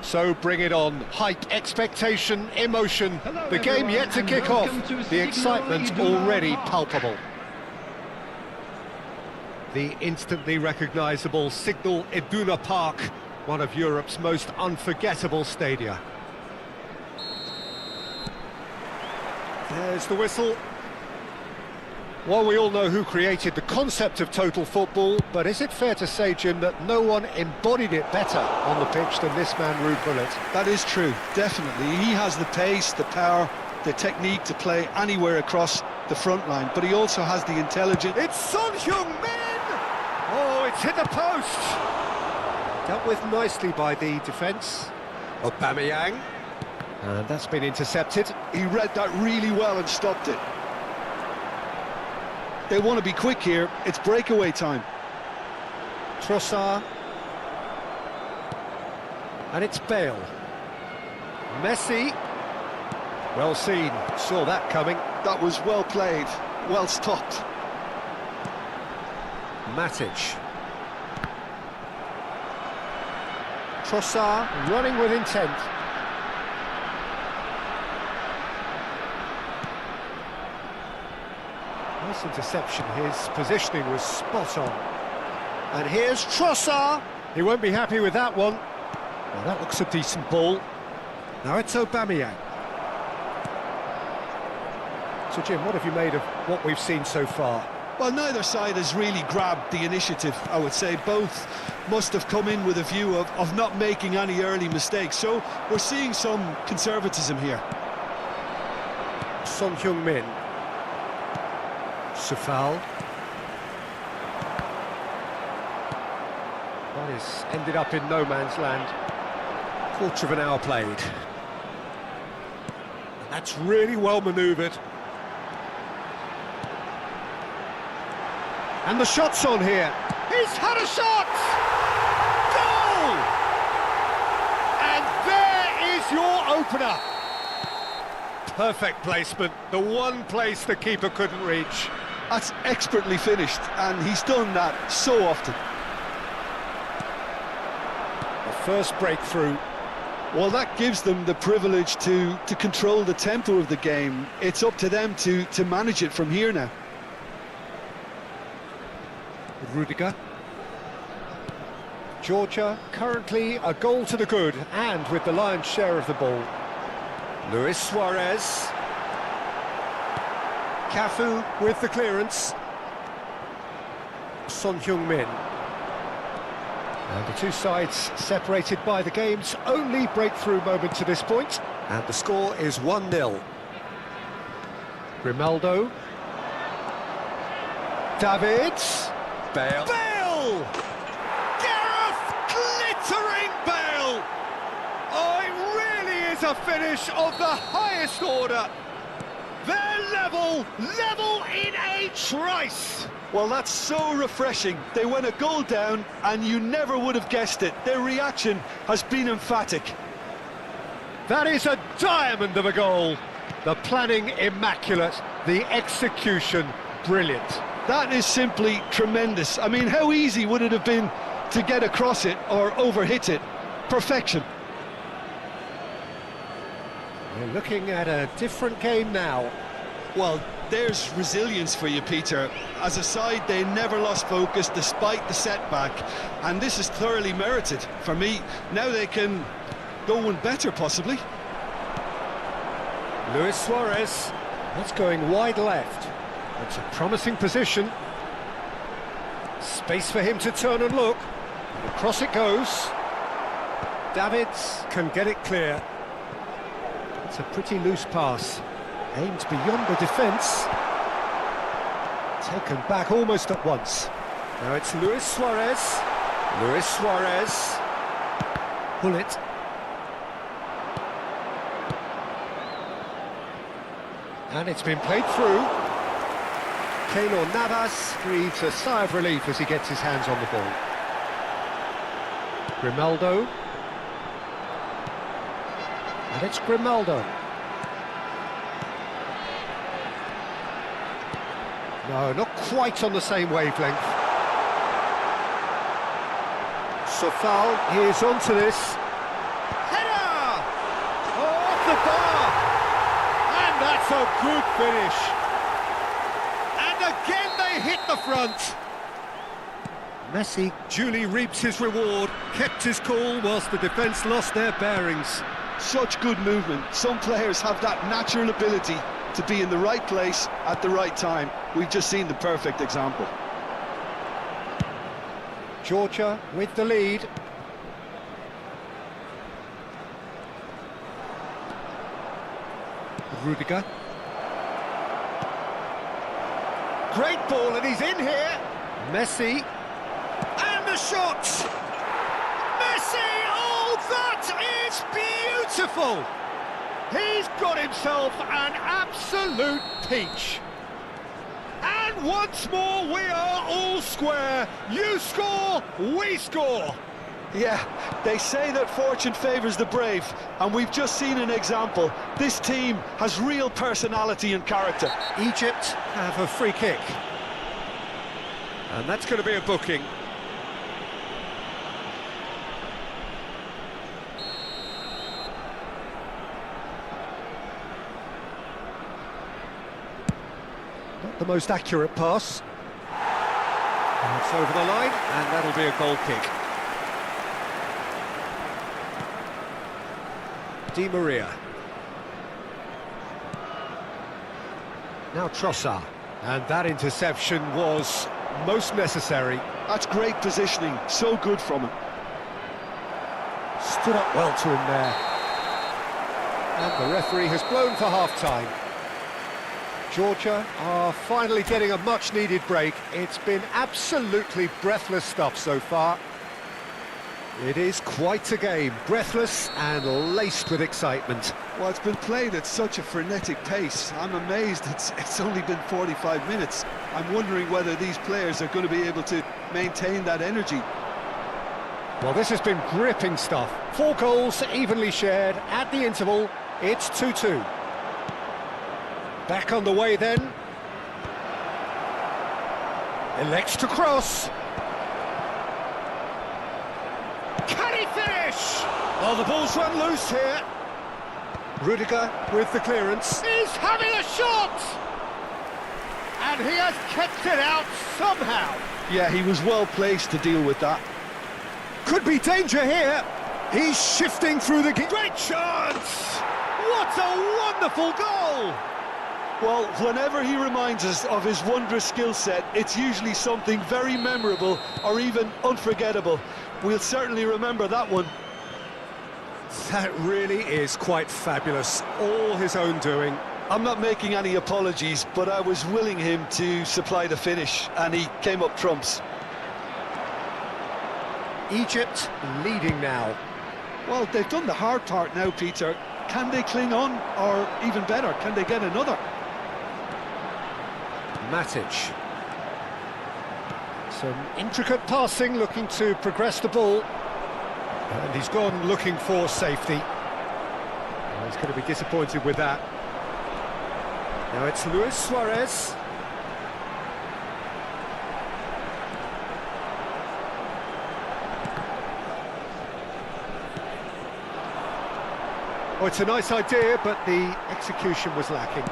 So bring it on. Hype, expectation, emotion. The game yet to kick off. The excitement already palpable. The instantly recognisable Signal Iduna Park, one of Europe's most unforgettable stadia. There's the whistle. Well, we all know who created the concept of total football, but is it fair to say, Jim, that no one embodied it better on the pitch than this man, Ruud Gullit? That is true, definitely. He has the pace, the power, the technique to play anywhere across the front line, but he also has the intelligence. It's Son Heung-min! Oh, it's hit the post! Dealt with nicely by the defence. Aubameyang. And that's been intercepted. He read that really well and stopped it. They want to be quick here. It's breakaway time. Trossard. And it's Bale. Messi. Well seen. Saw that coming. That was well played. Well stopped. Matic. Trossard running with intent. Nice interception. His positioning was spot on. And here's Trossard. He won't be happy with that one. Well, that looks a decent ball. Now it's Aubameyang. So, Jim, what have you made of what we've seen so far? Well, neither side has really grabbed the initiative, I would say. Both must have come in with a view of not making any early mistakes. So we're seeing some conservatism here. Son Heung-min. Safal. That is ended up in no man's land. Quarter of an hour played. And that's really well manoeuvred. And the shot's on here. He's had a shot! Goal! And there is your opener. Perfect placement. The one place the keeper couldn't reach. That's expertly finished, and he's done that so often. The first breakthrough. Well, that gives them the privilege to control the tempo of the game. It's up to them to manage it from here now. Rudiger. Georgia currently a goal to the good, and with the lion's share of the ball. Luis Suarez. Cafu with the clearance. Son Heung-min. And the two sides separated by the game's only breakthrough moment to this point. And the score is 1-0. Grimaldo. Davids. Bale. Bale! Gareth glittering Bale! Oh, it really is a finish of the highest order. They're level in a trice. Well, that's so refreshing. They went a goal down, and you never would have guessed it. Their reaction has been emphatic. That is a diamond of a goal. The planning immaculate, the execution brilliant. That is simply tremendous. I mean, how easy would it have been to get across it or overhit it? Perfection. We're looking at a different game now. Well, there's resilience for you, Peter. As a side, they never lost focus despite the setback, and this is thoroughly merited. For me, now they can go one better, possibly. Luis Suarez. That's going wide left. It's a promising position. Space for him to turn and look. Across it goes. Davids can get it clear. It's a pretty loose pass. Aimed beyond the defence. Taken back almost at once. Now it's Luis Suarez. Luis Suarez. Pull it. And it's been played through. Keylor Navas breathes a sigh of relief as he gets his hands on the ball. Grimaldo. And it's Grimaldo. No, not quite on the same wavelength. Sofal, he is onto this. Header! Off the bar! And that's a good finish. And again they hit the front. Messi duly reaps his reward, kept his cool whilst the defence lost their bearings. Such good movement. Some players have that natural ability to be in the right place at the right time. We've just seen the perfect example. Georgia with the lead. Rudiger. Great ball, and he's in here. Messi. And the shot! Messi! Oh, that is beautiful! He's got himself an absolute peach. And once more, we are all square. You score, we score. Yeah, they say that fortune favours the brave, and we've just seen an example. This team has real personality and character. Egypt have a free kick. And that's going to be a booking. Not the most accurate pass. And it's over the line, and that'll be a goal kick. Di Maria. Now Trossard. And that interception was most necessary. That's great positioning, so good from him. Stood up well to him there. And the referee has blown for half-time. Georgia are finally getting a much-needed break. It's been absolutely breathless stuff so far. It is quite a game, breathless and laced with excitement. Well, it's been played at such a frenetic pace. I'm amazed it's only been 45 minutes. I'm wondering whether these players are going to be able to maintain that energy. Well, this has been gripping stuff. 4 goals evenly shared at the interval. It's 2-2. Back on the way then. Elects to cross. Can he finish? Oh, the ball's run loose here. Rudiger with the clearance. He's having a shot! And he has kept it out somehow. Yeah, he was well placed to deal with that. Could be danger here. He's shifting through the... Great chance! What a wonderful goal! Well, whenever he reminds us of his wondrous skill set, it's usually something very memorable or even unforgettable. We'll certainly remember that one. That really is quite fabulous. All his own doing. I'm not making any apologies, but I was willing him to supply the finish, and he came up trumps. Egypt leading now. Well, they've done the hard part now, Peter. Can they cling on, or even better, can they get another? Matic. Some intricate passing, looking to progress the ball. And he's gone looking for safety. Well, he's going to be disappointed with that. Now it's Luis Suarez. Oh, it's a nice idea, but the execution was lacking.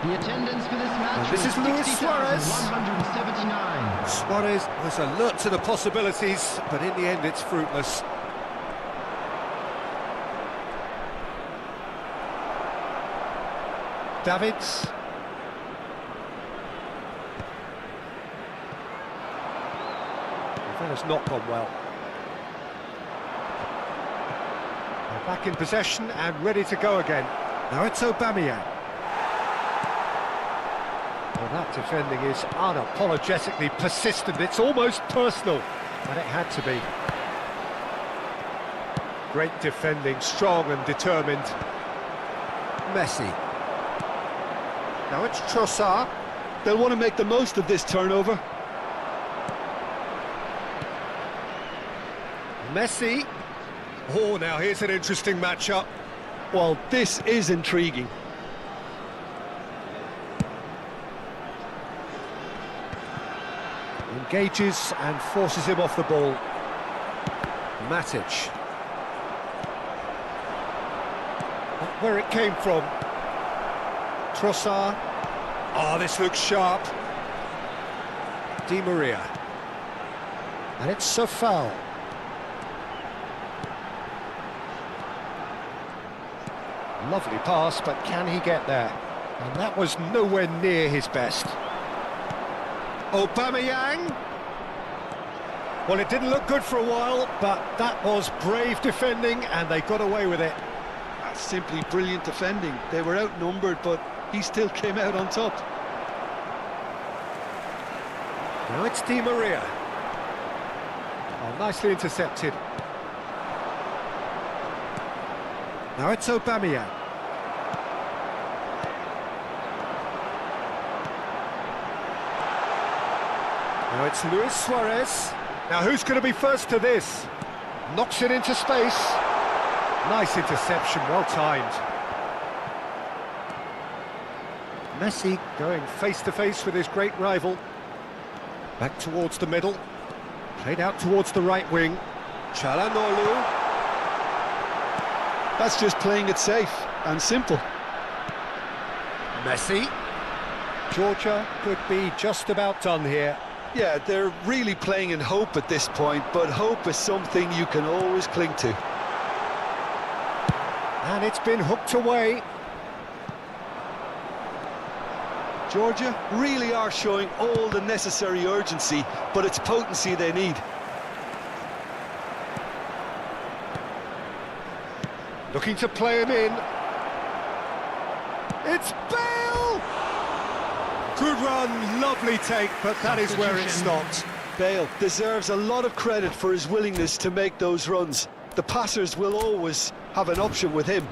The attendance for this match This is Luis Suarez. 179. Suarez was alert to the possibilities, but in the end it's fruitless. Davids. That has not gone well. They're back in possession and ready to go again. Now it's Aubameyang. Well, that defending is unapologetically persistent. It's almost personal, and it had to be. Great defending, strong and determined. Messi. Now it's Trossard. They'll want to make the most of this turnover. Messi. Oh, now here's an interesting matchup. Well, this is intriguing. Engages and forces him off the ball. Matic. Where it came from. Trossard. Oh, this looks sharp. Di Maria. And it's a foul. Lovely pass, but can he get there? And that was nowhere near his best. Aubameyang. Well, it didn't look good for a while, but that was brave defending, and they got away with it. That's simply brilliant defending. They were outnumbered, but he still came out on top. Now it's Di Maria. Oh, nicely intercepted. Now it's Aubameyang. Now it's Luis Suarez. Now who's going to be first to this? Knocks it into space. Nice interception, well timed. Messi going face to face with his great rival. Back towards the middle. Played out towards the right wing. Çalhanoğlu. That's just playing it safe and simple. Messi. Georgia could be just about done here. Yeah, they're really playing in hope at this point, but hope is something you can always cling to. And it's been hooked away. Georgia really are showing all the necessary urgency, but it's potency they need. Looking to play him in. It's Bale! Good run, lovely take, but that is where it stopped. Bale deserves a lot of credit for his willingness to make those runs. The passers will always have an option with him.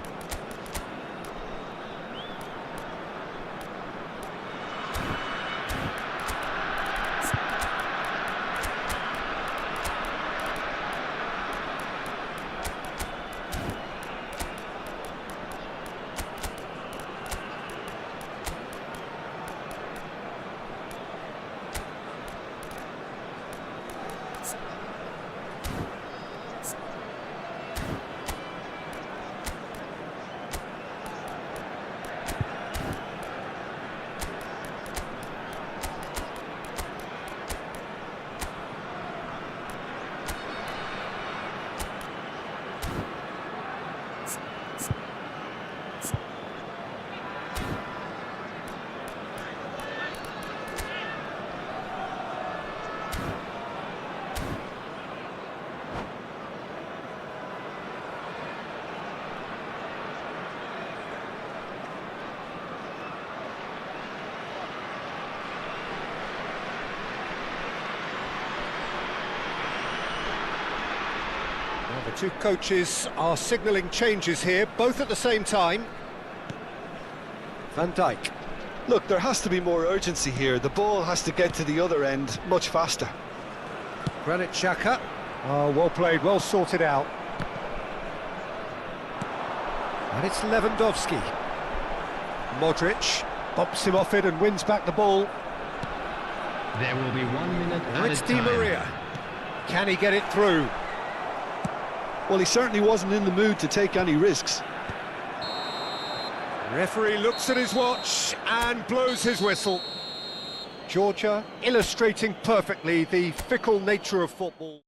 The two coaches are signalling changes here, both at the same time. Van Dijk. Look, there has to be more urgency here. The ball has to get to the other end much faster. Granit Xhaka. Oh, well played, well sorted out. And it's Lewandowski. Modric bumps him off it and wins back the ball. There will be 1 minute Now added it's Di time. Maria. Can he get it through? Well, he certainly wasn't in the mood to take any risks. Referee looks at his watch and blows his whistle. Georgia illustrating perfectly the fickle nature of football.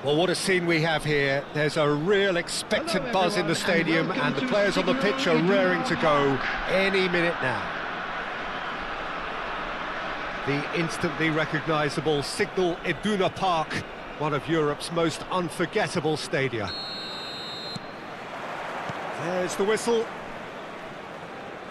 Well, what a scene we have here. There's a real expectant buzz in the stadium, and the players on the pitch are raring to go any minute now. The instantly recognisable Signal Iduna Park, one of Europe's most unforgettable stadia. There's the whistle.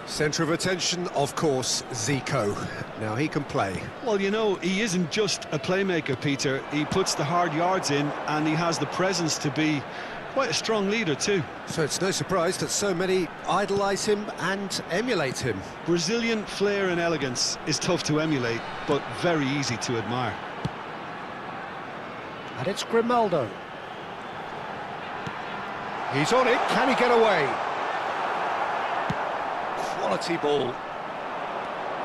Centre of attention, of course, Zico. Now he can play. Well, you know, he isn't just a playmaker, Peter. He puts the hard yards in, and he has the presence to be quite a strong leader too. So it's no surprise that so many idolise him and emulate him. Brazilian flair and elegance is tough to emulate, but very easy to admire. And it's Grimaldo. He's on it, can he get away? Quality ball.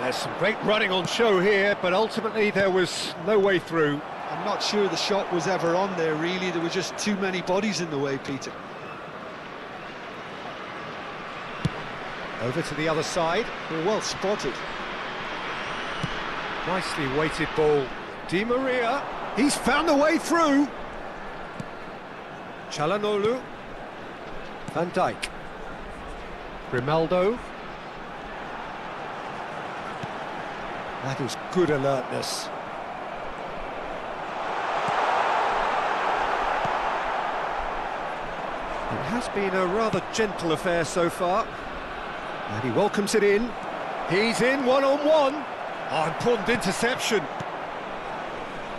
There's some great running on show here, but ultimately there was no way through. I'm not sure the shot was ever on there, really. There were just too many bodies in the way, Peter. Over to the other side. Well spotted. Nicely weighted ball. Di Maria, he's found a way through. Çalhanoğlu. Van Dijk. Grimaldo. That is good alertness. It has been a rather gentle affair so far. And he welcomes it in. He's in one-on-one. Oh, important interception.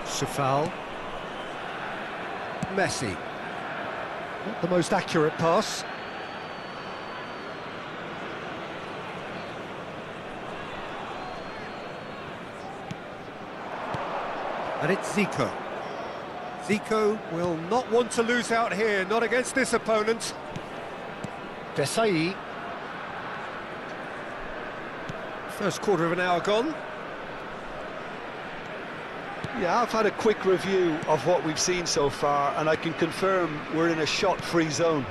Safal. Messi. Not the most accurate pass. And it's Zico. Zico will not want to lose out here, not against this opponent. Desai. First quarter of an hour gone. Yeah, I've had a quick review of what we've seen so far, and I can confirm we're in a shot-free zone.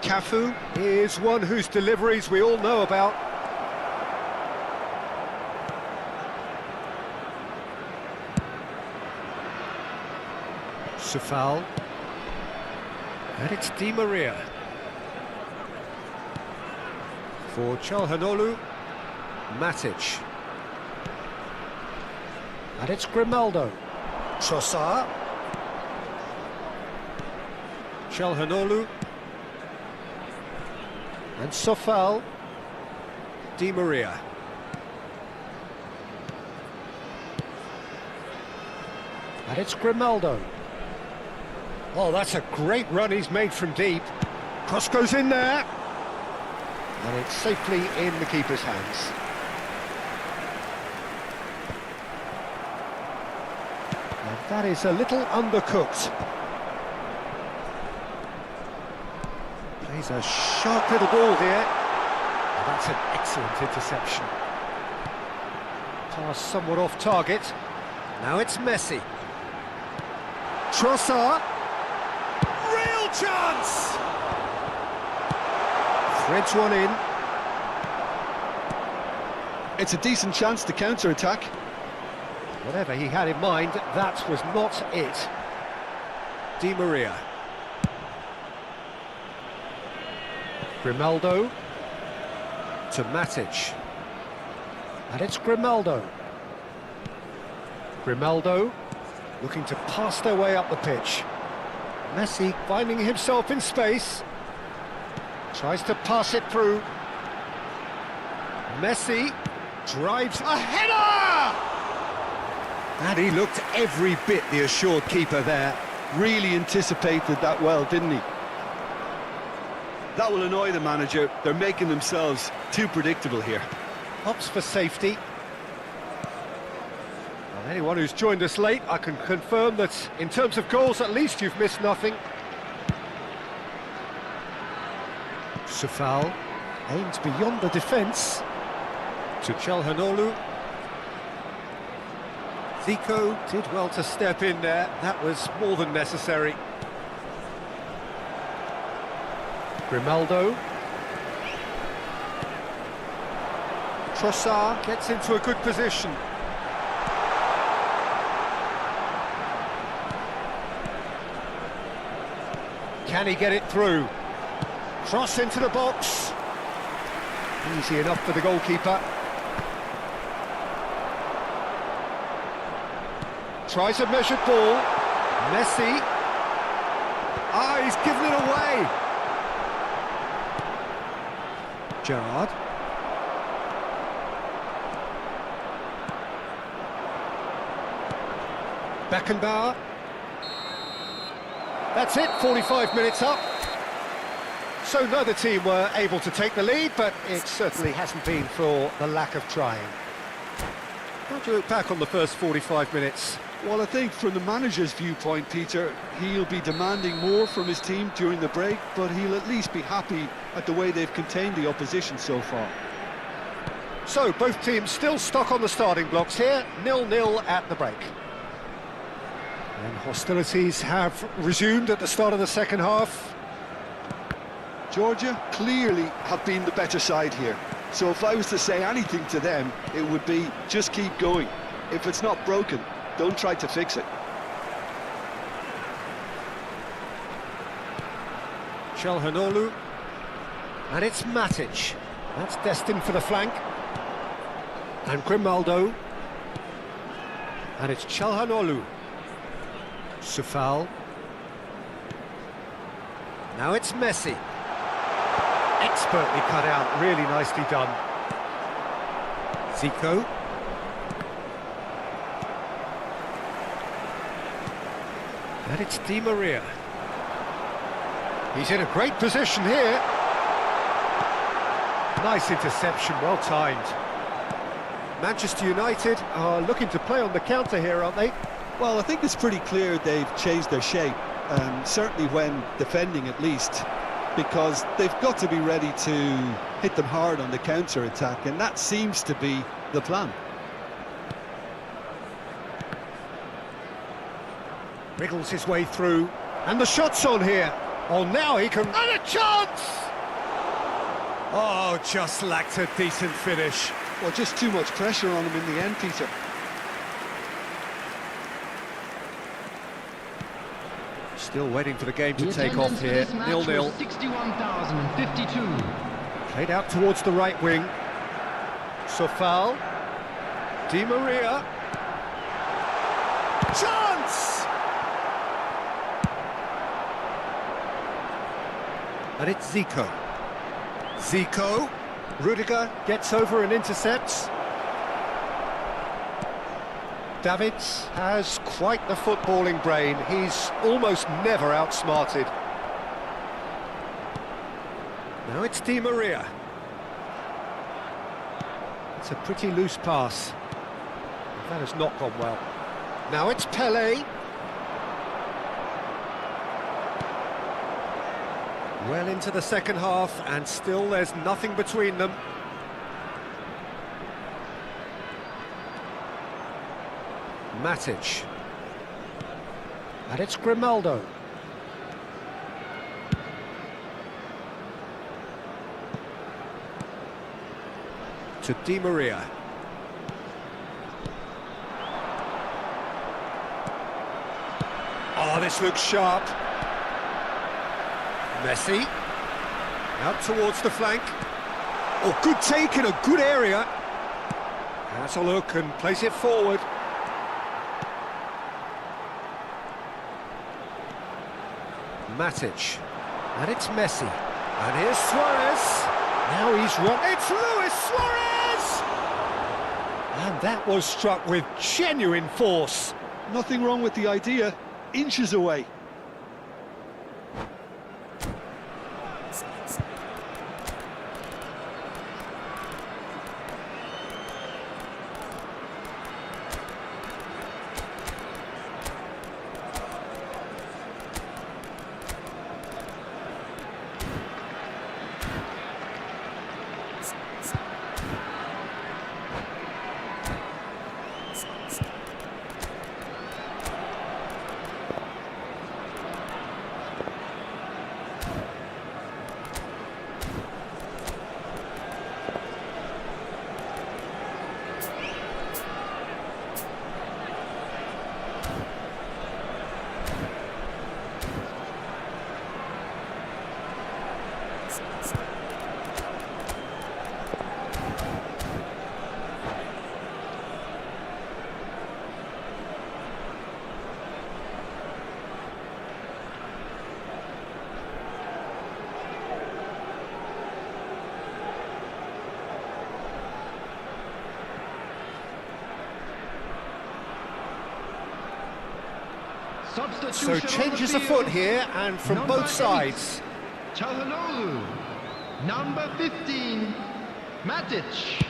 Cafu is one whose deliveries we all know about. Safal. And it's Di Maria. For Çalhanoğlu. Matic. And it's Grimaldo. Trossard. Çalhanoğlu. And Safal. Di Maria. And it's Grimaldo. Oh, that's a great run he's made from deep. Cross goes in there. And it's safely in the keeper's hands. And that is a little undercooked. Plays a sharp little ball here. That's an excellent interception. Pass somewhat off target. Now it's Messi. Trossard. Real chance! Threads one in. It's a decent chance to counter-attack. Whatever he had in mind, that was not it. Di Maria. Grimaldo to Matic. And it's Grimaldo. Grimaldo looking to pass their way up the pitch. Messi finding himself in space. Tries to pass it through. Messi drives a header! And he looked every bit the assured keeper there. Really anticipated that well, didn't he? That will annoy the manager. They're making themselves too predictable here. Opts for safety. Well, anyone who's joined us late, I can confirm that in terms of goals, at least you've missed nothing. Safal aims beyond the defence to Çalhanoğlu. Zico did well to step in there. That was more than necessary. Grimaldo. Trossard gets into a good position. Can he get it through? Cross into the box. Easy enough for the goalkeeper. Tries a measured ball. Messi. Ah, he's given it away. Gerrard. Beckenbauer. That's it, 45 minutes up. So neither team were able to take the lead, but it certainly hasn't been for the lack of trying. How do you look back on the first 45 minutes? Well, I think from the manager's viewpoint, Peter, he'll be demanding more from his team during the break, but he'll at least be happy at the way they've contained the opposition so far. So, both teams still stuck on the starting blocks here, 0-0 at the break. And hostilities have resumed at the start of the second half. Georgia clearly have been the better side here. So if I was to say anything to them, it would be just keep going. If it's not broken, don't try to fix it. Çalhanoğlu. And it's Matic. That's destined for the flank. And Grimaldo. And it's Çalhanoğlu. Safal. Now it's Messi. Expertly cut out, really nicely done. Zico. And it's Di Maria. He's in a great position here. Nice interception, well timed. Manchester United are looking to play on the counter here, aren't they? Well, I think it's pretty clear they've changed their shape, certainly when defending at least, because they've got to be ready to hit them hard on the counter-attack, and that seems to be the plan. Wriggles his way through, and the shot's on here. Oh, now he can... And a chance! Oh, just lacked a decent finish. Well, just too much pressure on him in the end, Peter. Still waiting for the game to take off here, 0-0. 61,052. Played out towards the right wing. Safal. Di Maria. Chance! And it's Zico. Zico. Rudiger gets over and intercepts. Davids has quite the footballing brain. He's almost never outsmarted. Now it's Di Maria. It's a pretty loose pass. That has not gone well. Now it's Pelé. Well into the second half, and still there's nothing between them. Matic. And it's Grimaldo. To Di Maria. Oh, this looks sharp. Messi. Out towards the flank. Oh, good take in a good area. Has a look and plays it forward. Matic. And it's Messi. And here's Suarez. Now he's run. It's Luis Suarez! And that was struck with genuine force. Nothing wrong with the idea. Inches away. So changes afoot here, and from Number both sides. Çalhanoğlu. Number 15, Matic.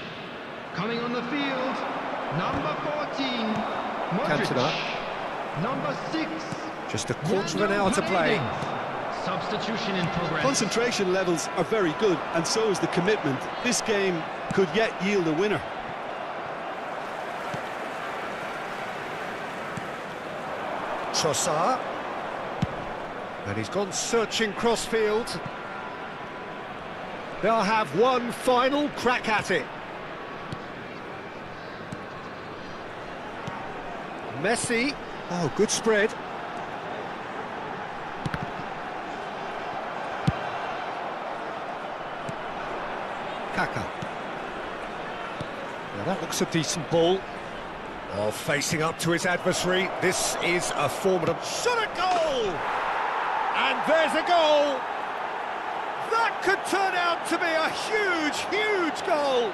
Coming on the field, number 14, Modric. Cantona. Number 6, Just a quarter of an hour to play. Substitution in progress. Concentration levels are very good, and so is the commitment. This game could yet yield a winner. Trossard. And he's gone searching crossfield. They'll have one final crack at it. Messi. Oh, good spread. Kaka. Now that looks a decent ball. Oh, facing up to his adversary. This is a formidable shot at goal! And there's a goal! That could turn out to be a huge, huge goal!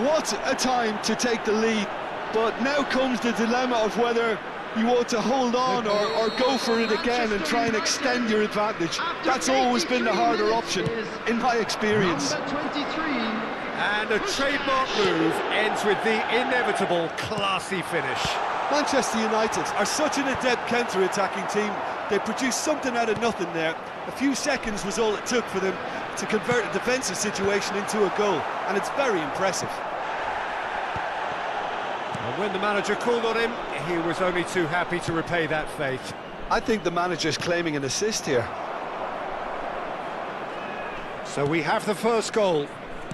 What a time to take the lead, but now comes the dilemma of whether you want to hold on or go for it again and try and extend your advantage. That's always been the harder option, in my experience. Number 23. And a trademark move ends with the inevitable classy finish. Manchester United are such an adept counter-attacking team. They produced something out of nothing there. A few seconds was all it took for them to convert a defensive situation into a goal, and it's very impressive. And when the manager called on him, he was only too happy to repay that faith. I think the manager's claiming an assist here. So we have the first goal.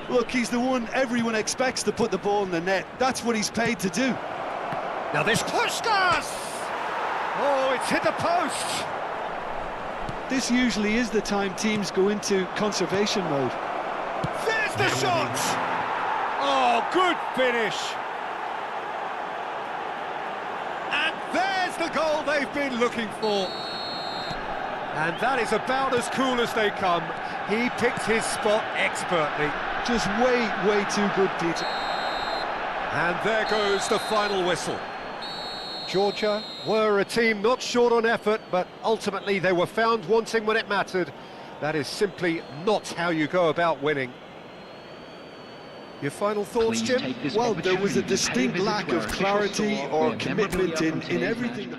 Look, he's the one everyone expects to put the ball in the net. That's what he's paid to do. Now this Puskas! Oh, it's hit the post! This usually is the time teams go into conservation mode. There's the shot! Oh, good finish! And there's the goal they've been looking for. And that is about as cool as they come. He picked his spot expertly. Just way too good, Peter. And there goes the final whistle. Georgia were a team not short on effort, but ultimately they were found wanting when it mattered. That is simply not how you go about winning. Your final thoughts, Jim? Well, there was a distinct lack of clarity or commitment in everything.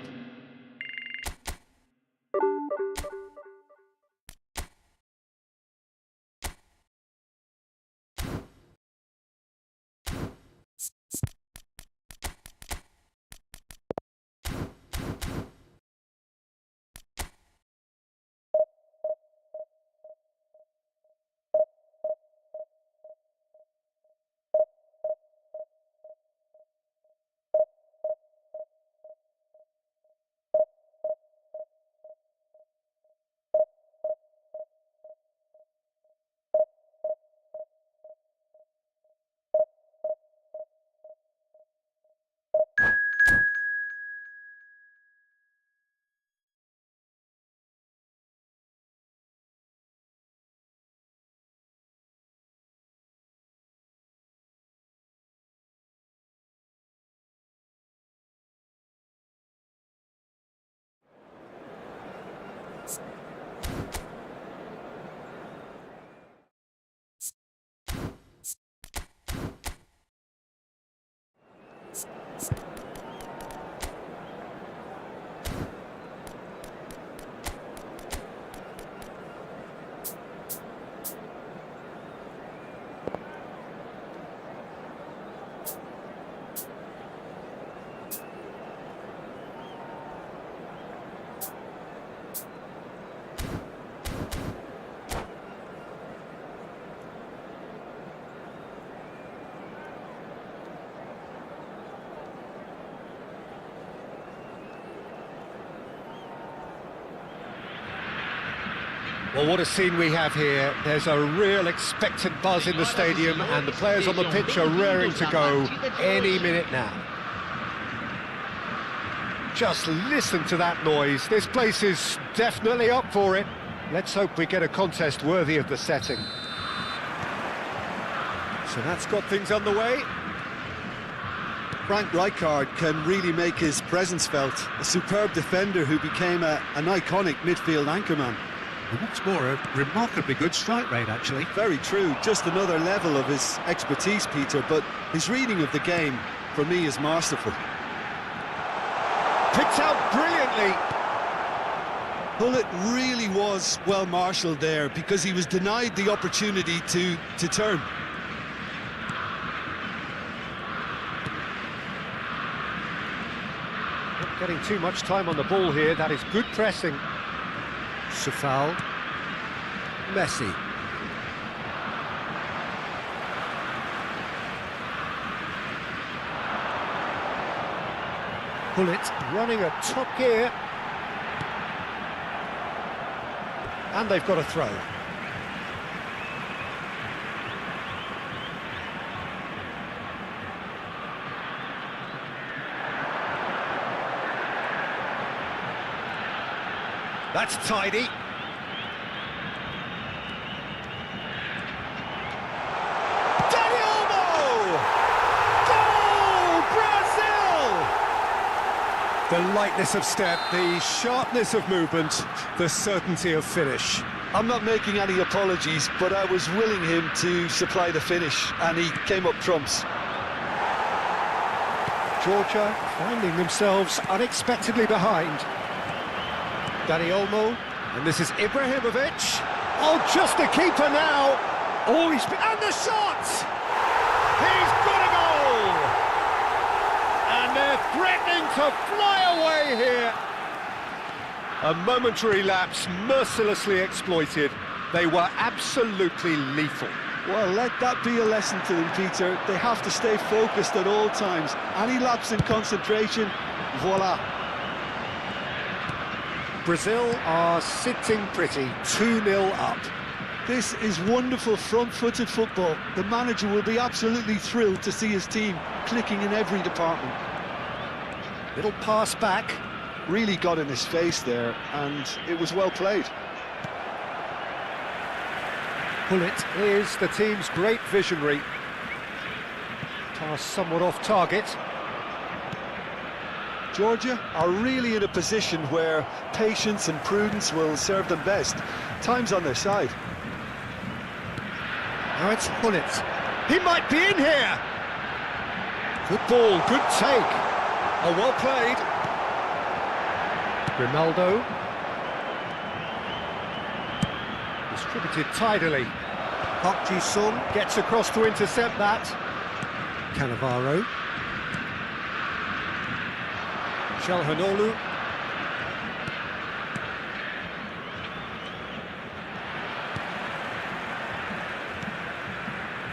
Well, what a scene we have here. There's a real expectant buzz in the stadium, and the players on the pitch are raring to go any minute now. Just listen to that noise. This place is definitely up for it. Let's hope we get a contest worthy of the setting. So that's got things underway. Frank Rijkaard can really make his presence felt. A superb defender who became an iconic midfield anchorman. And what's more, a remarkably good strike rate, actually. Very true, just another level of his expertise, Peter, but his reading of the game, for me, is masterful. Picked out brilliantly. Pullet really was well marshalled there because he was denied the opportunity to turn. Not getting too much time on the ball here. That is good pressing. Safal. Messi. Pullet running at top gear. And they've got a throw. That's tidy. The lightness of step, the sharpness of movement, the certainty of finish. I'm not making any apologies, but I was willing him to supply the finish, and he came up trumps. Georgia finding themselves unexpectedly behind. Dani Olmo, and this is Ibrahimovic. Oh, just a keeper now. Oh, and the shot! He's got a goal! And they're threatening to fly away here. A momentary lapse mercilessly exploited. They were absolutely lethal. Well, let that be a lesson to them, Peter. They have to stay focused at all times. Any lapse in concentration, voila. Brazil are sitting pretty, 2-0 up. This is wonderful front-footed football. The manager will be absolutely thrilled to see his team clicking in every department. Little pass back. Really got in his face there, and it was well played. Pullet is the team's great visionary. Pass somewhat off target. Georgia are really in a position where patience and prudence will serve them best. Time's on their side. Now it's Pullet. He might be in here. Good ball, good take. Oh, well played. Ronaldo. Distributed tidily. Park Ji-sung gets across to intercept that. Cannavaro. Calhanoglu.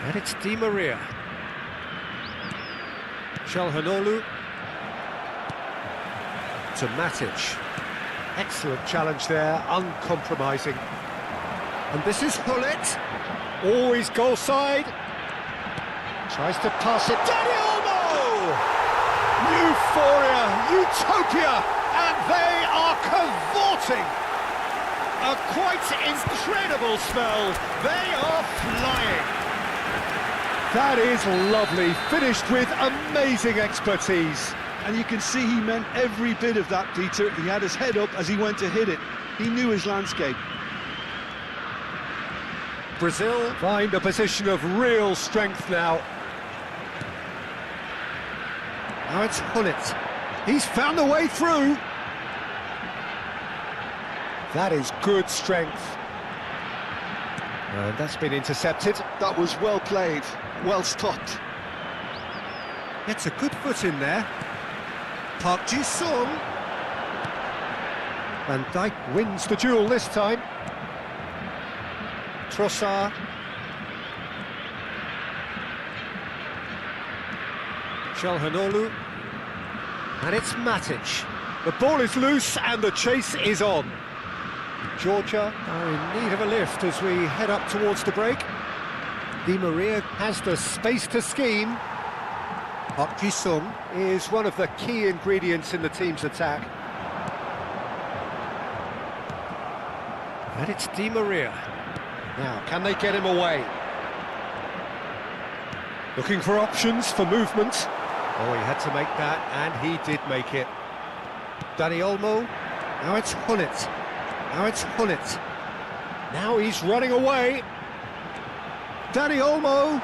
And it's Di Maria. Calhanoglu to Matic. Excellent challenge there, uncompromising. And this is Pullet. Always goal side. Tries to pass it. Dani Olmo! Euphoria, utopia, and they are cavorting. A quite incredible spell. They are flying. That is lovely, finished with amazing expertise. And you can see he meant every bit of that, Peter. He had his head up as he went to hit it. He knew his landscape. Brazil find a position of real strength now. Now it's Hullet. He's found the way through. That is good strength. And that's been intercepted. That was well played, well stopped. Gets a good foot in there. Park Ji-sung. Van Dijk wins the duel this time. Trossard. Çalhanoğlu. And it's Matic. The ball is loose and the chase is on. Georgia are in need of a lift as we head up towards the break. Di Maria has the space to scheme. Park Ji-sung is one of the key ingredients in the team's attack. And it's Di Maria. Now, can they get him away? Looking for options for movement. Oh, he had to make that, and he did make it. Dani Olmo. Now it's Hullet. Now it's Hullet. Now he's running away. Dani Olmo.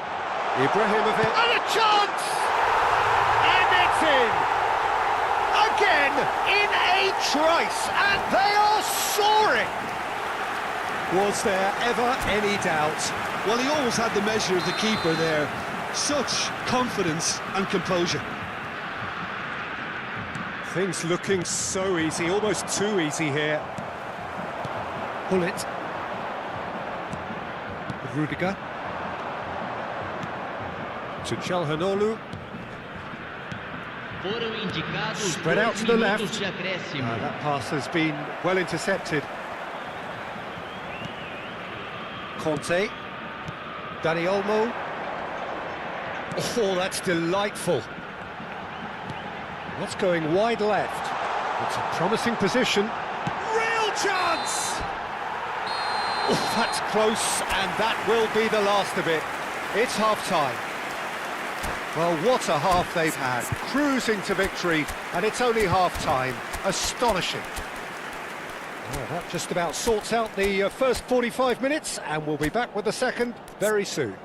Ibrahimovic. And a chance! And it's in! Again, in a trice, and they are soaring! Was there ever any doubt? Well, he always had the measure of the keeper there. Such confidence and composure. Things looking so easy, almost too easy here. Hullet. Rudiger. To Çalhanoğlu. Spread out to the left. That pass has been well intercepted. Conte. Dani Olmo. Oh, that's delightful. What's going wide left? It's a promising position. Real chance! Oh, that's close, and that will be the last of it. It's half-time. Well, what a half they've had. Cruising to victory, and it's only half-time. Astonishing. Well, that just about sorts out the first 45 minutes, and we'll be back with the second very soon.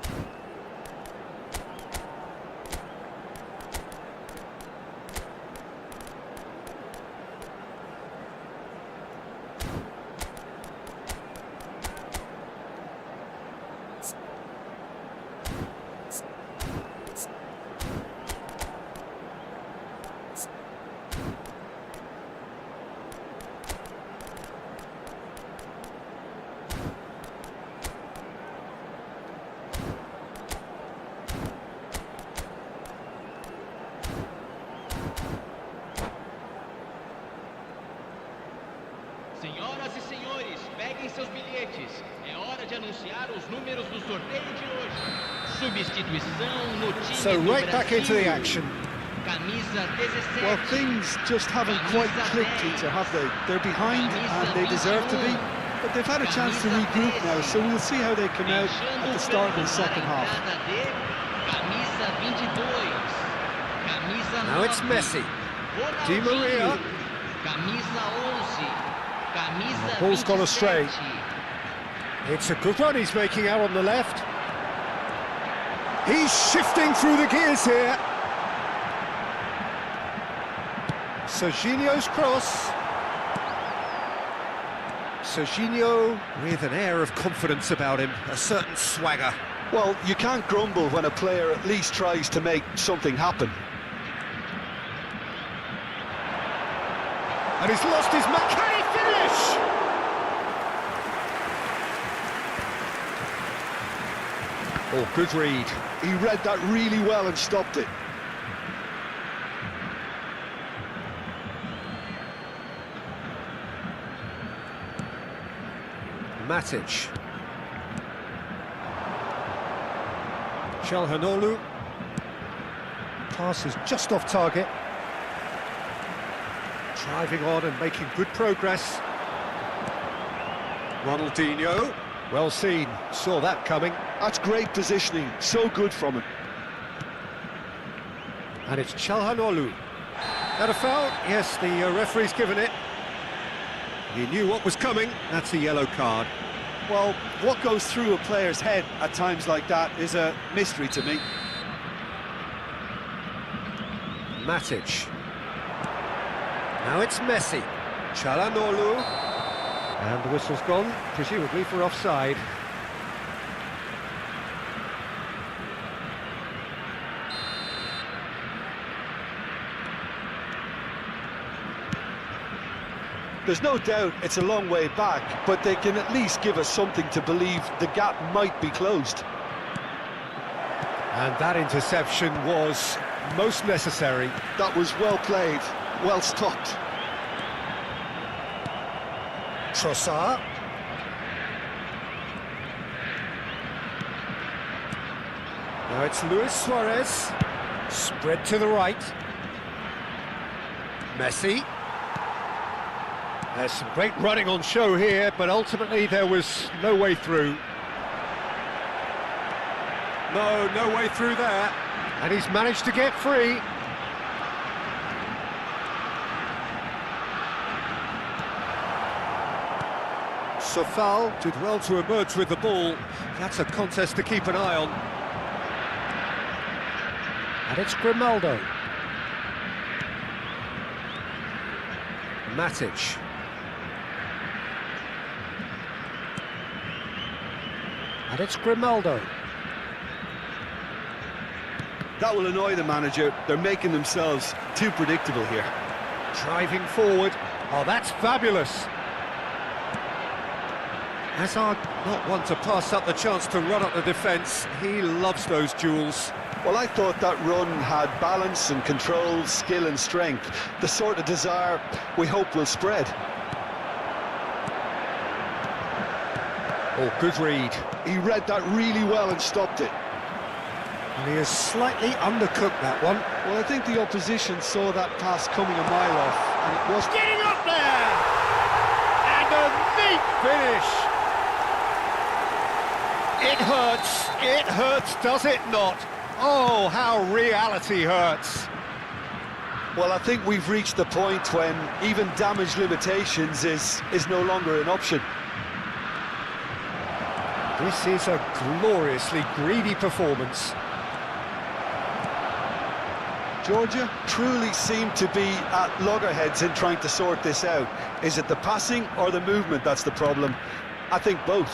Senhoras e senhores, peguem seus bilhetes. É hora de anunciar os números do sorteio de hoje. Substituição no time So do right Brasil. back into the action. Camisa 17. Well, things just haven't quite clicked, Peter, have they? They're behind and they deserve to be, but they've had a chance to regroup now, so we'll see how they come out at the start of the second half. Camisa 22. Camisa 9. Now it's Messi. Di Maria. Camisa 11. Camisa The ball's gone astray. 27. It's a good run he's making out on the left. He's shifting through the gears here. Serginho's cross. Serginho with an air of confidence about him, a certain swagger. Well, you can't grumble when a player at least tries to make something happen. And he's lost his mark. Can he finish? Oh, good read. He read that really well and stopped it. Matic. Çalhanoğlu. Pass is just off target. Driving on and making good progress. Ronaldinho. Well seen. Saw that coming. That's great positioning. So good from him. And it's Çalhanoğlu. That a foul? Yes, the referee's given it. He knew what was coming. That's a yellow card. Well, what goes through a player's head at times like that is a mystery to me. Matic. Now it's Messi. Çalhanoğlu. And the whistle's gone, presumably for offside. There's no doubt it's a long way back, but they can at least give us something to believe the gap might be closed. And that interception was most necessary. That was well played, well stopped. Trossard. Now it's Luis Suarez. Spread to the right. Messi. There's some great running on show here, but ultimately there was no way through. No way through there. And he's managed to get free. Sofal did well to emerge with the ball. That's a contest to keep an eye on. And it's Grimaldo. Matic. And it's Grimaldo. That will annoy the manager. They're making themselves too predictable here. Driving forward. Oh, that's fabulous. Hazard not one to pass up the chance to run up the defence. He loves those duels. Well, I thought that run had balance and control, skill and strength. The sort of desire we hope will spread. Oh, good read. He read that really well and stopped it. And he has slightly undercooked that one. Well, I think the opposition saw that pass coming a mile off, and it was... Getting up there! And a neat finish! It hurts, does it not? Oh, how reality hurts. Well, I think we've reached the point when even damage limitations is no longer an option. This is a gloriously greedy performance. Georgia truly seem to be at loggerheads in trying to sort this out. Is it the passing or the movement that's the problem? I think both.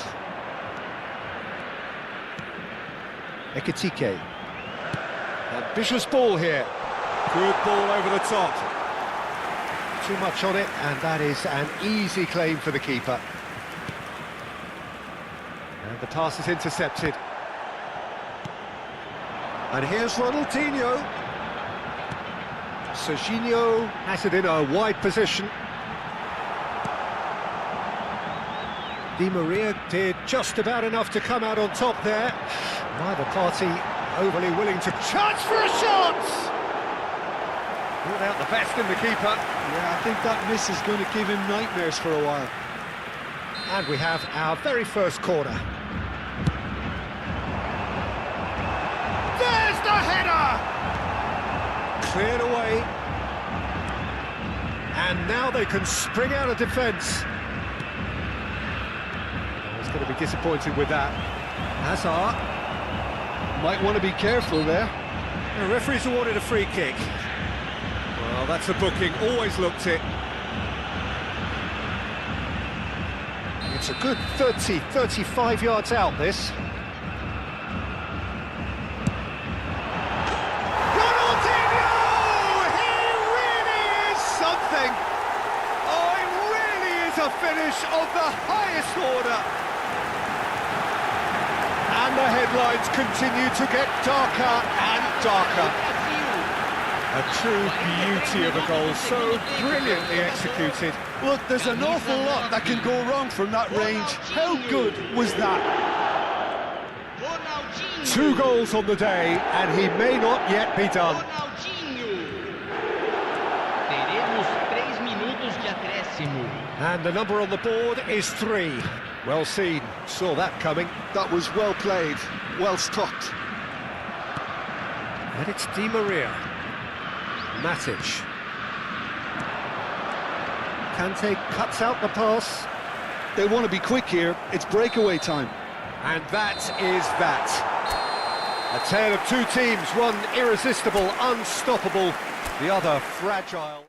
Ekitike. Ambitious ball here. Good ball over the top. Too much on it, and that is an easy claim for the keeper. And the pass is intercepted. And here's Ronaldinho. Serginho has it in a wide position. Di Maria did just about enough to come out on top there. Neither party overly willing to... Chance for a shot! Ruled out the best in the keeper. Yeah, I think that miss is going to give him nightmares for a while. And we have our very first corner. There's the header! Cleared away. And now they can spring out of defence. He's going to be disappointed with that. Hazard. Might want to be careful there. The referee's awarded a free kick. Well, that's a booking, always looked it. It's a good 30, 35 yards out, this. Ronaldinho! He really is something! Oh, it really is a finish of the highest order. And the headlines continue to get darker and darker. A true beauty of a goal, so brilliantly executed. Look, there's an awful lot that can go wrong from that range. How good was that? 2 goals on the day, and he may not yet be done. Teremos 3 minutos de acréscimo. And the number on the board is 3. Well seen, saw that coming. That was well played, well stopped. And it's Di Maria. Matic. Kante cuts out the pass. They want to be quick here, it's breakaway time. And that is that. A tale of 2 teams, one irresistible, unstoppable, The other fragile.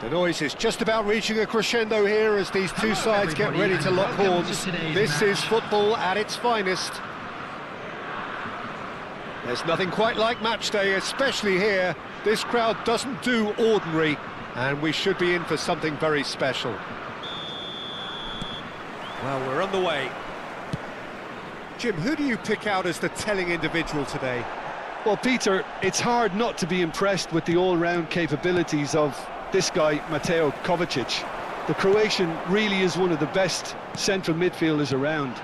The noise is just about reaching a crescendo here as these two sides get ready to lock horns. This is football at its finest. There's nothing quite like match day, especially here. This crowd doesn't do ordinary, and we should be in for something very special. Well, we're on the way. Jim, who do you pick out as the telling individual today? Well, Peter, it's hard not to be impressed with the all-round capabilities of this guy, Mateo Kovacic. The Croatian really is one of the best central midfielders around.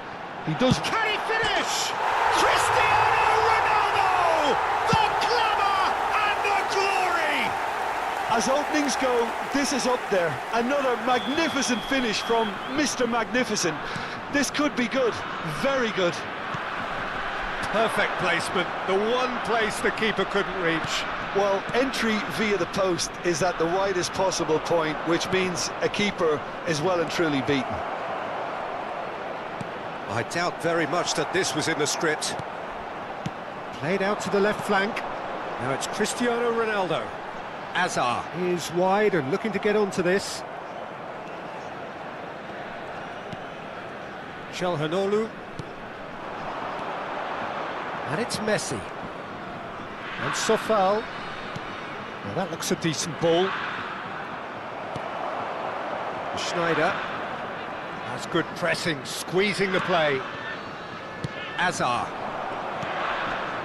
He does... Can he finish? Cristiano Ronaldo! The glamour and the glory! As openings go, this is up there. Another magnificent finish from Mr. Magnificent. This could be good, very good. Perfect placement, the one place the keeper couldn't reach. Well, entry via the post is at the widest possible point, which means a keeper is well and truly beaten. I doubt very much that this was in the script. Played out to the left flank. Now it's Cristiano Ronaldo. Azar is wide and looking to get onto this. Çalhanoğlu. And it's Messi. And Sofal. Now that looks a decent ball. Schneider. That's good pressing, squeezing the play. Azar.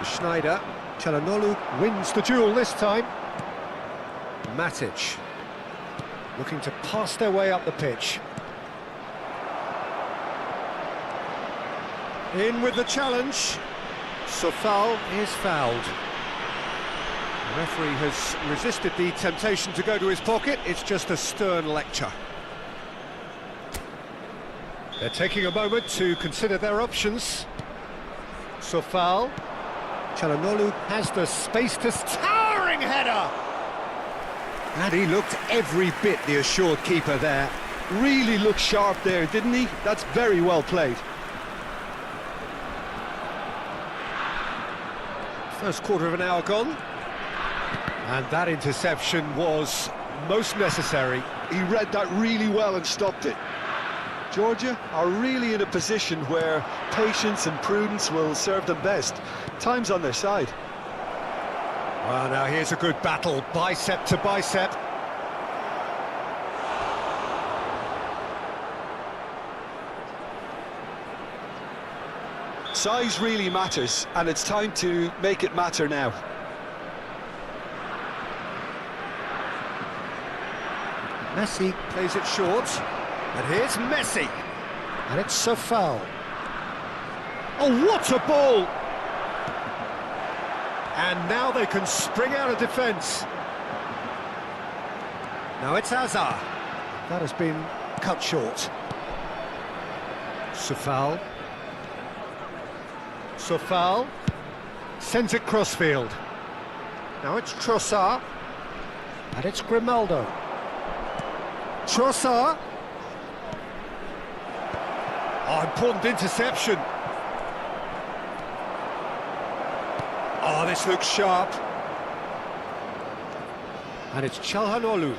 Schneider. Çalhanoğlu wins the duel this time. Matic. Looking to pass their way up the pitch. In with the challenge. Sofal is fouled. The referee has resisted the temptation to go to his pocket. It's just a stern lecture. They're taking a moment to consider their options. Sofal. Çalhanoğlu has the space to... Towering header! And he looked every bit the assured keeper there. Really looked sharp there, didn't he? That's very well played. First quarter of an hour gone. And that interception was most necessary. He read that really well and stopped it. Georgia are really in a position where patience and prudence will serve them best. Time's on their side. Well, now here's a good battle, bicep to bicep. Size really matters, and it's time to make it matter now. Messi plays it short. And here's Messi. And it's Sofal. Oh, what a ball! And now they can spring out of defence. Now it's Azar. That has been cut short. Sofal. Sofal sends it crossfield. Now it's Trossard. And it's Grimaldo. Trossard. Oh, important interception. Oh, this looks sharp. And it's Çalhanoğlu.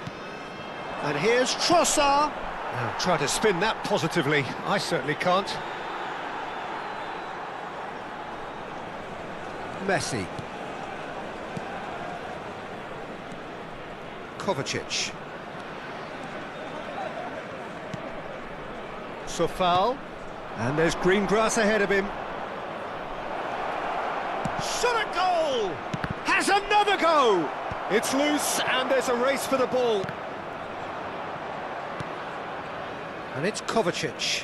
And here's Trossard. Now try to spin that positively. I certainly can't. Messi. Kovacic. Sofal. And there's green grass ahead of him. Shot at goal! Has another go! It's loose and there's a race for the ball. And it's Kovacic.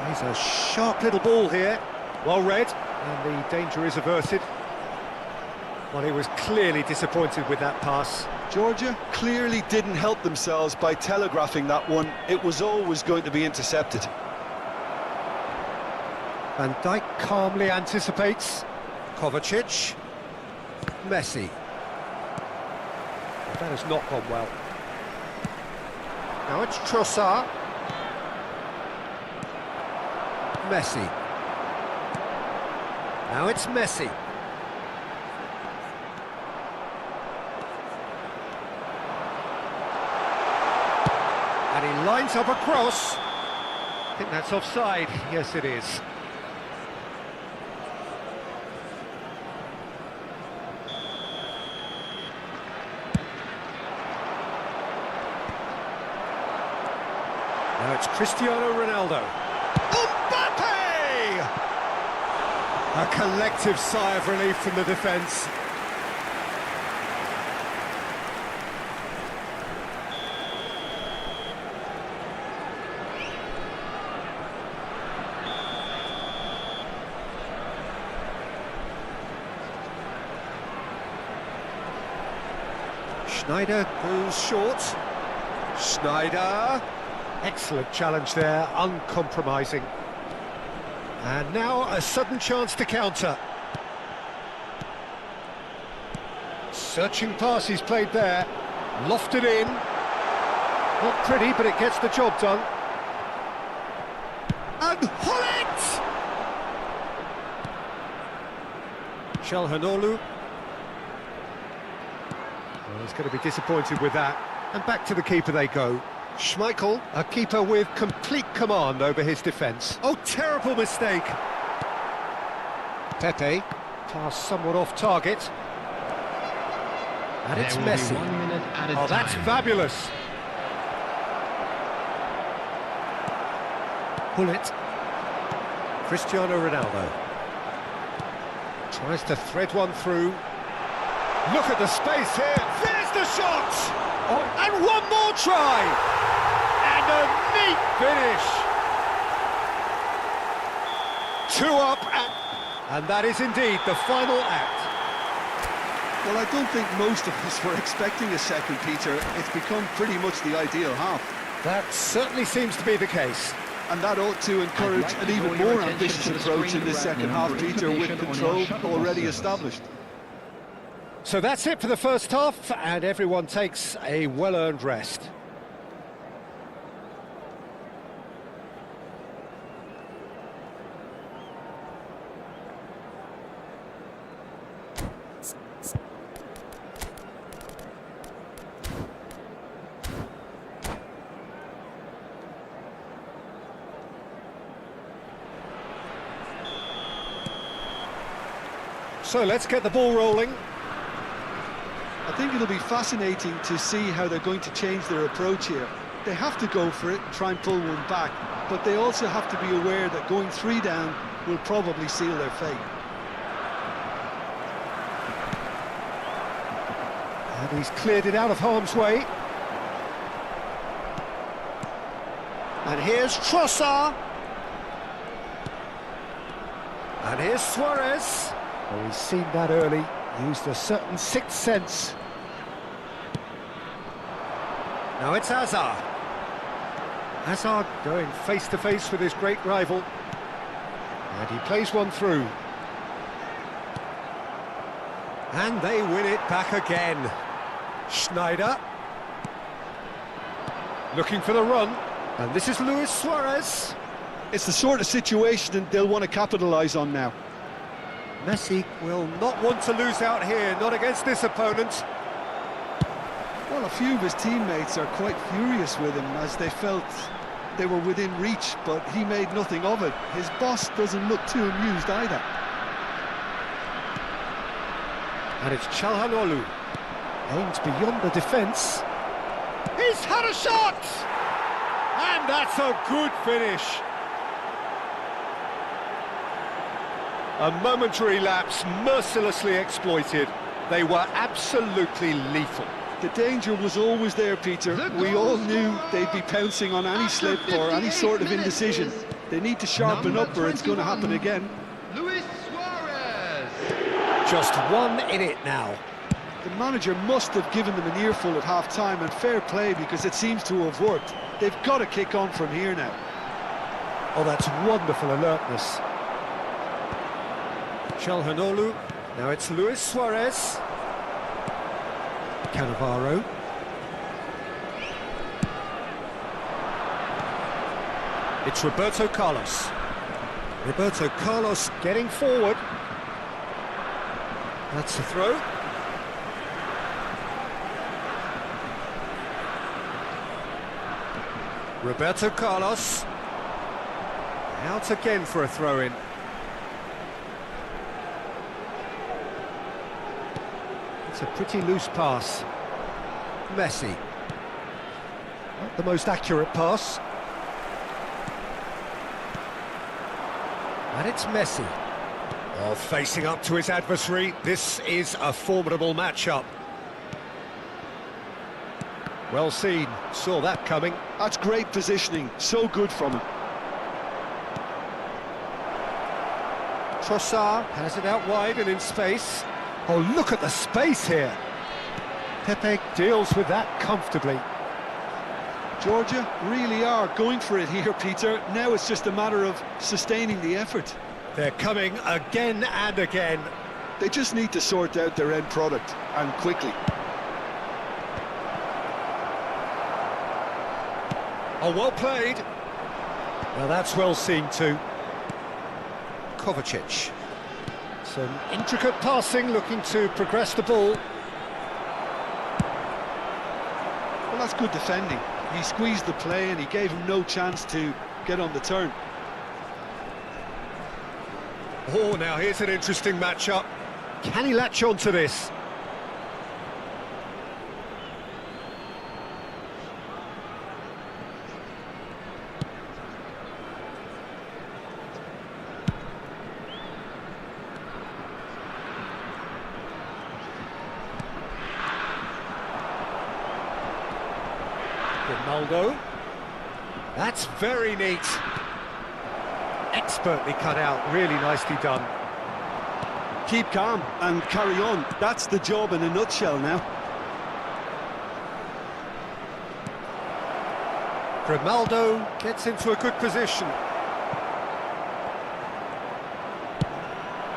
He's a sharp little ball here. Well read, and the danger is averted. Well, he was clearly disappointed with that pass. Georgia clearly didn't help themselves by telegraphing that one. It was always going to be intercepted. Van Dijk calmly anticipates. Kovacic. Messi. Well, that has not gone well. Now it's Trossard. Messi. Now it's Messi. And he lines up a cross. I think that's offside. Yes, it is. Now it's Cristiano Ronaldo. Mbappe! A collective sigh of relief from the defence. Schneider goes short. Schneider. Excellent challenge there, uncompromising. And now a sudden chance to counter. Searching pass he's played there. Lofted in. Not pretty, but it gets the job done. And Hullet! Çalhanoğlu. Well, he's going to be disappointed with that. And back to the keeper they go. Schmeichel, a keeper with complete command over his defence. Oh, terrible mistake. Pepe, pass somewhat off target. And it's Messi. 1 minute at a time. Oh, that's fabulous. Hullet. Cristiano Ronaldo. Tries to thread one through. Look at the space here. There's the shot! Oh, and one more try! And a neat finish! 2 up, and that is indeed the final act. Well, I don't think most of us were expecting a second, Peter. It's become pretty much the ideal half. That certainly seems to be the case. And that ought to encourage an even more ambitious approach in the second half, Peter, with control already established. So that's it for the first half, and everyone takes a well-earned rest. So let's get the ball rolling. I think it'll be fascinating to see how they're going to change their approach here. They have to go for it, try and pull one back, but they also have to be aware that going 3 down will probably seal their fate. And he's cleared it out of harm's way. And here's Trossard. And here's Suarez. Oh, he's seen that early. Used a certain sixth sense. Now it's Hazard. Hazard going face-to-face with his great rival. And he plays one through. And they win it back again. Schneider. Looking for the run. And this is Luis Suarez. It's the sort of situation that they'll want to capitalise on now. Messi will not want to lose out here, not against this opponent. Well, a few of his teammates are quite furious with him as they felt they were within reach, but he made nothing of it. His boss doesn't look too amused either. And it's Çalhanoğlu. Aims beyond the defence. He's had a shot! And that's a good finish. A momentary lapse mercilessly exploited. They were absolutely lethal. The danger was always there, Peter. We all knew they'd be pouncing on any slip or any sort of indecision. They need to sharpen up or it's going to happen again. Luis Suarez. Just 1 in it now. The manager must have given them an earful at half-time, and fair play because it seems to have worked. They've got to kick on from here now. Oh, that's wonderful alertness. Çalhanoğlu. Now it's Luis Suarez. Cannavaro. It's Roberto Carlos. Roberto Carlos getting forward. That's a throw. Roberto Carlos. Out again for a throw-in. It's a pretty loose pass. Messi. Not the most accurate pass. And it's Messi. Oh, facing up to his adversary. This is a formidable matchup. Well seen. Saw that coming. That's great positioning. So good from him. Trossard has it out wide and in space. Oh, look at the space here. Pepe deals with that comfortably. Georgia really are going for it here, Peter. Now it's just a matter of sustaining the effort. They're coming again and again. They just need to sort out their end product, and quickly. Oh, well played. Now that's well seen too. Kovacic. Some intricate passing, looking to progress the ball. Well, that's good defending. He squeezed the play and he gave him no chance to get on the turn. Oh, now here's an interesting matchup. Can he latch on to this? Ronaldo. That's very neat. Expertly cut out, really nicely done. Keep calm and carry on. That's the job in a nutshell now. Ronaldo gets into a good position.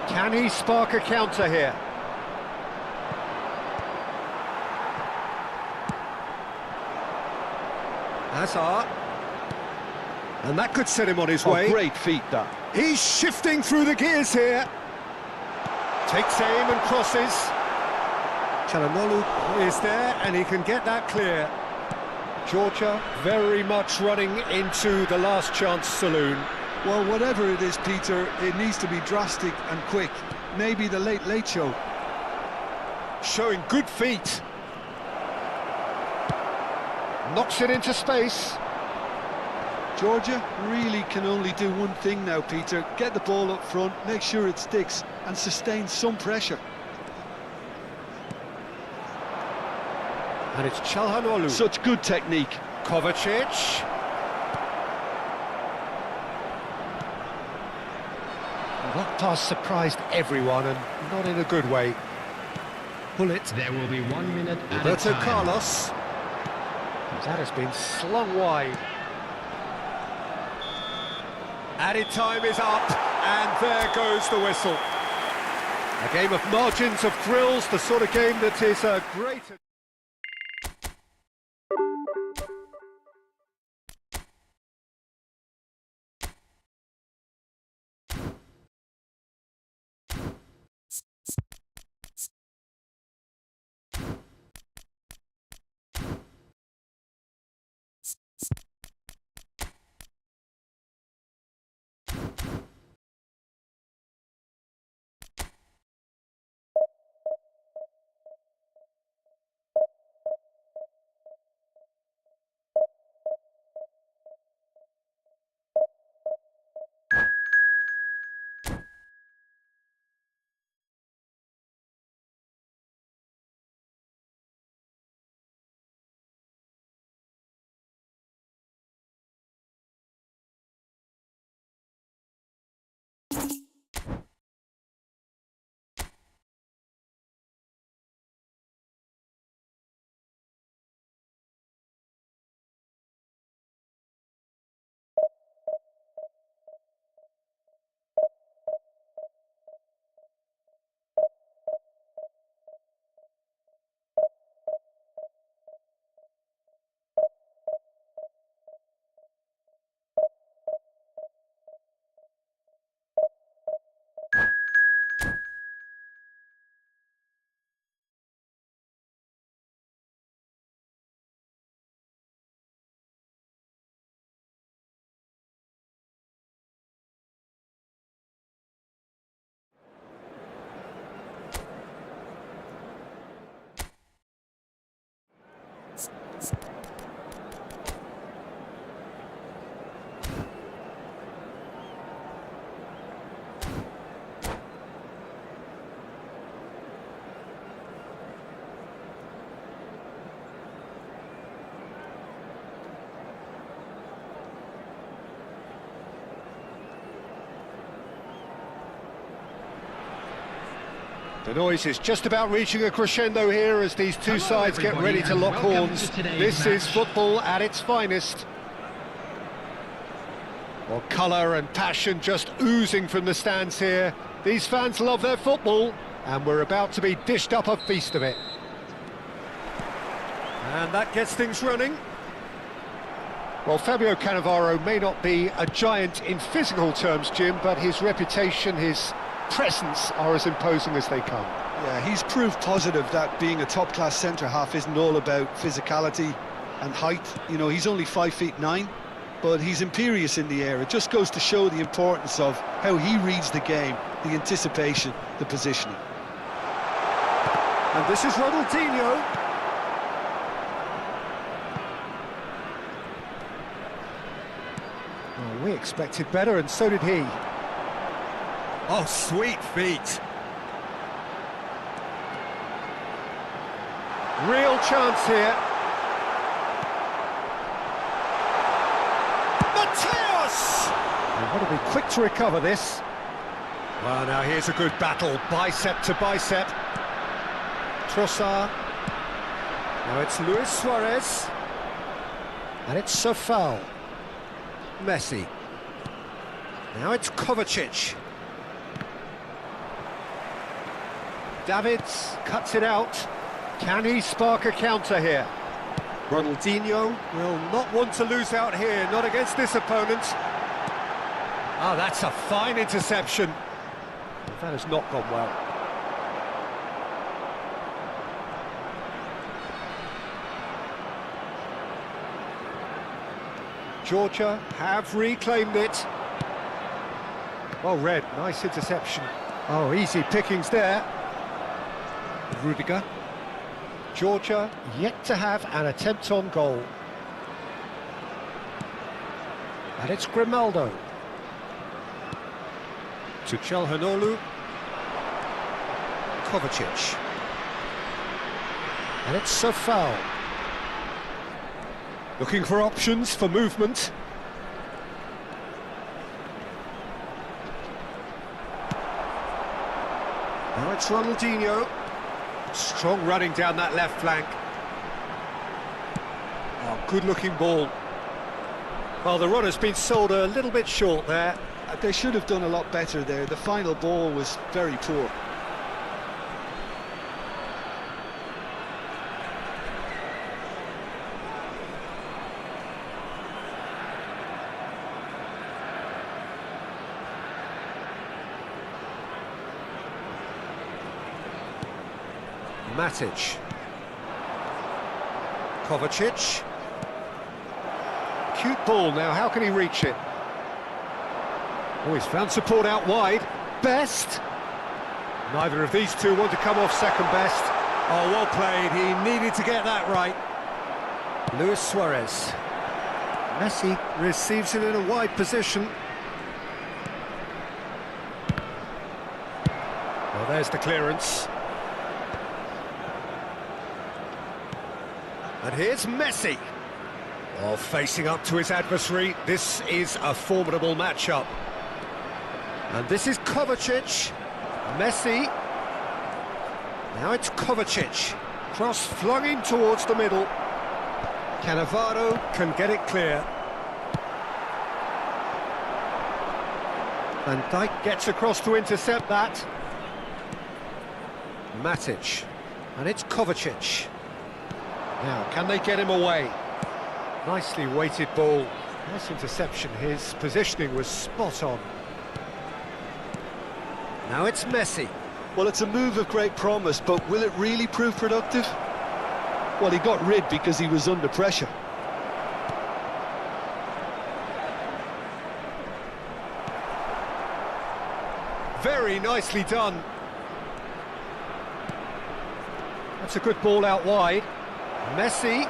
Can he spark a counter here? Hazard. And that could set him on his way. Great feat, that. He's shifting through the gears here. Takes aim and crosses. Çalhanoğlu is there and he can get that clear. Georgia very much running into the last chance saloon. Well, whatever it is, Peter, it needs to be drastic and quick. Maybe the late show. Showing good feet. Knocks it into space. Georgia really can only do one thing now, Peter. Get the ball up front, make sure it sticks, and sustain some pressure. And it's Çalhanoğlu. Such good technique. Kovacic. That pass surprised everyone, and not in a good way. Pull it. There will be 1 minute at a Roberto time. Carlos. That has been slung wide. Added time is up, and there goes the whistle. A game of margins, of thrills, the sort of game that is a great... The noise is just about reaching a crescendo here as these two sides get ready to lock horns. This is football at its finest. Well, colour and passion just oozing from the stands here. These fans love their football, and we're about to be dished up a feast of it. And that gets things running. Well, Fabio Cannavaro may not be a giant in physical terms, Jim, but his reputation, his presence are as imposing as they come. Yeah, he's proof positive that being a top-class centre-half isn't all about physicality and height. You know, he's only 5'9", but he's imperious in the air. It just goes to show the importance of how he reads the game, the anticipation, the positioning. And this is Ronaldinho. Oh, we expected better, and so did he. Oh, sweet feet. Real chance here. Mateus! They've got to be quick to recover this. Well, now here's a good battle, bicep to bicep. Trossard. Now it's Luis Suarez. And it's a foul. Messi. Now it's Kovacic. Davids cuts it out. Can he spark a counter here? Ronaldinho will not want to lose out here, not against this opponent. Oh, that's a fine interception. That has not gone well. Georgia have reclaimed it. Well read, nice interception. Oh, easy pickings there. Rudiger. Georgia yet to have an attempt on goal. And it's Grimaldo. To Çalhanoğlu. Kovacic. And it's a foul. Looking for options for movement. Now it's Ronaldinho. Strong running down that left flank. Oh, good-looking ball. Well, the run has been sold a little bit short there. They should have done a lot better there. The final ball was very poor. Matic. Kovacic. Cute ball now, how can he reach it? Oh, he's found support out wide. Best. Neither of these two want to come off second best. Oh, well played, he needed to get that right. Luis Suarez. Messi receives it in a wide position. Well, there's the clearance. And here's Messi. Oh, facing up to his adversary. This is a formidable matchup. And this is Kovacic. Messi. Now it's Kovacic. Cross flung in towards the middle. Cannavaro can get it clear. Van Dijk gets across to intercept that. Matic. And it's Kovacic. Now, can they get him away? Nicely weighted ball. Nice interception. His positioning was spot on. Now it's Messi. Well, it's a move of great promise, but will it really prove productive? Well, he got rid because he was under pressure. Very nicely done. That's a good ball out wide. Messi.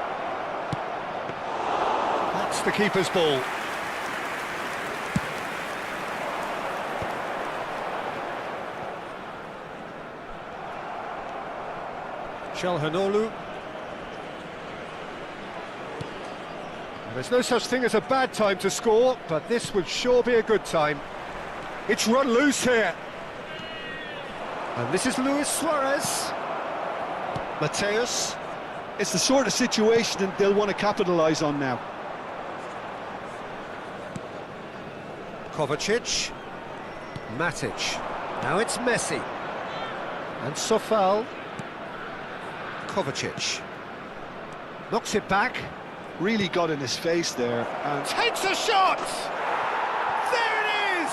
That's the keeper's ball. Çalhanoğlu. There's no such thing as a bad time to score, but this would sure be a good time. It's run loose here. And this is Luis Suarez. Mateus. It's the sort of situation that they'll want to capitalise on now. Kovacic. Matic. Now it's Messi. And Sofal. Kovacic. Knocks it back. Really got in his face there. And Takes a shot! There it is!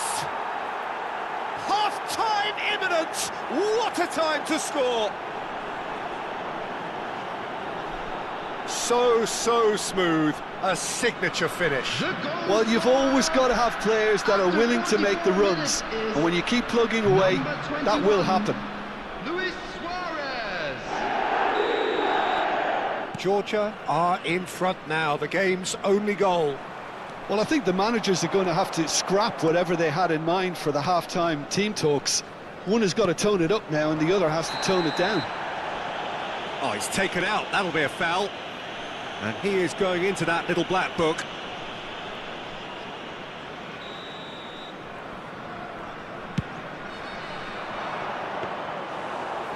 Half-time imminent! What a time to score! So smooth. A signature finish. well, you've always got to have players that are willing to make the runs. And when you keep plugging away, that will happen. Luis Suarez. Georgia are in front now, the game's only goal. Well, I think the managers are going to have to scrap whatever they had in mind for the half-time team talks. One has got to tone it up now and the other has to tone it down. Oh, he's taken out, that'll be a foul. And he is going into that little black book.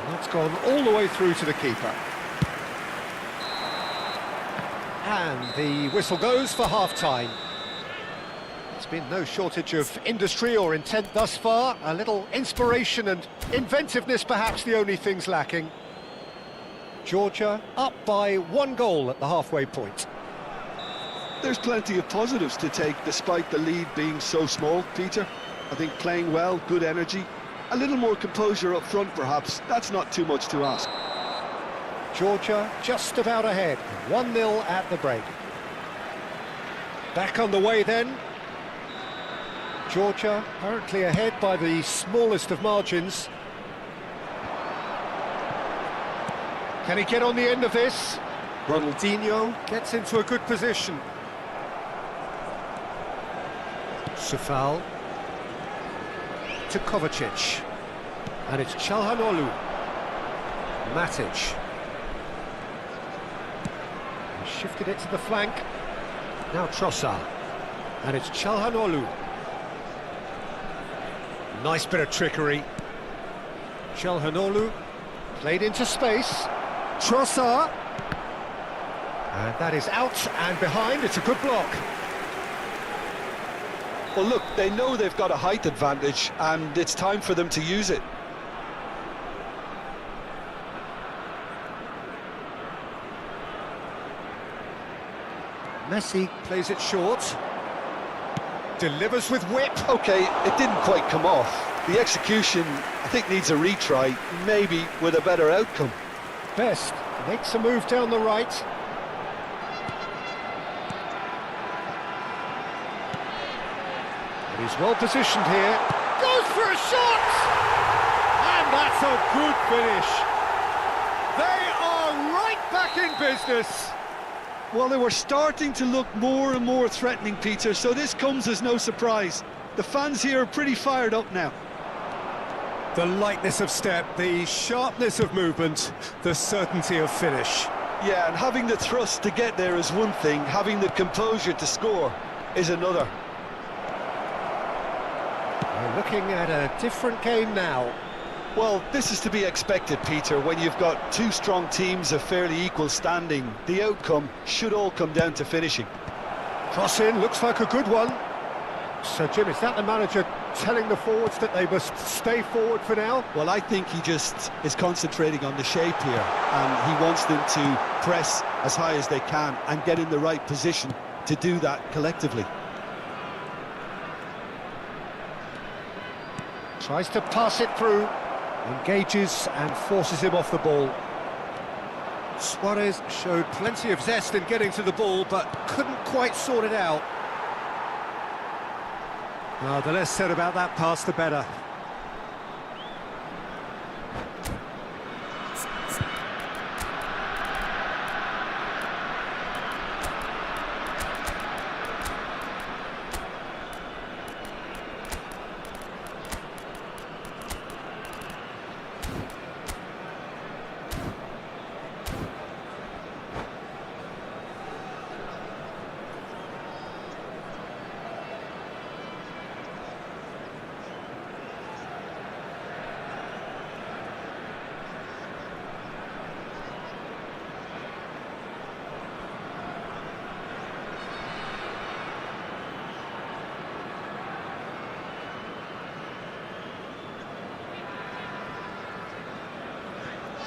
And that's gone all the way through to the keeper. And the whistle goes for half-time. There's been no shortage of industry or intent thus far. A little inspiration and inventiveness, perhaps the only things lacking. Georgia up by 1 goal at the halfway point. There's plenty of positives to take despite the lead being so small, Peter. I think playing well, good energy, a little more composure up front perhaps. That's not too much to ask. Georgia just about ahead, 1-0 at the break. Back on the way then. Georgia currently ahead by the smallest of margins. Can he get on the end of this? Ronaldinho gets into a good position. Sofal to Kovacic. And it's Çalhanoğlu. Matic. Shifted it to the flank. Now Trossard. And it's Çalhanoğlu. Nice bit of trickery. Çalhanoğlu played into space. Trossard. And that is out and behind. It's a good block. Well, look, they know they've got a height advantage and it's time for them to use it. Messi plays it short. Delivers with whip. OK, it didn't quite come off. The execution, I think, needs a retry, maybe with a better outcome. Best makes a move down the right. But he's well positioned here. Goes for a shot! And that's a good finish. They are right back in business. Well, they were starting to look more and more threatening, Peter, so this comes as no surprise. The fans here are pretty fired up now. The lightness of step, the sharpness of movement, the certainty of finish. Yeah, and having the thrust to get there is one thing, having the composure to score is another. We're looking at a different game now. Well, this is to be expected, Peter, when you've got two strong teams of fairly equal standing. The outcome should all come down to finishing. Cross in, looks like a good one. So, Jim, is that the manager telling the forwards that they must stay forward for now? Well, I think he just is concentrating on the shape here, and he wants them to press as high as they can and get in the right position to do that collectively. Tries to pass it through, engages and forces him off the ball. Suarez showed plenty of zest in getting to the ball, but couldn't quite sort it out. Well, the less said about that pass, the better.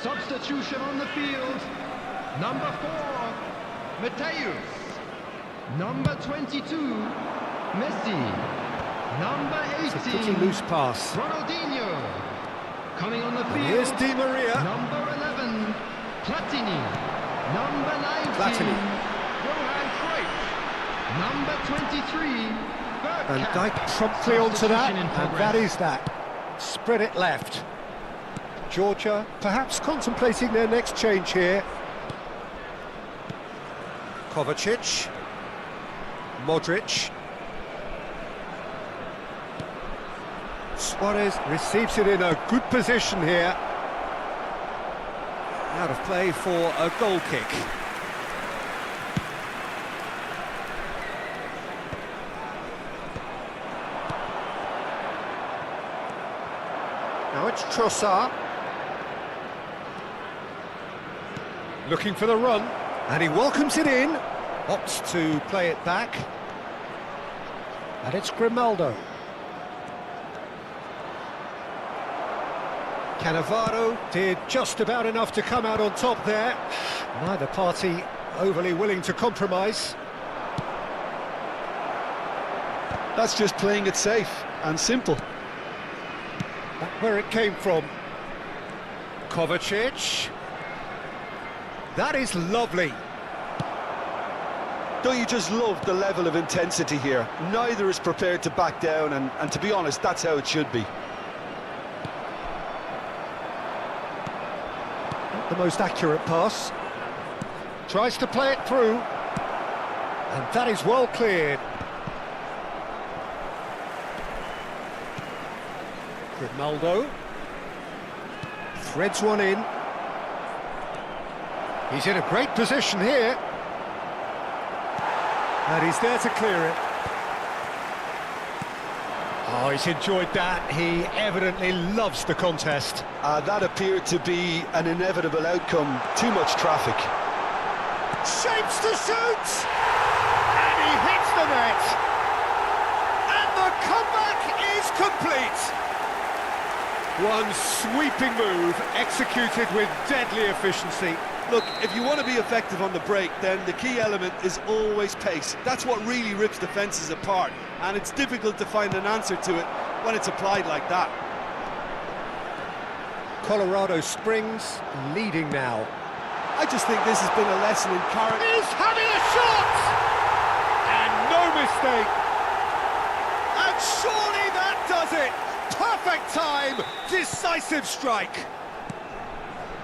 Substitution on the field. Number 4, Mateus. Number 22, Messi. Number It's a pretty 18, loose pass. Ronaldinho. Coming on the field. Here's Di Maria. Number 11, Platini. Number 19, Platini. Johan Cruyff. Number 23, And Bergkamp. Dijk promptly onto that, Substitution in and progress. that is that. Spread it left. Georgia perhaps contemplating their next change here. Kovacic. Modric. Suarez receives it in a good position here. Out of play for a goal kick. Now it's Trossard. Looking for the run, and he welcomes it in. Opts to play it back. And it's Grimaldo. Cannavaro did just about enough to come out on top there. Neither party overly willing to compromise. That's just playing it safe and simple. Back where it came from. Kovacic. That is lovely. Don't you just love the level of intensity here? Neither is prepared to back down, and to be honest, that's how it should be. Not the most accurate pass. Tries to play it through. And that is well cleared. Grimaldo. Threads one in. He's in a great position here. And he's there to clear it. Oh, he's enjoyed that. He evidently loves the contest. That appeared to be an inevitable outcome. Too much traffic. Shapes to shoot! And he hits the net. And the comeback is complete. One sweeping move, executed with deadly efficiency. Look, if you want to be effective on the break, then the key element is always pace. That's what really rips defences apart, and it's difficult to find an answer to it when it's applied like that. Colorado Springs leading now. I just think this has been a lesson in character. He's having a shot! And no mistake. And surely that does it. Perfect time, decisive strike.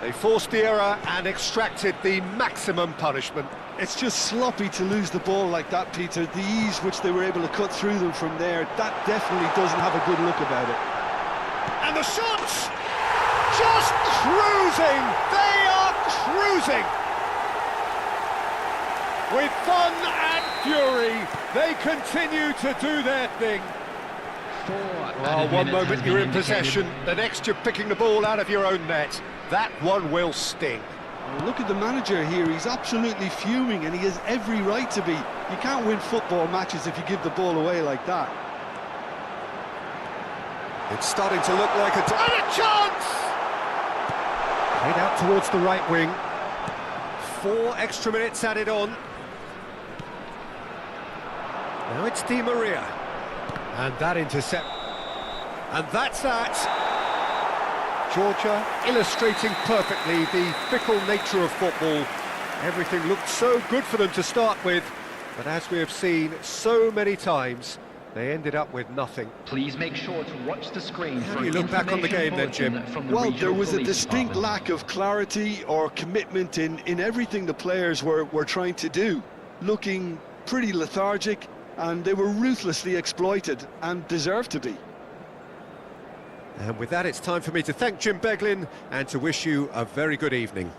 They forced the error and extracted the maximum punishment. It's just sloppy to lose the ball like that, Peter. The ease which they were able to cut through them from there, that definitely doesn't have a good look about it. And the shots! Just cruising! They are cruising! With fun and fury, they continue to do their thing. Well, one moment you're in possession, the next you're picking the ball out of your own net. That one will sting. Well, look at the manager here, he's absolutely fuming and he has every right to be. You can't win football matches if you give the ball away like that. It's starting to look like and a chance! Played out towards the right wing. 4 extra minutes added on. Now it's Di Maria. And that intercept. And that's that. Georgia illustrating perfectly the fickle nature of football. Everything looked so good for them to start with, but as we have seen so many times, they ended up with nothing. Please make sure to watch the screen. How do you look back on the game then, Jim? Well, there was a distinct lack of clarity or commitment in everything the players were trying to do. Looking pretty lethargic, and they were ruthlessly exploited and deserved to be. And with that, it's time for me to thank Jim Beglin and to wish you a very good evening.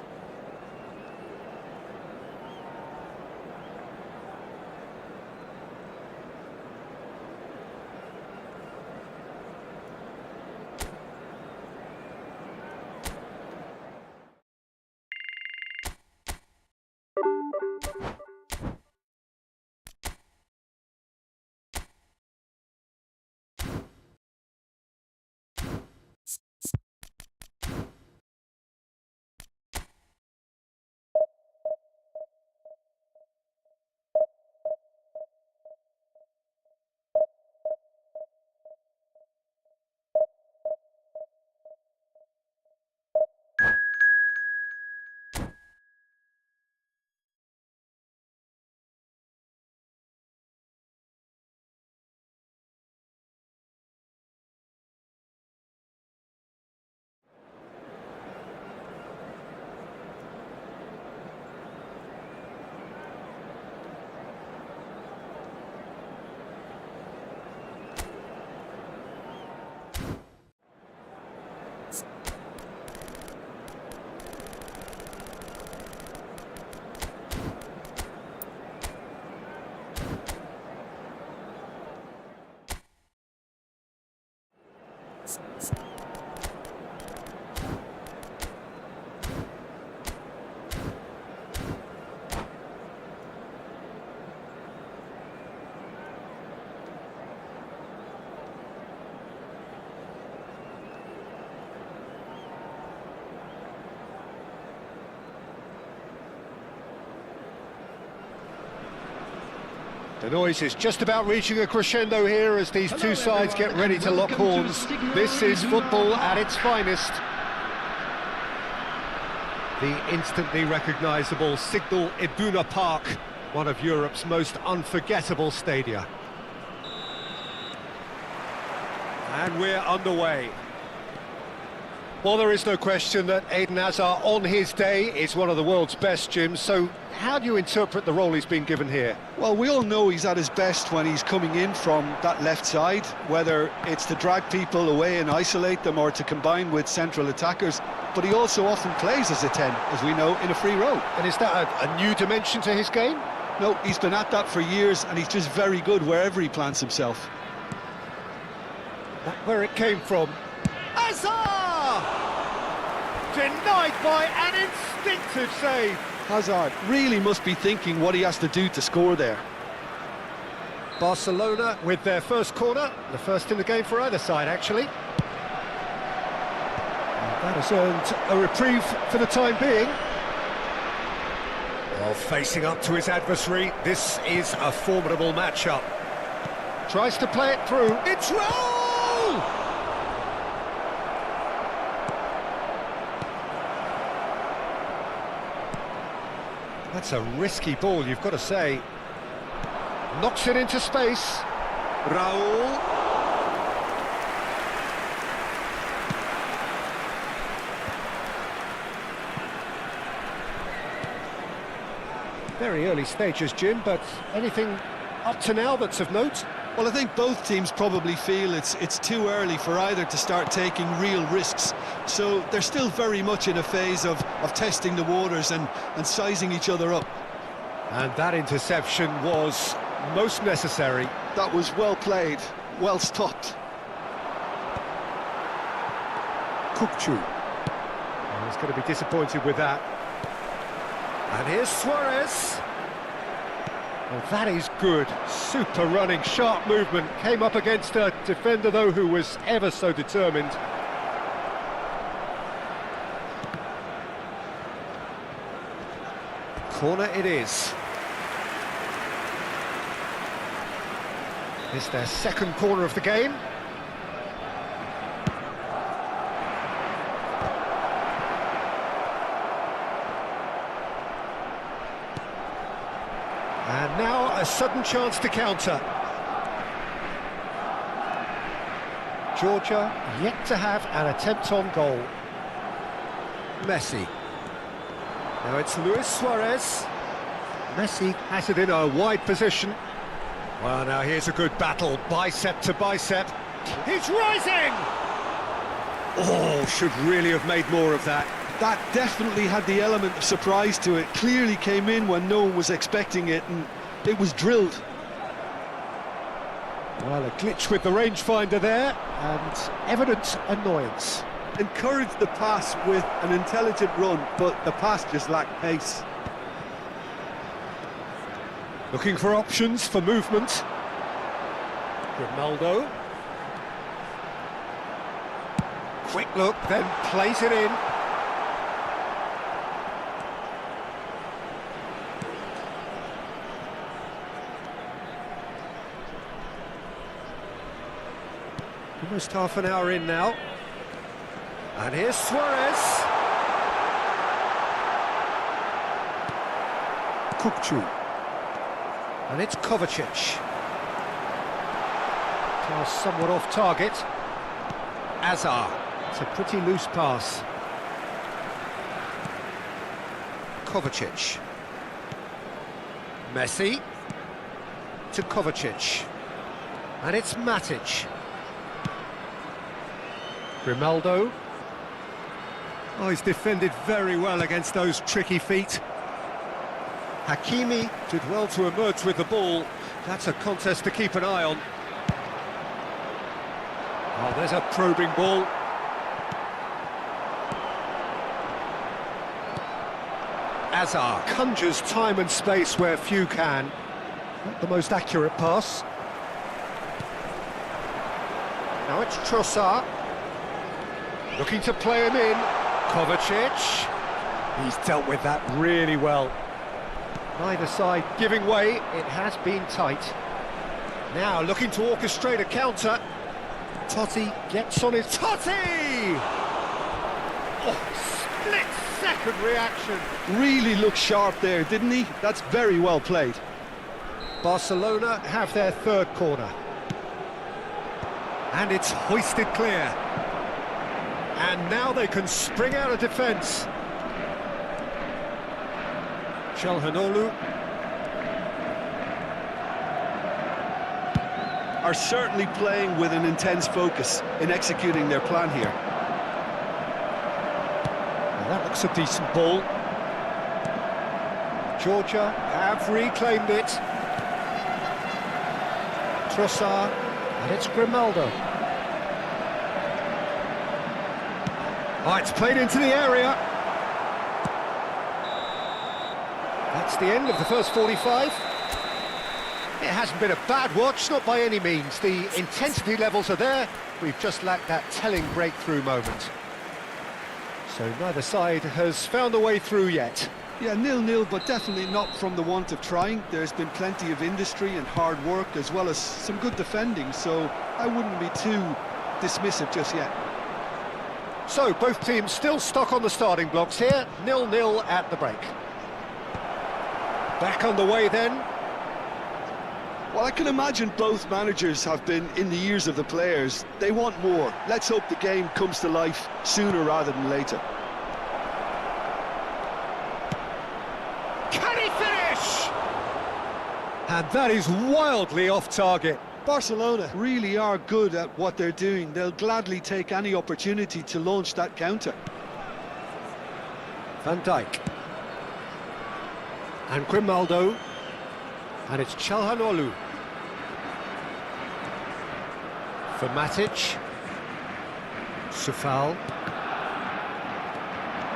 The noise is just about reaching a crescendo here as these two sides get ready to lock horns. This is football at its finest. The instantly recognisable Signal Iduna Park, one of Europe's most unforgettable stadia. And we're underway. Well, there is no question that Eden Hazard on his day is one of the world's best, Jim, so how do you interpret the role he's been given here? Well, we all know he's at his best when he's coming in from that left side, whether it's to drag people away and isolate them or to combine with central attackers, but he also often plays as a 10, as we know, in a free role. And is that a new dimension to his game? No, he's been at that for years and he's just very good wherever he plants himself. That's where it came from. Hazard! Denied by an instinctive save. Hazard really must be thinking what he has to do to score there. Barcelona with their first corner, the first in the game for either side, actually. And that has earned a reprieve for the time being. Well, facing up to his adversary, this is a formidable matchup. Tries to play it through. It's roll! That's a risky ball, you've got to say. Knocks it into space. Raul. Very early stages, Jim, but anything up to now that's of note? Well, I think both teams probably feel it's too early for either to start taking real risks. So they're still very much in a phase of testing the waters and sizing each other up. And that interception was most necessary. That was well played, well stopped. Kukçu. He's going to be disappointed with that. And here's Suarez. Well, that is good. Super running, sharp movement. Came up against a defender, though, who was ever so determined. Corner it is. It's their second corner of the game. And now a sudden chance to counter. Georgia yet to have an attempt on goal. Messi. Now it's Luis Suarez. Messi has it in a wide position. Well, now here's a good battle, bicep to bicep. He's rising! Oh, should really have made more of that. That definitely had the element of surprise to it. Clearly came in when no one was expecting it, and it was drilled. Well, a glitch with the rangefinder there, and evident annoyance. Encouraged the pass with an intelligent run, but the pass just lacked pace. Looking for options for movement. Ronaldo. Quick look, then plays it in. Almost half an hour in now. And here's Suarez. Kukçu. And it's Kovacic. Pass somewhat off target. Hazard. It's a pretty loose pass. Kovacic. Messi. To Kovacic. And it's Matic. Grimaldo. Oh, he's defended very well against those tricky feet. Hakimi did well to emerge with the ball. That's a contest to keep an eye on. Oh, there's a probing ball. Hazard conjures time and space where few can. Not the most accurate pass. Now it's Trossard. Looking to play him in. Kovacic. He's dealt with that really well. Neither side giving way, it has been tight. Now looking to orchestrate a counter. Totti gets on his... Totti! Oh, split-second reaction. Really looked sharp there, didn't he? That's very well played. Barcelona have their third corner. And it's hoisted clear. And now they can spring out of defence. Çalhanoğlu are certainly playing with an intense focus in executing their plan here. Well, that looks a decent ball. Georgia have reclaimed it. Trossard, and it's Grimaldo. Oh, it's played into the area. That's the end of the first 45. It hasn't been a bad watch, not by any means. The intensity levels are there. We've just lacked that telling breakthrough moment. So neither side has found a way through yet. Yeah, 0-0, but definitely not from the want of trying. There's been plenty of industry and hard work, as well as some good defending, so I wouldn't be too dismissive just yet. So both teams still stuck on the starting blocks here, 0-0 at the break. Back underway then. Well, I can imagine both managers have been in the ears of the players. They want more. Let's hope the game comes to life sooner rather than later. Can he finish? And that is wildly off target. Barcelona really are good at what they're doing. They'll gladly take any opportunity to launch that counter. Van Dijk. And Grimaldo. And it's Çalhanoğlu. For Matic. Sufal.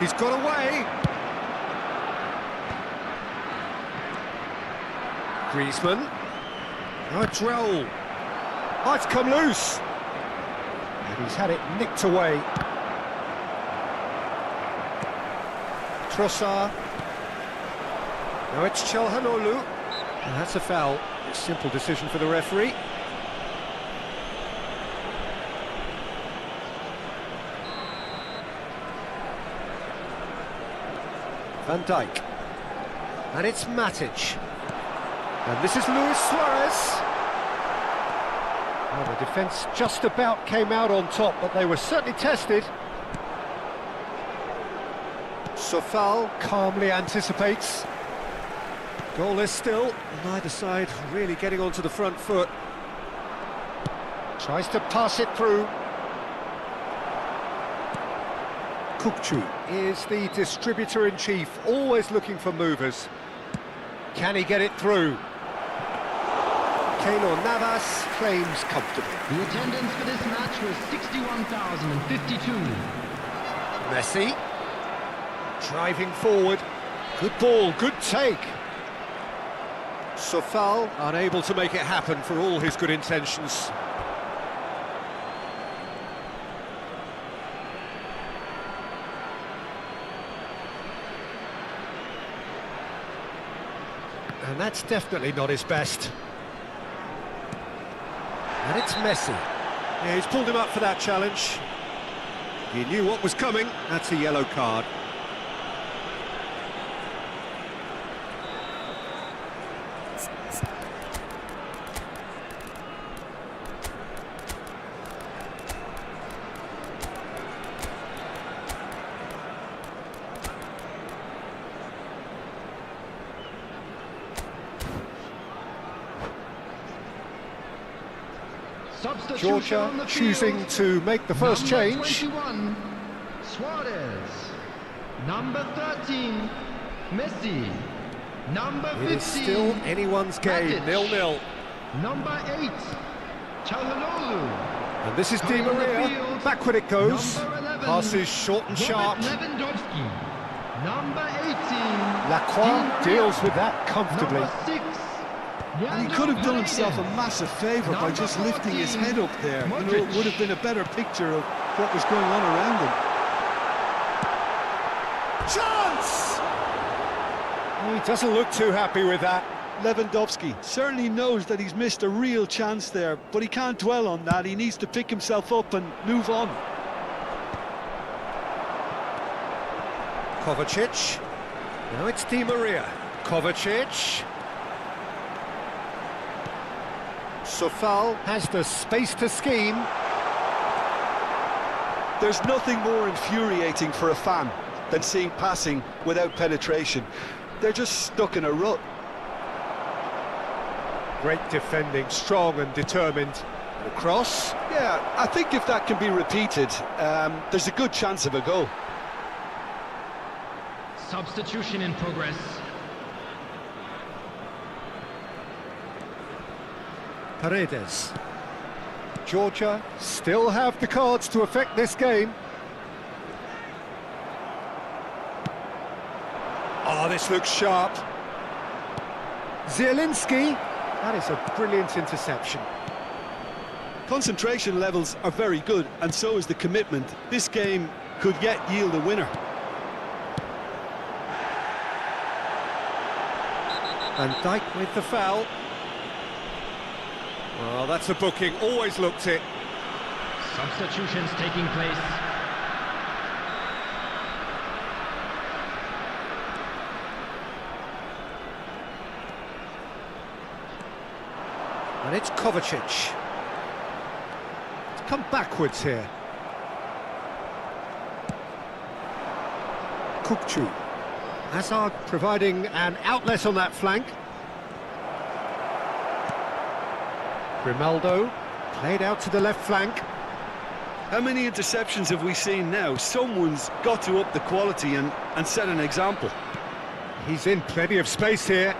He's got away. Griezmann. Now it's Raul. Oh, it's come loose. And he's had it nicked away. Trossard. Now it's Çalhanoğlu. And that's a foul. A simple decision for the referee. Van Dijk. And it's Matic. And this is Luis Suarez. Well, the defence just about came out on top, but they were certainly tested. Sofal calmly anticipates. Goalless still, neither side really getting onto the front foot. Tries to pass it through. Kukçu is the distributor-in-chief, always looking for movers. Can he get it through? Keylor Navas claims comfortably. The attendance for this match was 61,052. Messi. Driving forward. Good ball, good take. Sofal unable to make it happen for all his good intentions. And that's definitely not his best. And it's Messi. Yeah, he's pulled him up for that challenge. He knew what was coming. That's a yellow card. Georgia choosing to make the first change. 21, Suarez. Number 13, Messi. Number 15, It is still anyone's game, Matic. 0-0. Number 8, Çalhanoğlu. And this is Di Coming on the Maria. field, Backward it goes. number 11, Passes short and sharp. Lewandowski. Number 18, Lacroix Di deals Maria. with that comfortably. Number 6, And he could have done himself a massive favour by just lifting his head up there. You know, it would have been a better picture of what was going on around him. Chance! He doesn't look too happy with that. Lewandowski certainly knows that he's missed a real chance there, but he can't dwell on that. He needs to pick himself up and move on. Kovacic. Now it's Di Maria. Kovacic. Sofal has the space to scheme. There's nothing more infuriating for a fan than seeing passing without penetration. They're just stuck in a rut. Great defending, strong and determined. The cross. Yeah, I think if that can be repeated, there's a good chance of a goal. Substitution in progress. Paredes. Georgia still have the cards to affect this game. Oh, this looks sharp. Zielinski. That is a brilliant interception. Concentration levels are very good, and so is the commitment. This game could yet yield a winner. Van Dijk with the foul. Well, that's a booking, always looked it. Substitutions taking place. And it's Kovacic. It's come backwards here. Kukçu. Hazard providing an outlet on that flank. Grimaldo played out to the left flank. How many interceptions have we seen now? Someone's got to up the quality and set an example. He's in plenty of space here.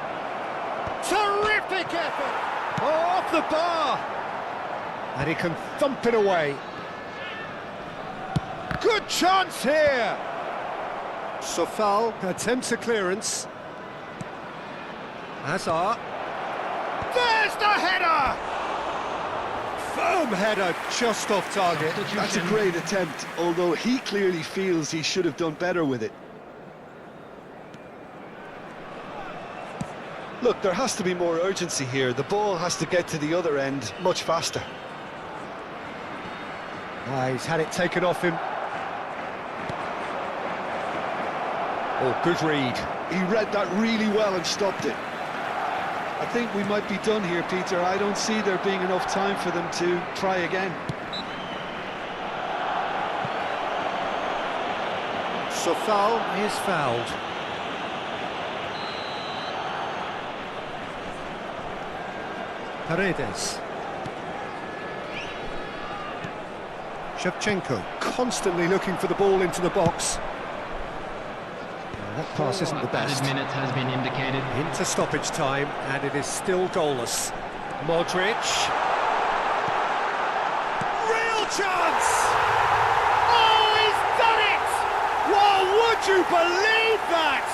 Terrific effort! Oh, off the bar! And he can thump it away. Good chance here! Sofal attempts a clearance. Hazard. There's the header! Firm header, just off target. That's a great attempt, although he clearly feels he should have done better with it. Look, there has to be more urgency here. The ball has to get to the other end much faster. He's had it taken off him. Oh, good read. He read that really well and stopped it. I think we might be done here, Peter. I don't see there being enough time for them to try again. Sofal is fouled. Paredes. Shevchenko constantly looking for the ball into the box. That pass isn't the best. Added minute has been indicated. Into stoppage time, and it is still goalless. Modric. Real chance! Oh, he's done it! Well, would you believe that?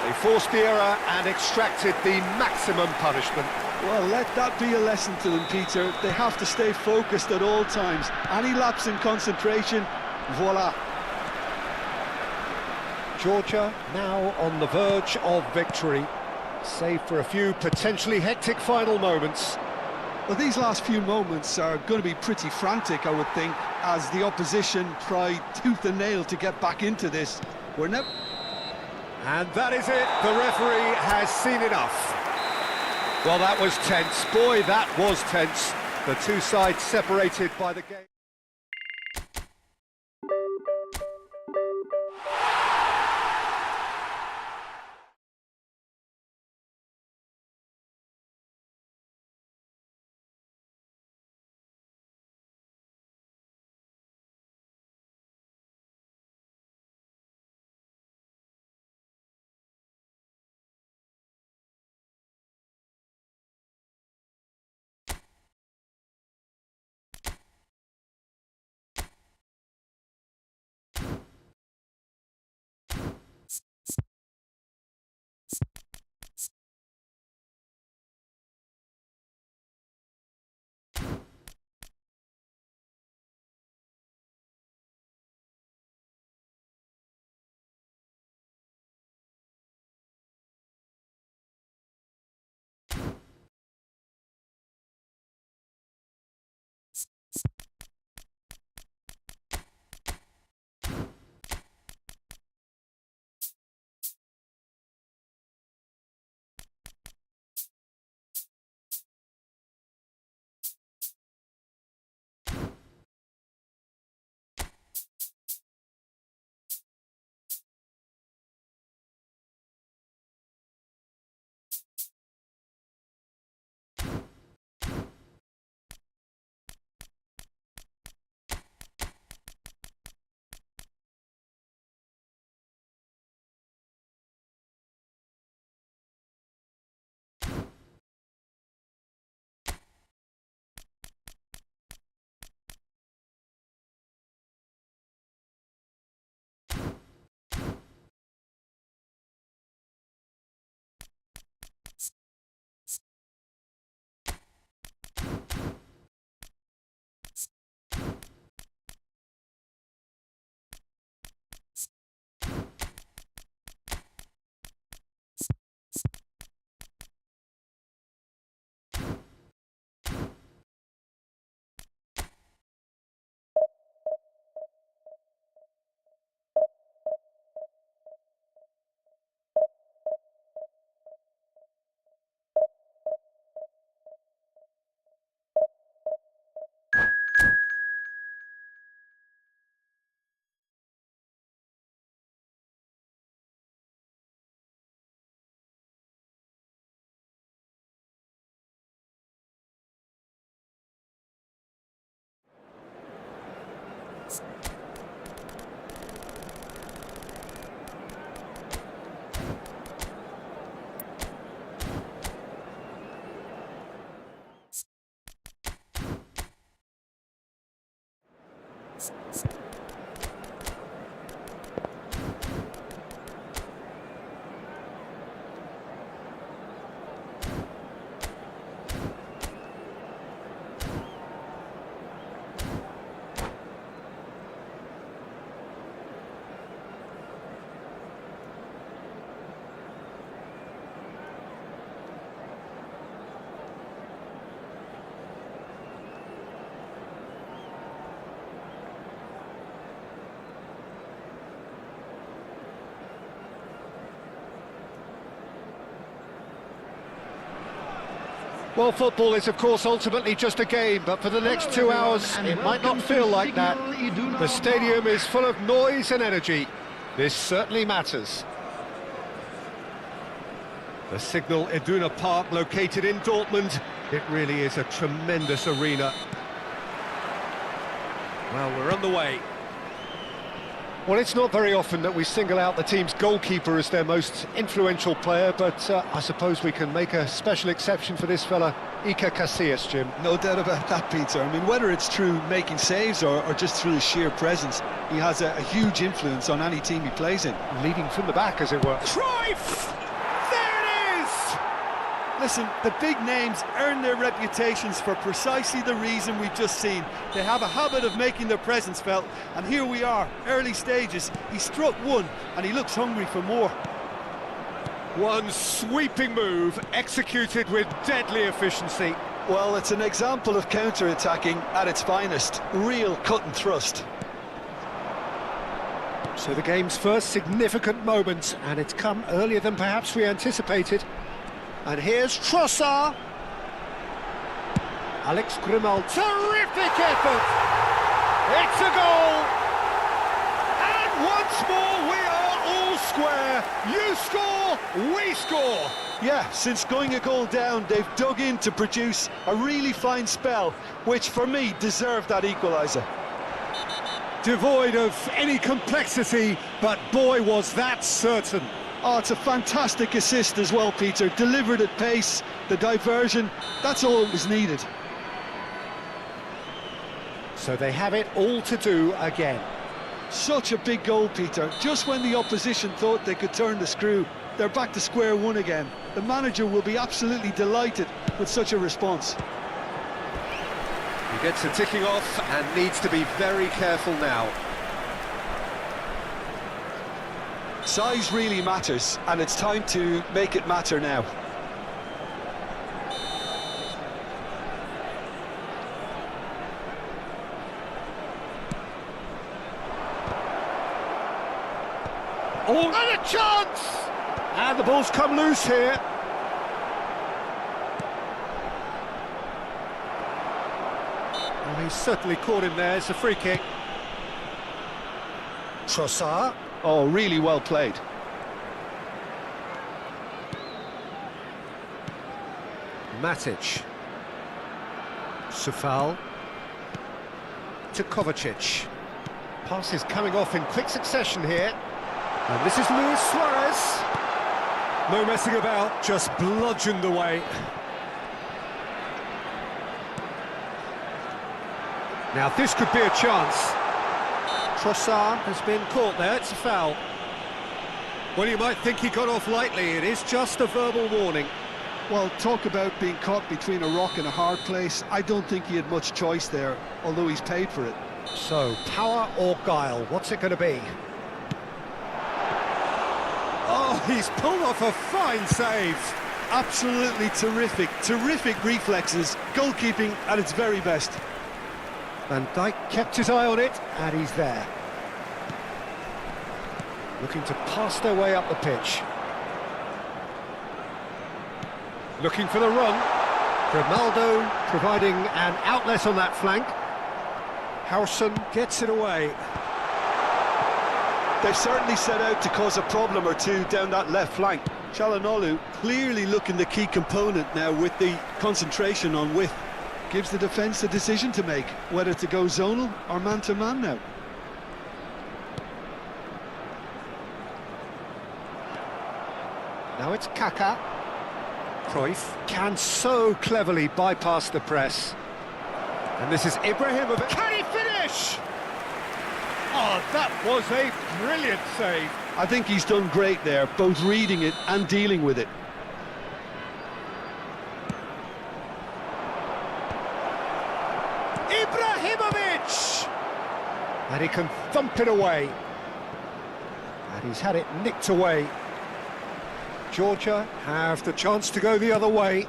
They forced the error and extracted the maximum punishment. Well, let that be a lesson to them, Peter. They have to stay focused at all times. Any lapse in concentration, voila. Georgia now on the verge of victory, save for a few potentially hectic final moments. Well, these last few moments are going to be pretty frantic, I would think, as the opposition try tooth and nail to get back into this. And that is it, the referee has seen enough. Well, that was tense. Boy, that was tense. The two sides separated by the game. Well, football is, of course, ultimately just a game, but for the next 2 hours, it might not feel like that. The stadium is full of noise and energy. This certainly matters. The Signal Iduna Park, located in Dortmund. It really is a tremendous arena. Well, we're on the way. Well, it's not very often that we single out the team's goalkeeper as their most influential player, but I suppose we can make a special exception for this fella, Iker Casillas, Jim. No doubt about that, Peter. I mean, whether it's through making saves or just through his sheer presence, he has a huge influence on any team he plays in. Leading from the back, as it were. Cruyff! There it is! Listen, the big names earn their reputations for precisely the reason we've just seen. They have a habit of making their presence felt, and here we are, early stages. He struck one, and he looks hungry for more. One sweeping move, executed with deadly efficiency. Well, it's an example of counter-attacking at its finest. Real cut and thrust. So the game's first significant moment, and it's come earlier than perhaps we anticipated. And here's Trossard. Alex Grimal. Terrific effort! It's a goal! And once more we are all square. You score, we score. Yeah, since going a goal down, they've dug in to produce a really fine spell, which for me deserved that equaliser. Devoid of any complexity, but boy was that certain. Oh, it's a fantastic assist as well, Peter. Delivered at pace, the diversion, that's all that was needed. So they have it all to do again. Such a big goal, Peter. Just when the opposition thought they could turn the screw, they're back to square one again. The manager will be absolutely delighted with such a response. He gets a ticking off and needs to be very careful now. Size really matters, and it's time to make it matter now. Oh, and a chance! And the ball's come loose here. Well, he's certainly caught him there. It's a free kick. Trossard. Oh, really well played. Matic. Sufal. To Kovacic. Passes coming off in quick succession here. And this is Luis Suarez. No messing about, just bludgeoned away. Now this could be a chance. Trossard has been caught there, it's a foul. Well, you might think he got off lightly, it is just a verbal warning. Well, talk about being caught between a rock and a hard place. I don't think he had much choice there, although he's paid for it. So, power or guile, what's it going to be? Oh, he's pulled off a fine save. Absolutely terrific reflexes, goalkeeping at its very best. Van Dijk kept his eye on it, and he's there. Looking to pass their way up the pitch. Looking for the run. Grimaldo providing an outlet on that flank. Howson gets it away. They've certainly set out to cause a problem or two down that left flank. Çalhanoğlu clearly looking the key component now with the concentration on width. Gives the defence a decision to make, whether to go zonal or man-to-man now. Now it's Kaká. Cruyff can so cleverly bypass the press. And this is Ibrahimovic. Can he finish? Oh, that was a brilliant save. I think he's done great there, both reading it and dealing with it. Ibrahimovic! And he can thump it away. And he's had it nicked away. Georgia have the chance to go the other way.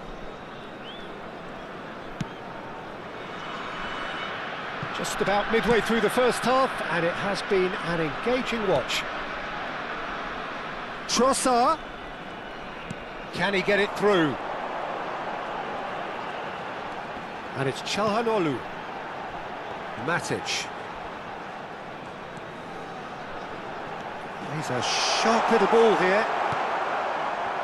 Just about midway through the first half, and it has been an engaging watch. Trossard. Can he get it through? And it's Çalhanoğlu. Matic. He's a sharp little ball here.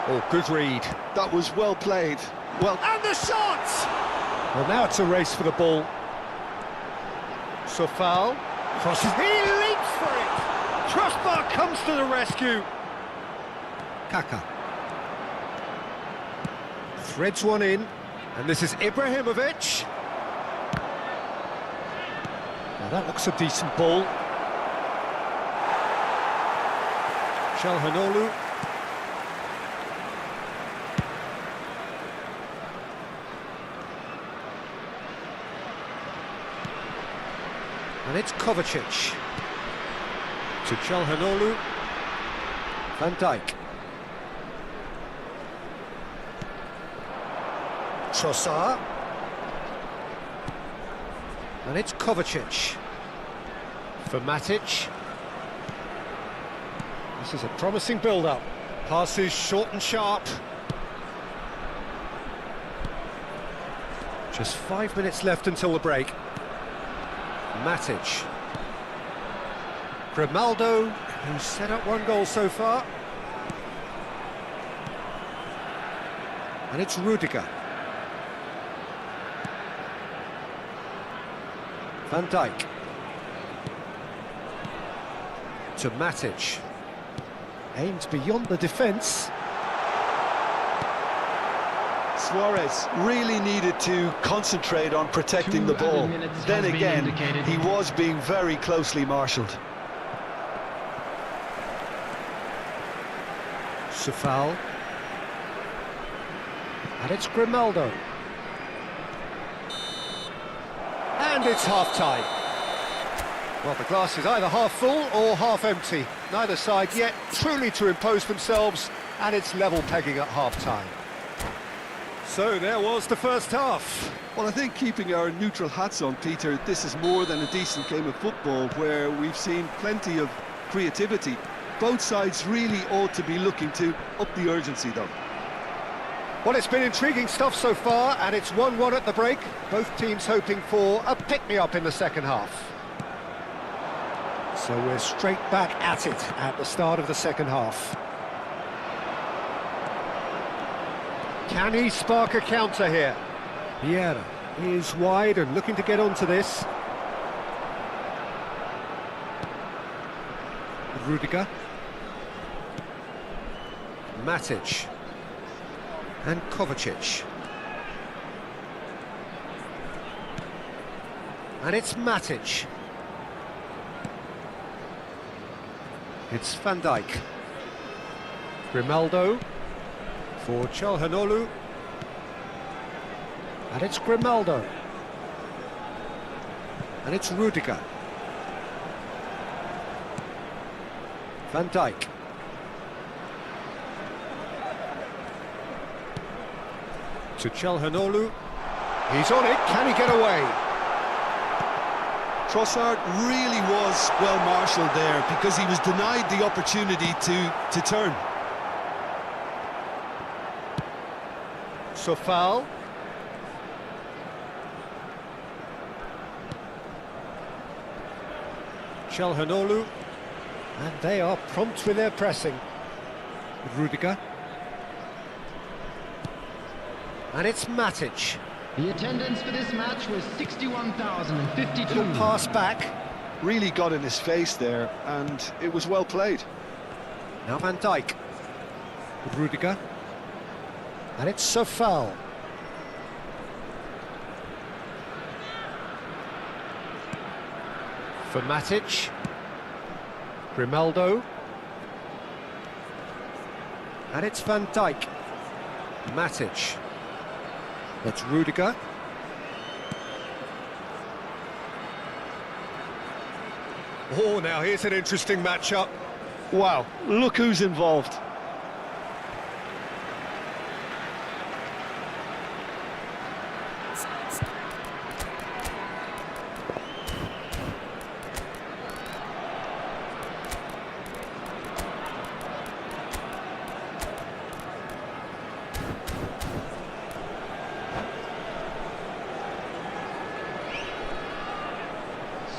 Oh, good read. That was well played. Well, And the shot! Well, now it's a race for the ball. Sofal crosses. He leaps for it! Crossbar comes to the rescue. Kaka. Threads one in. And this is Ibrahimovic. Now that looks a decent ball. Çalhanoğlu. And it's Kovacic. To Çalhanoğlu. Van Dijk. Trossard. And it's Kovacic. For Matic. This is a promising build-up. Passes short and sharp. Just 5 minutes left until the break. Matic. Grimaldo, who's set up one goal so far. And it's Rudiger. Van Dijk. To Matic. Aims beyond the defence. Suarez really needed to concentrate on protecting the 2 ball. added minutes Then has been again, indicated. he was being very closely marshalled. Sofal. And it's Grimaldo. And it's half-time. Well, the glass is either half full or half empty. Neither side yet truly to impose themselves, and it's level pegging at half-time. So there was the first half. Well, I think keeping our neutral hats on, Peter, this is more than a decent game of football where we've seen plenty of creativity. Both sides really ought to be looking to up the urgency, though. Well, it's been intriguing stuff so far, and it's 1-1 at the break. Both teams hoping for a pick-me-up in the second half. So we're straight back at it at the start of the second half. Can he spark a counter here? Vieira is wide and looking to get onto this. Rudiger. Matic. And Kovacic. And it's Matic. It's Van Dijk. Grimaldo. For Çalhanoğlu. And it's Grimaldo. And it's Rudiger. Van Dijk. To Çalhanoğlu. He's on it, can he get away? Trossard really was well marshalled there because he was denied the opportunity to turn. Sofal. Çalhanoğlu. And they are prompt with their pressing. Rudiger. And it's Matic. The attendance for this match was 61,052. Little pass back. Really got in his face there, and it was well played. Now Van Dijk. Rudiger. And it's Sofal. For Matic. Grimaldo. And it's Van Dijk. Matic. That's Rudiger. Oh, now here's an interesting matchup. Wow, look who's involved.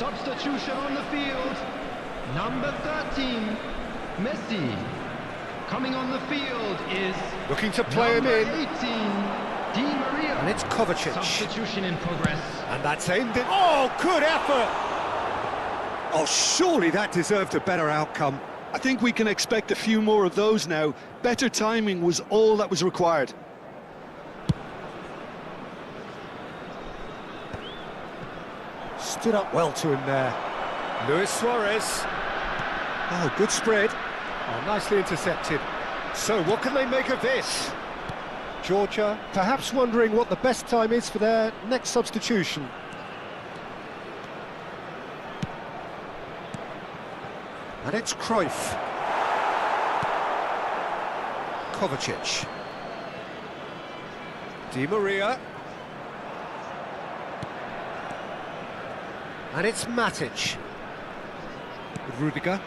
Substitution on the field. Number 13, Messi. Coming on the field is Looking to play him number in. 18, Di Maria. And it's Kovacic. Substitution in progress. And that's ended. Oh, good effort! Oh, surely that deserved a better outcome. I think we can expect a few more of those now. Better timing was all that was required. Stood up well to him there. Luis Suarez. Oh, good spread. Oh, nicely intercepted. So, what can they make of this? Georgia, perhaps wondering what the best time is for their next substitution. And it's Cruyff. Kovacic. Di Maria. And it's Matic. With Rudiger.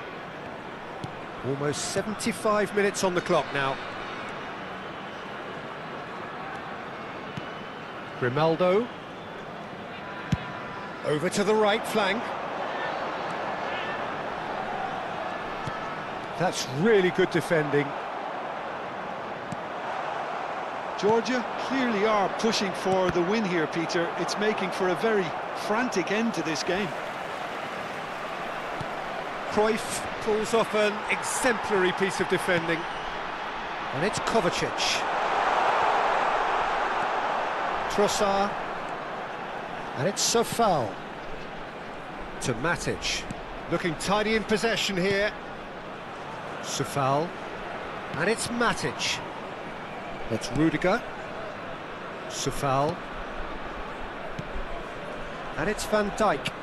Almost 75 minutes on the clock now. Grimaldo. Over to the right flank. That's really good defending. Georgia clearly are pushing for the win here, Peter. It's making for a very frantic end to this game. Cruyff pulls off an exemplary piece of defending. And it's Kovacic. Trossard. And it's Sofal. To Matic. Looking tidy in possession here. Sofal. And it's Matic. That's Rudiger. Sofal. And it's Van Dijk.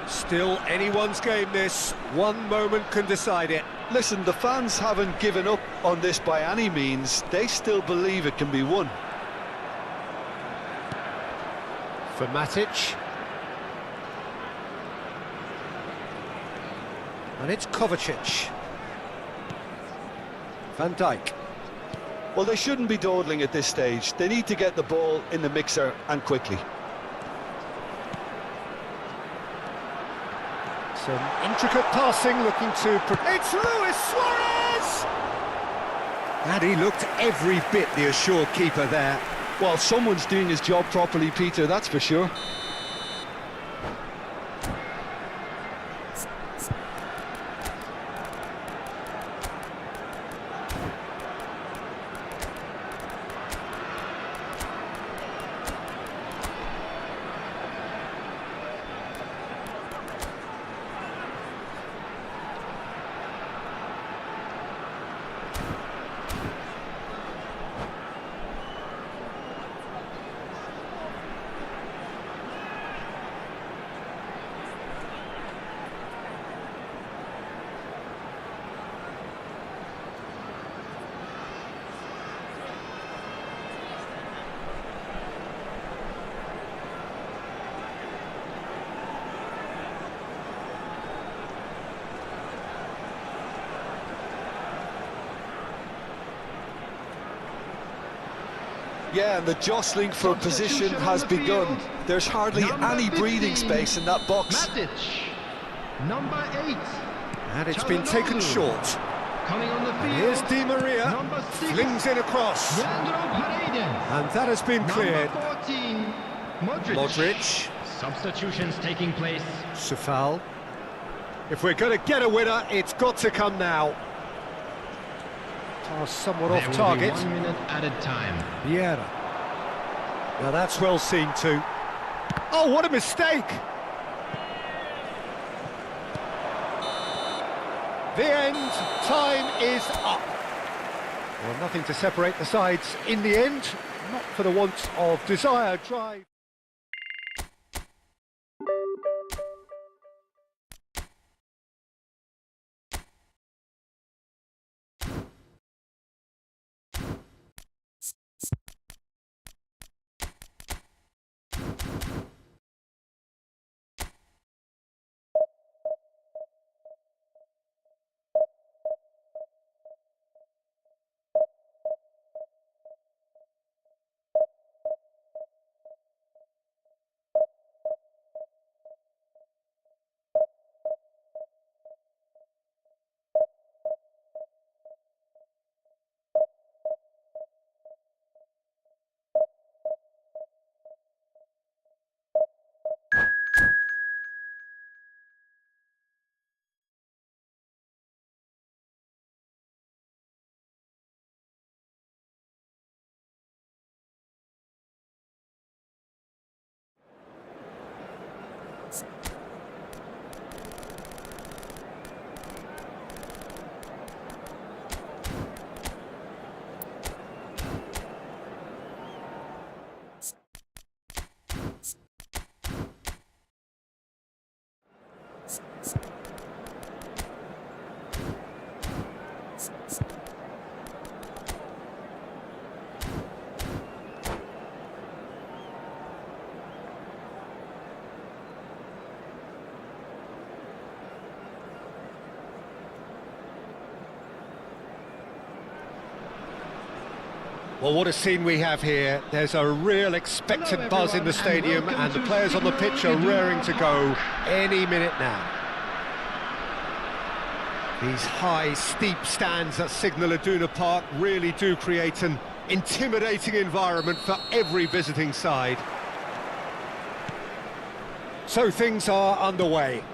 Still anyone's game this. One moment can decide it. Listen, the fans haven't given up on this by any means. They still believe it can be won. For Matic. And it's Kovacic. Van Dijk. Well, they shouldn't be dawdling at this stage. They need to get the ball in the mixer and quickly. Some intricate passing, looking to... It's Luis Suarez! And he looked every bit the assured keeper there. Well, someone's doing his job properly, Peter, that's for sure. Yeah, and the jostling for position has begun. There's hardly any breathing space in that box. Matic. Number 8. And it's been taken short. Coming on the field. And here's Di Maria. Number 6. Flings in across. Leandro Paredes. And that has been cleared. Number 14. Modric. Modric. Substitutions taking place. Sofal. If we're going to get a winner, it's got to come now. Somewhat off target. 1 minute added time. Vieira. Now that's well seen too. Oh, what a mistake! The end. Time is up. Well, nothing to separate the sides in the end. Not for the want of desire, drive. Well, what a scene we have here. There's a real expectant Hello, buzz in the everyone, and stadium, welcome and the to players on the pitch are raring to go any minute now. These high, steep stands at Signal Iduna Park really do create an intimidating environment for every visiting side. So things are underway.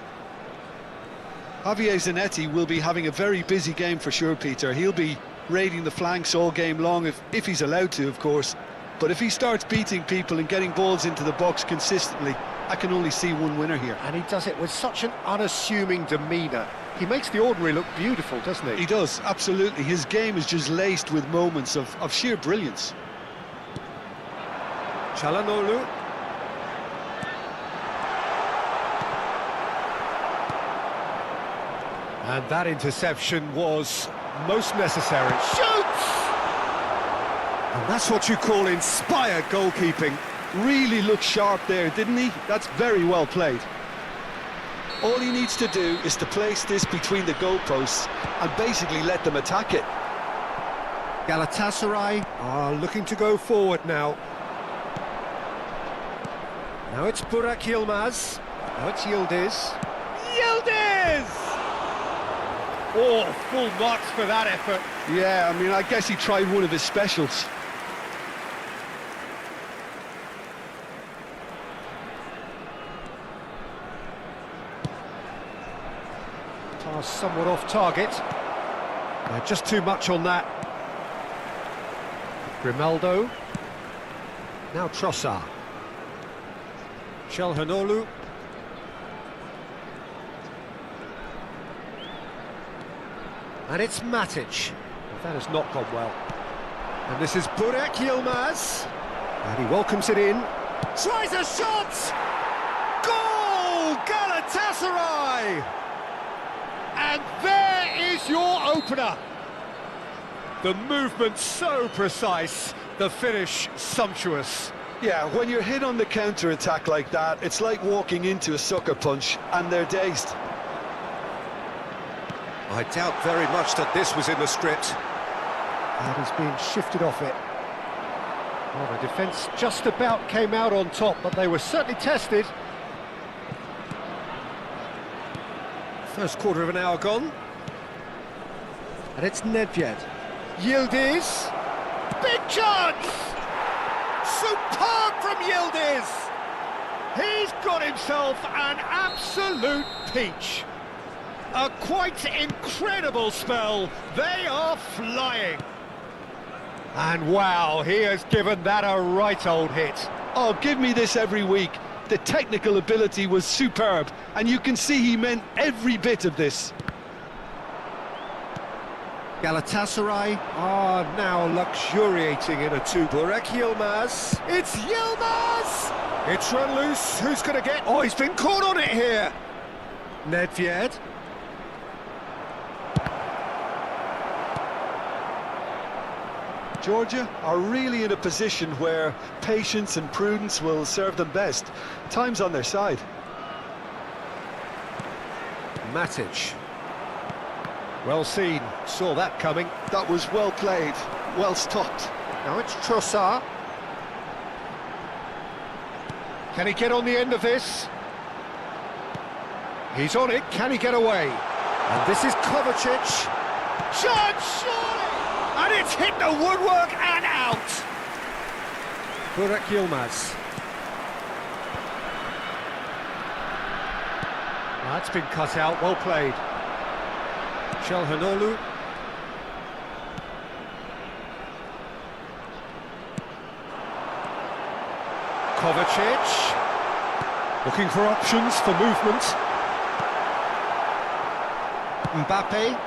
Javier Zanetti will be having a very busy game for sure, Peter. He'll be raiding the flanks all game long, if he's allowed to, of course. But if he starts beating people and getting balls into the box consistently, I can only see one winner here. And he does it with such an unassuming demeanour. He makes the ordinary look beautiful, doesn't he? He does, absolutely. His game is just laced with moments of sheer brilliance. Çalhanoğlu. And that interception was most necessary. Shoots! And that's what you call inspired goalkeeping. Really looked sharp there, didn't he? That's very well played. All he needs to do is to place this between the goalposts and basically let them attack it. Galatasaray are looking to go forward now. Now it's Burak Yilmaz. Now it's Yildiz. Yildiz! Oh, full marks for that effort. Yeah, I mean, I guess he tried one of his specials. Pass somewhat off target. Just too much on that. Grimaldo. Now Trossard. Çalhanoğlu. And it's Matic. That has not gone well. And this is Burak Yilmaz. And he welcomes it in. Tries a shot! Goal! Galatasaray! And there is your opener. The movement so precise, the finish sumptuous. Yeah, when you're hit on the counter-attack like that, it's like walking into a sucker punch and they're dazed. I doubt very much that this was in the script. And he's being shifted off it. Well, the defence just about came out on top, but they were certainly tested. First quarter of an hour gone. And it's Nedved. Yildiz. Big chance! Superb from Yildiz! He's got himself an absolute peach. A quite incredible spell. They are flying. And wow, he has given that a right old hit. Oh, give me this every week. The technical ability was superb, and you can see he meant every bit of this. Galatasaray are now luxuriating in a two. Burak Yilmaz. It's Yilmaz! It's run loose. Who's going to get... Oh, he's been caught on it here. Nedved. Georgia are really in a position where patience and prudence will serve them best. Time's on their side. Matic. Well seen, saw that coming. That was well played, well stopped. Now it's Trossard. Can he get on the end of this? He's on it, can he get away? And this is Kovacic. Chance, surely! And it's hit the woodwork and out! Burak Yilmaz. That's been cut out, well played. Çalhanoğlu. Kovacic. Looking for options for movement. Mbappe.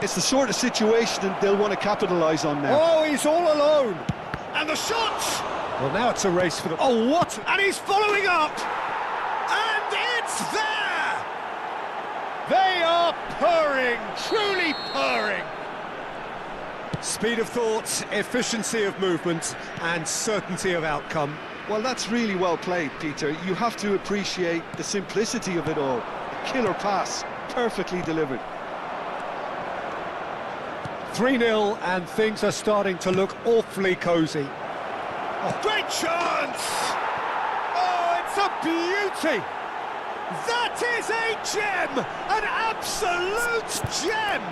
It's the sort of situation that they'll want to capitalise on now. Oh, he's all alone. And the shot! Well, now it's a race for the... Oh, what? And he's following up! And it's there! They are purring, truly purring. Speed of thought, efficiency of movement, and certainty of outcome. Well, that's really well played, Peter. You have to appreciate the simplicity of it all. A killer pass, perfectly delivered. 3-0 and things are starting to look awfully cosy. Oh, great chance! Oh, it's a beauty! That is a gem! An absolute gem!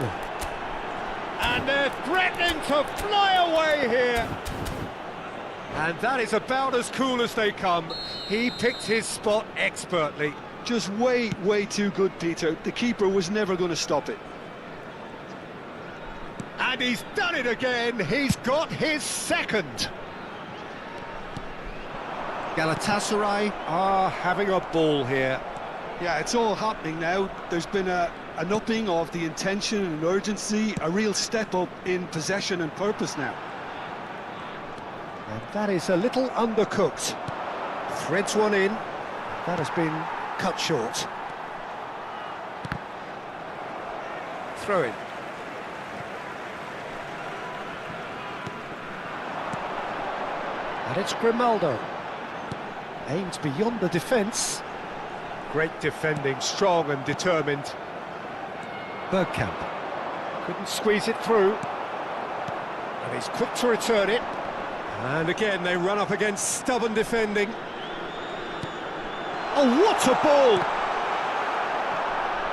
And they're threatening to fly away here. And that is about as cool as they come. He picked his spot expertly. Just way too good, Peter. The keeper was never going to stop it. And he's done it again. He's got his second. Galatasaray are having a ball here. Yeah, it's all happening now. There's been an upping of the intention and urgency, a real step up in possession and purpose now. And that is a little undercooked. Threads one in. That has been cut short. Throw in. And it's Grimaldo. Aims beyond the defence. Great defending, strong and determined. Bergkamp. Couldn't squeeze it through. And he's quick to return it. And again, they run up against stubborn defending. Oh, what a ball!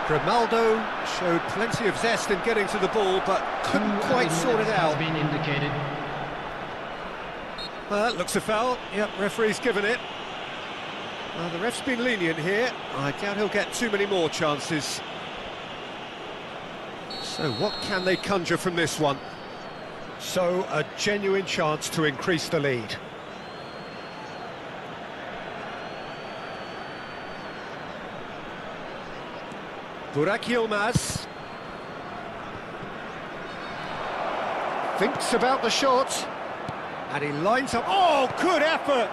Grimaldo showed plenty of zest in getting to the ball, but couldn't quite sort it out. Has been indicated. Well, that looks a foul. Yep, referee's given it. Well, the ref's been lenient here. I doubt he'll get too many more chances. So what can they conjure from this one? So, a genuine chance to increase the lead. Burak Yilmaz. Thinks about the shot. And he lines up. Oh, good effort!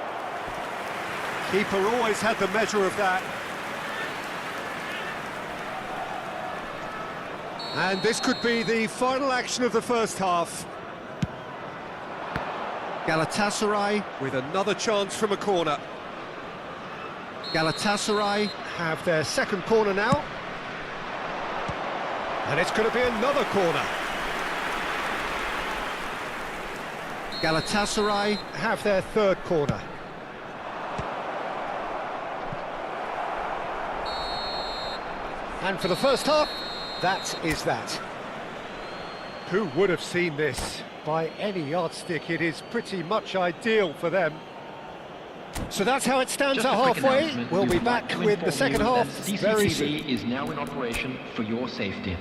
Keeper always had the measure of that. And this could be the final action of the first half. Galatasaray with another chance from a corner. Galatasaray have their second corner now. And it's going to be another corner. Galatasaray have their third corner. And for the first half, that is that. Who would have seen this? By any yardstick, it is pretty much ideal for them. So that's how it stands at halfway. We'll be back with the second half very soon. CCTV is now in operation for your safety.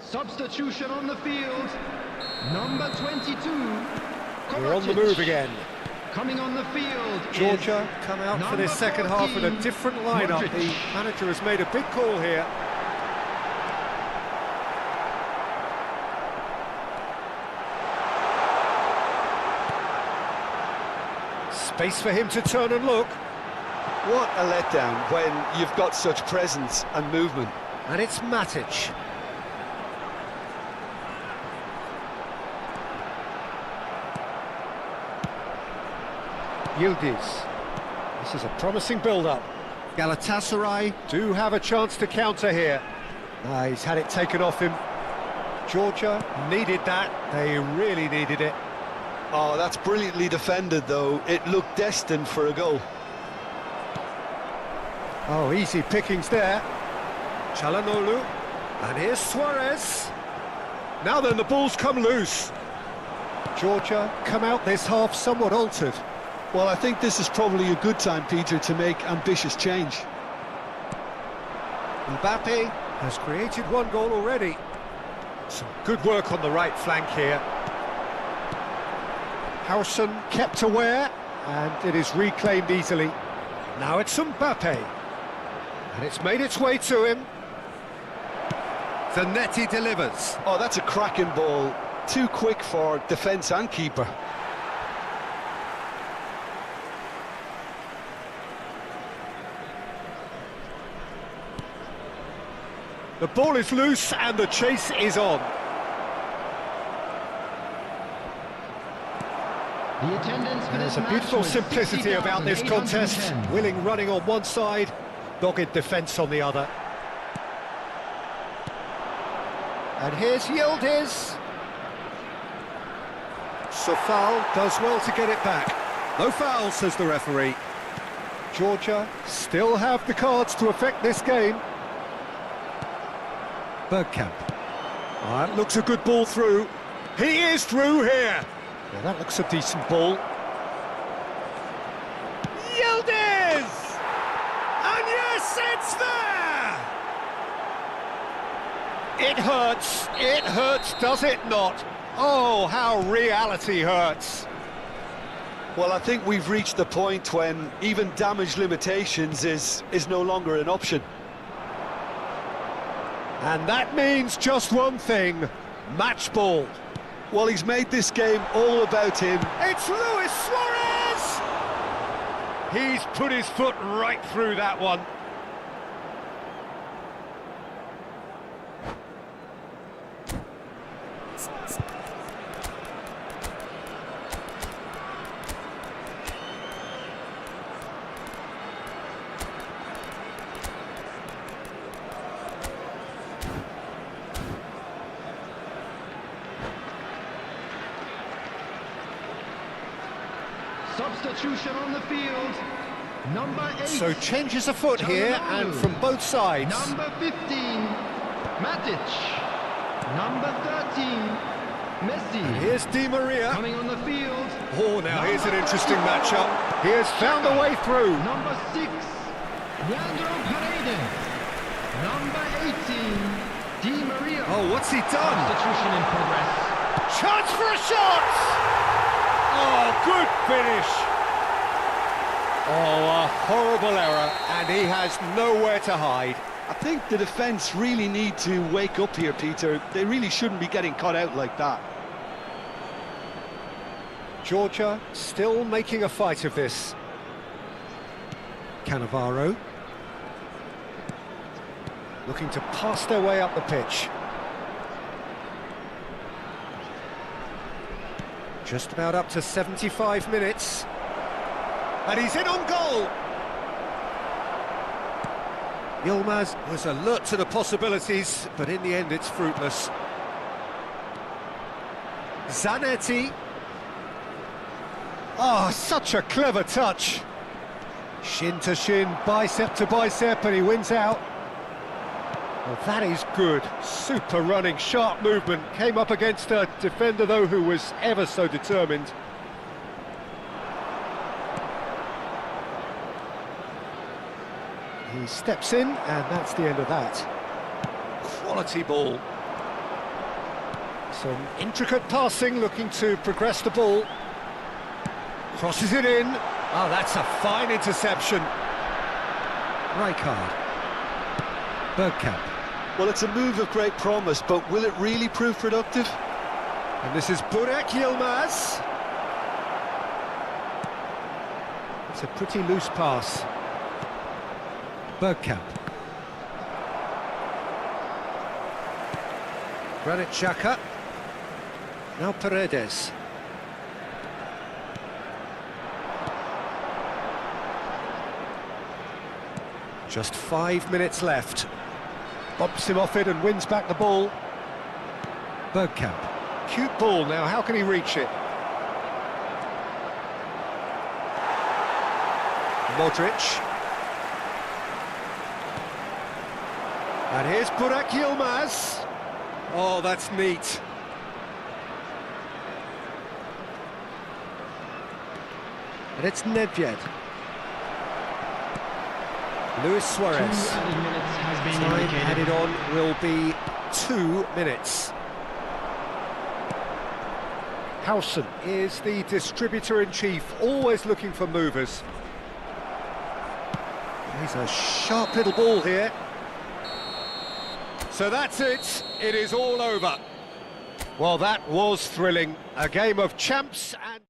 Substitution on the field. Number 22. We're on the move again. Coming on the field. Georgia come out for this second half with a different lineup. Modric. The manager has made a big call here. Space for him to turn and look. What a letdown when you've got such presence and movement. And it's Matic. Yildiz. This is a promising build-up. Galatasaray do have a chance to counter here. He's had it taken off him. Georgia needed that. They really needed it. Oh, that's brilliantly defended, though. It looked destined for a goal. Oh, easy pickings there. Çalhanoğlu. And here's Suarez. Now then, the ball's come loose. Georgia come out this half somewhat altered. Well, I think this is probably a good time, Peter, to make ambitious change. Mbappe has created one goal already. Some good work on the right flank here. Howson kept aware, and it is reclaimed easily. Now it's Mbappe. And it's made its way to him. Zanetti delivers. Oh, that's a cracking ball. too quick for defence and keeper. The ball is loose and the chase is on. The attendance for There's this a match beautiful was simplicity about this contest. 60,810. Willing running on one side, dogged defence on the other. And here's Yildiz. Sofal does well to get it back. No foul, says the referee. Georgia still have the cards to affect this game. Bergkamp. That looks a good ball through. He is through here. Yeah, that looks a decent ball. Yildiz! And yes, it's there! It hurts, does it not? Oh, how reality hurts. Well, I think we've reached the point when even damage limitations is no longer an option. And that means just one thing, match ball. Well, he's made this game all about him. It's Luis Suarez! He's put his foot right through that one. Substitution on the field. Number 8. So changes afoot here, and from both sides. Number 15, Matic. Number 13, Messi. Here's Di Maria. Coming on the field. Oh, now here's an interesting matchup. He has found a way through. Number 6, Leandro Paredes. Number 18, Di Maria. Oh, what's he done? Substitution in progress. Chance for a shot! Oh, good finish. Oh, a horrible error, and he has nowhere to hide. I think the defence really need to wake up here, Peter. They really shouldn't be getting caught out like that. Georgia still making a fight of this. Cannavaro. Looking to pass their way up the pitch. Just about up to 75 minutes. And he's in on goal! Yilmaz was alert to the possibilities, but in the end it's fruitless. Zanetti. Oh, such a clever touch. Shin to shin, bicep to bicep, and he wins out. Well, that is good. Super running, sharp movement. Came up against a defender, though, who was ever so determined. He steps in, and that's the end of that. Quality ball. Some intricate passing, looking to progress the ball. Crosses it in. Oh, that's a fine interception. Rijkaard. Bergkamp. Well, it's a move of great promise, but will it really prove productive? And this is Burak Yilmaz. It's a pretty loose pass. Bergkamp. Granit Xhaka. Now Paredes. Just 5 minutes left. Bumps him off it and wins back the ball. Bergkamp. Cute ball now, how can he reach it? Modric. And here's Burak Yilmaz. Oh, that's neat. And it's Nedved. Luis Suarez. 2 added minutes has been Time indicated. added on will be 2 minutes. Howson is the distributor-in-chief, always looking for movers. He's a sharp little ball here. So that's it. It is all over. Well, that was thrilling. A game of champs and...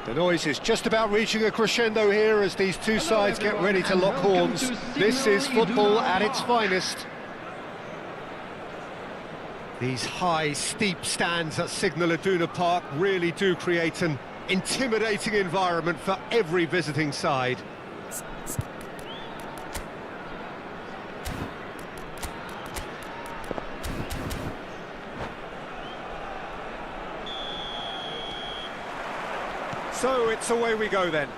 The noise is just about reaching a crescendo here as these two sides get ready to lock horns. This is football at its finest. These high, steep stands at Signal Iduna Park really do create an intimidating environment for every visiting side. So it's away we go then.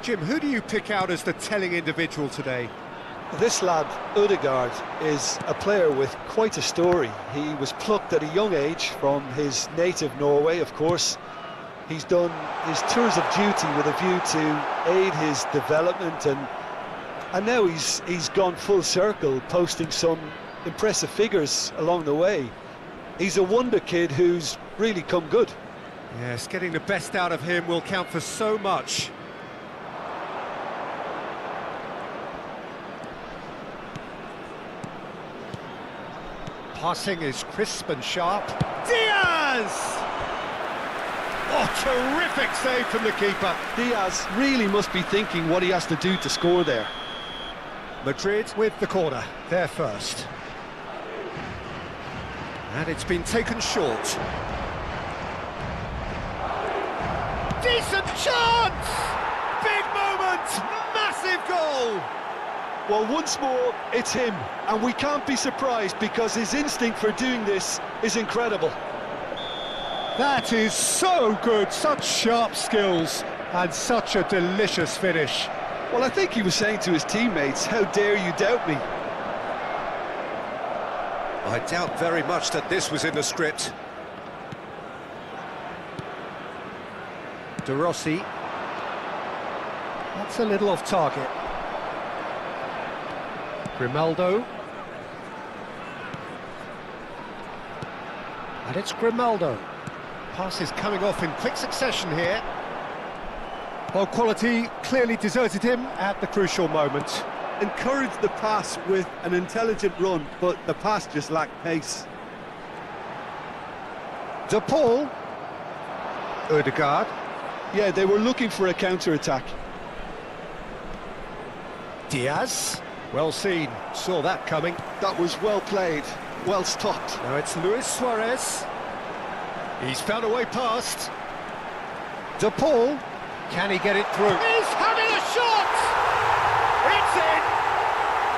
Jim, who do you pick out as the telling individual today? This lad, Ødegaard, is a player with quite a story. He was plucked at a young age from his native Norway, of course. He's done his tours of duty with a view to aid his development, and now he's gone full circle, posting some impressive figures along the way. He's a wonder kid who's really come good. Yes, getting the best out of him will count for so much. Passing is crisp and sharp. Diaz! Oh, terrific save from the keeper. Diaz really must be thinking what he has to do to score there. Madrid with the corner, they're first. And it's been taken short. Decent chance! Big moment! Massive goal! Well, once more, it's him, and we can't be surprised because his instinct for doing this is incredible. That is so good, such sharp skills, and such a delicious finish. Well, I think he was saying to his teammates, how dare you doubt me? I doubt very much that this was in the script. De Rossi. That's a little off target. Grimaldo. And it's Grimaldo. Pass is coming off in quick succession here. Well, quality clearly deserted him at the crucial moment. Encouraged the pass with an intelligent run, but the pass just lacked pace. De Paul. Ødegaard. Yeah, they were looking for a counter-attack. Diaz. Well seen, saw that coming. That was well played, well stopped. Now it's Luis Suarez. He's found a way past. De Paul. Can he get it through? He's having a shot! It's in!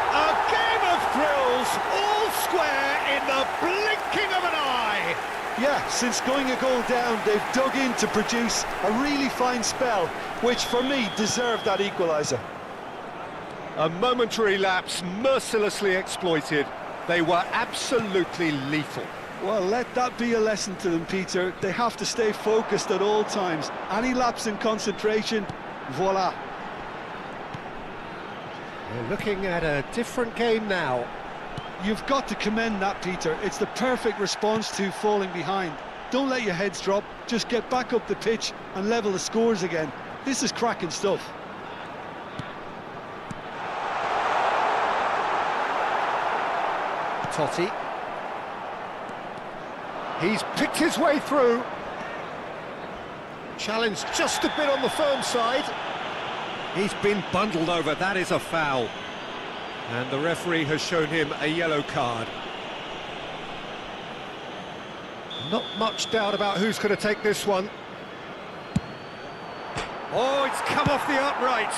A game of thrills, all square in the blinking of an eye! Yeah, since going a goal down, they've dug in to produce a really fine spell, which for me deserved that equaliser. A momentary lapse mercilessly exploited. They were absolutely lethal. Well, let that be a lesson to them, Peter. They have to stay focused at all times. Any lapse in concentration, voila. We're looking at a different game now. You've got to commend that, Peter. It's the perfect response to falling behind. Don't let your heads drop. Just get back up the pitch and level the scores again. This is cracking stuff. Totti. He's picked his way through. Challenged just a bit on the firm side. He's been bundled over, that is a foul. And the referee has shown him a yellow card. Not much doubt about who's going to take this one. Oh, it's come off the upright.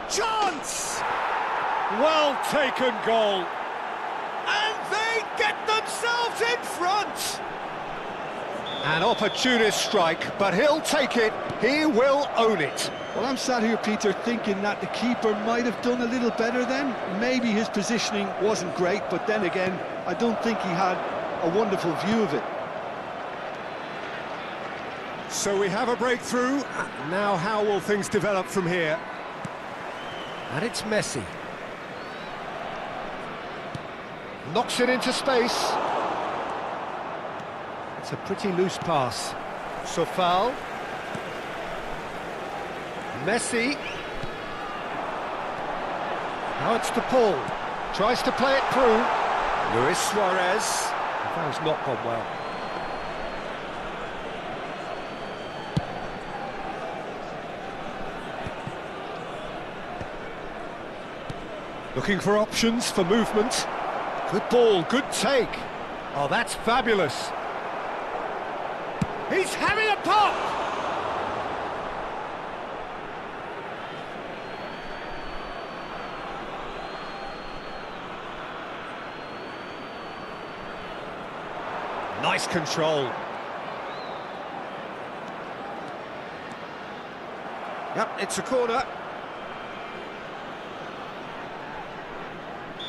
Chance! Well taken goal. And they get themselves in front. An opportunist strike, but he'll take it. He will own it. Well, I'm sat here, Peter, thinking that the keeper might have done a little better then. Maybe his positioning wasn't great, but then again, I don't think he had a wonderful view of it. So we have a breakthrough. Now how will things develop from here? And it's Messi. Knocks it into space. It's a pretty loose pass. So foul. Messi. Now it's De Paul. Tries to play it through. Luis Suarez. The foul's not gone well. Looking for options for movement. Good ball, good take. Oh, that's fabulous. He's having a pop! Nice control. Yep, it's a corner.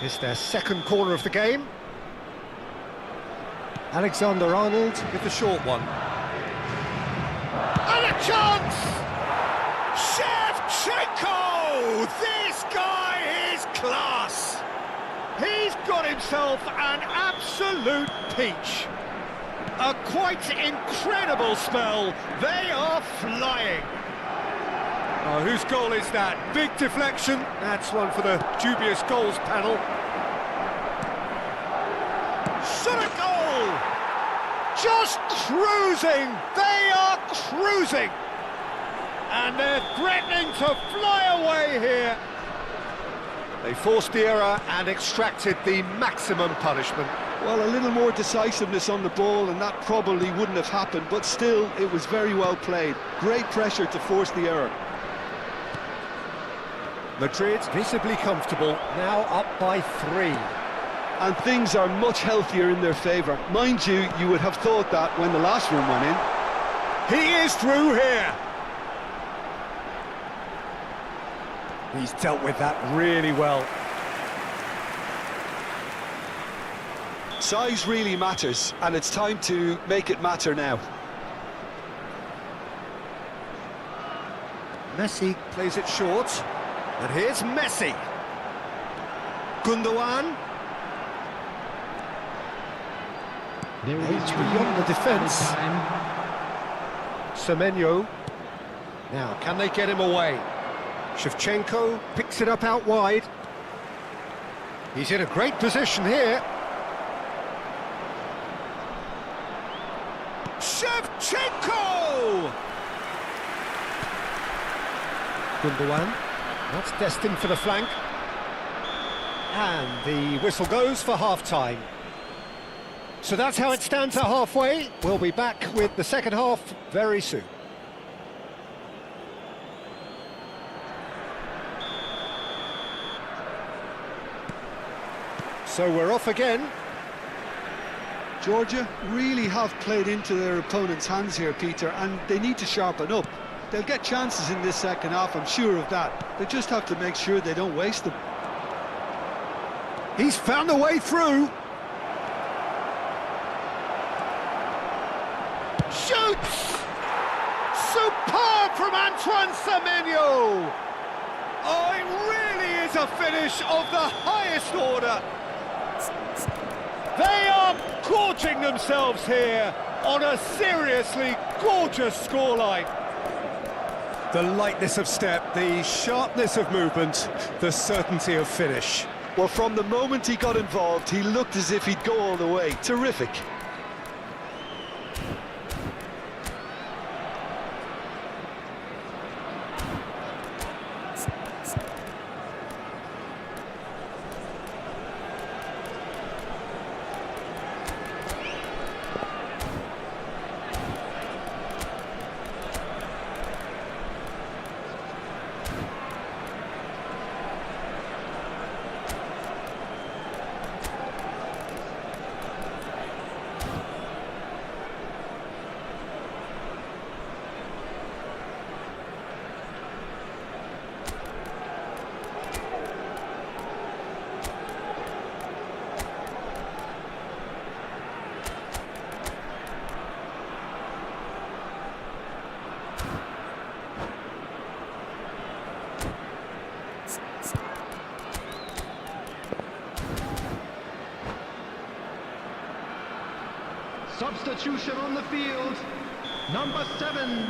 It's their second corner of the game. Alexander-Arnold with the short one. And a chance! Shevchenko! This guy is class! He's got himself an absolute peach. A quite incredible spell. They are flying. Oh, whose goal is that? Big deflection. That's one for the dubious goals panel. Shot a goal! Just cruising. They are cruising. And they're threatening to fly away here. They forced the error and extracted the maximum punishment. Well, a little more decisiveness on the ball and that probably wouldn't have happened, but still, it was very well played. Great pressure to force the error. Madrid visibly comfortable, now up by 3. And things are much healthier in their favour. Mind you, you would have thought that when the last one went in. He is through here. He's dealt with that really well. Size really matters, and it's time to make it matter now. Messi plays it short. And here's Messi. Gundogan. There will be It's 3 beyond the defence. time. Semenyo. Now, can they get him away? Shevchenko picks it up out wide. He's in a great position here. Shevchenko! Gundogan. That's destined for the flank. And the whistle goes for half-time. So that's how it stands at halfway. We'll be back with the second half very soon. So we're off again. Georgia really have played into their opponent's hands here, Peter, and they need to sharpen up. They'll get chances in this second half, I'm sure of that. They just have to make sure they don't waste them. He's found a way through. Shoots! Superb from Antoine Semenyo! Oh, it really is a finish of the highest order. They are gorging themselves here on a seriously gorgeous scoreline. The lightness of step, the sharpness of movement, the certainty of finish. Well, from the moment he got involved, he looked as if he'd go all the way. Terrific. Substitution on the field. Number 7.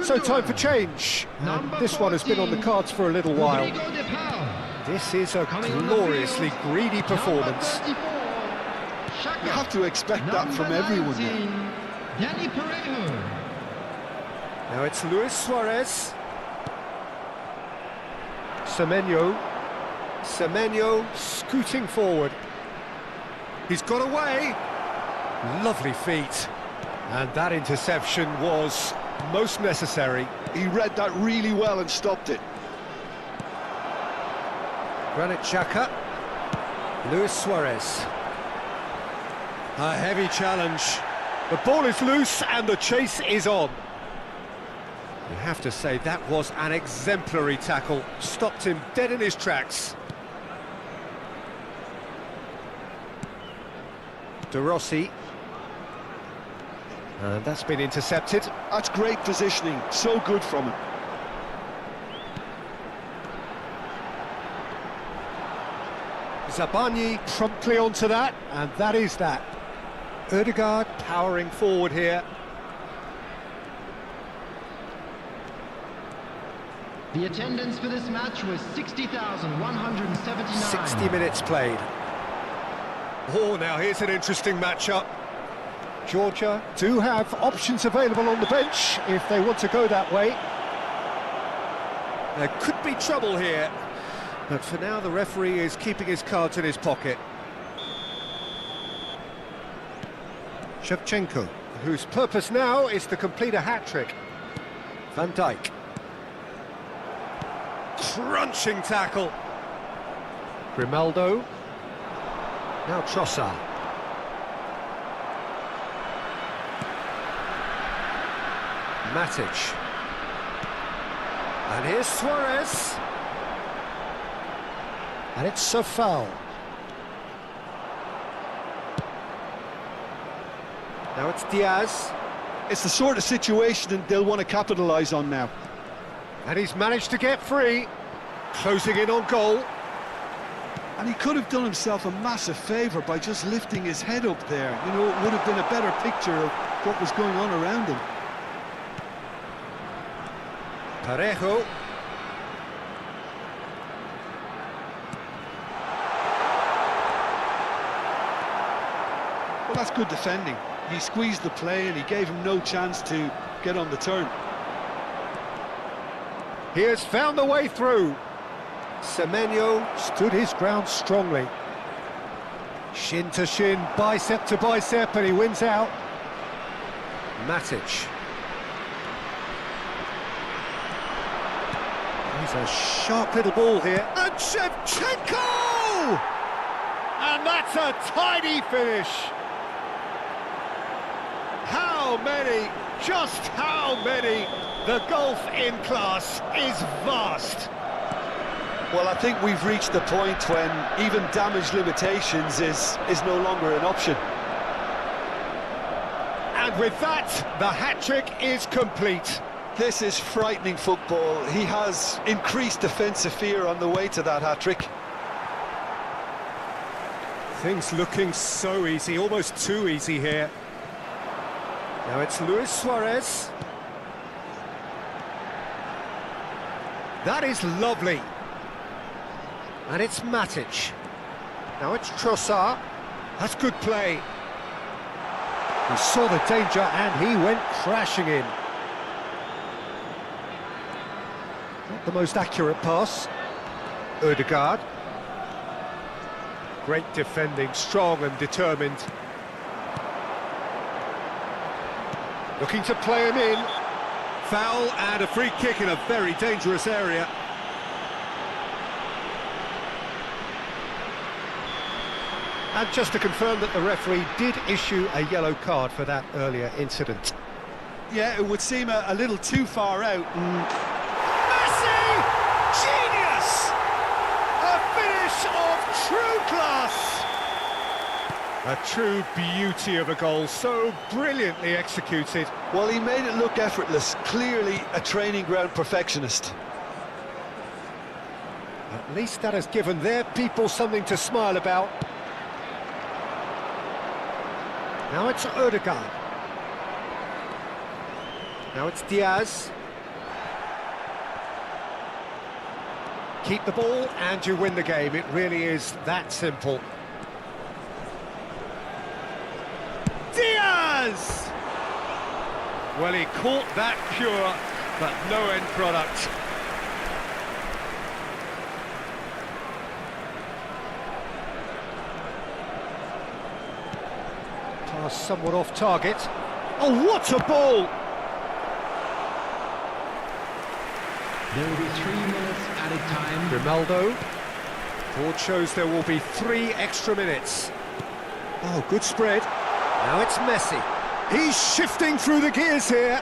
So time Gundogan. for change. And Number this one has been on the 14, cards for a little while. Rodrigo de Paul. This is a Coming on the gloriously field, greedy performance. Number 34, Xhaka. You have to expect that from everyone now. 19, Danny Parejo. Now it's Luis Suarez. Semenyo. Semenyo scooting forward. He's got away. Lovely feet. And that interception was most necessary. He read that really well and stopped it. Granit Xhaka. Luis Suarez. A heavy challenge. The ball is loose and the chase is on. You have to say that was an exemplary tackle. Stopped him dead in his tracks. De Rossi. And that's been intercepted. That's great positioning, so good from him. Zabani promptly onto that, and that is that. Ødegaard powering forward here. The attendance for this match was 60,179. 60 minutes played. Oh, now here's an interesting matchup. Georgia do have options available on the bench if they want to go that way. There could be trouble here, but for now the referee is keeping his cards in his pocket. Shevchenko, whose purpose now is to complete a hat-trick. Van Dijk. Crunching tackle. Grimaldo. Now Trossard. Matic. And here's Suarez. And it's a foul. Now it's Diaz. It's the sort of situation they'll want to capitalise on now. And he's managed to get free. Closing in on goal. And he could have done himself a massive favour by just lifting his head up there. You know, it would have been a better picture of what was going on around him. Parejo. Well, that's good defending. He squeezed the play and he gave him no chance to get on the turn. He has found the way through. Semenyo stood his ground strongly. Shin to shin, bicep to bicep, and he wins out. Matic. He's a sharp little ball here. And Shevchenko! And that's a tidy finish. How many, just how many? The gulf in class is vast. Well, I think we've reached the point when even damage limitations is no longer an option. And with that, the hat-trick is complete. This is frightening football. He has increased defensive fear on the way to that hat-trick. Things looking so easy, almost too easy here. Now it's Luis Suarez. That is lovely. And it's Matic. Now it's Trossard. That's good play. He saw the danger and he went crashing in. Not the most accurate pass. Ødegaard. Great defending, strong and determined. Looking to play him in. Foul and a free kick in a very dangerous area. And just to confirm that the referee did issue a yellow card for that earlier incident. Yeah, it would seem a little too far out. Messi! Genius! A finish of true class! A true beauty of a goal, so brilliantly executed. Well, he made it look effortless, clearly a training ground perfectionist. At least that has given their people something to smile about. Now it's Ødegaard. Now it's Diaz. Keep the ball and you win the game. It really is that simple. Diaz! Well, he caught that pure, but no end product. Pass somewhat off target. Oh, what a ball! There will be 3 minutes added time. Grimaldo. Board shows there will be 3 extra minutes. Oh, good spread. Now it's Messi. He's shifting through the gears here.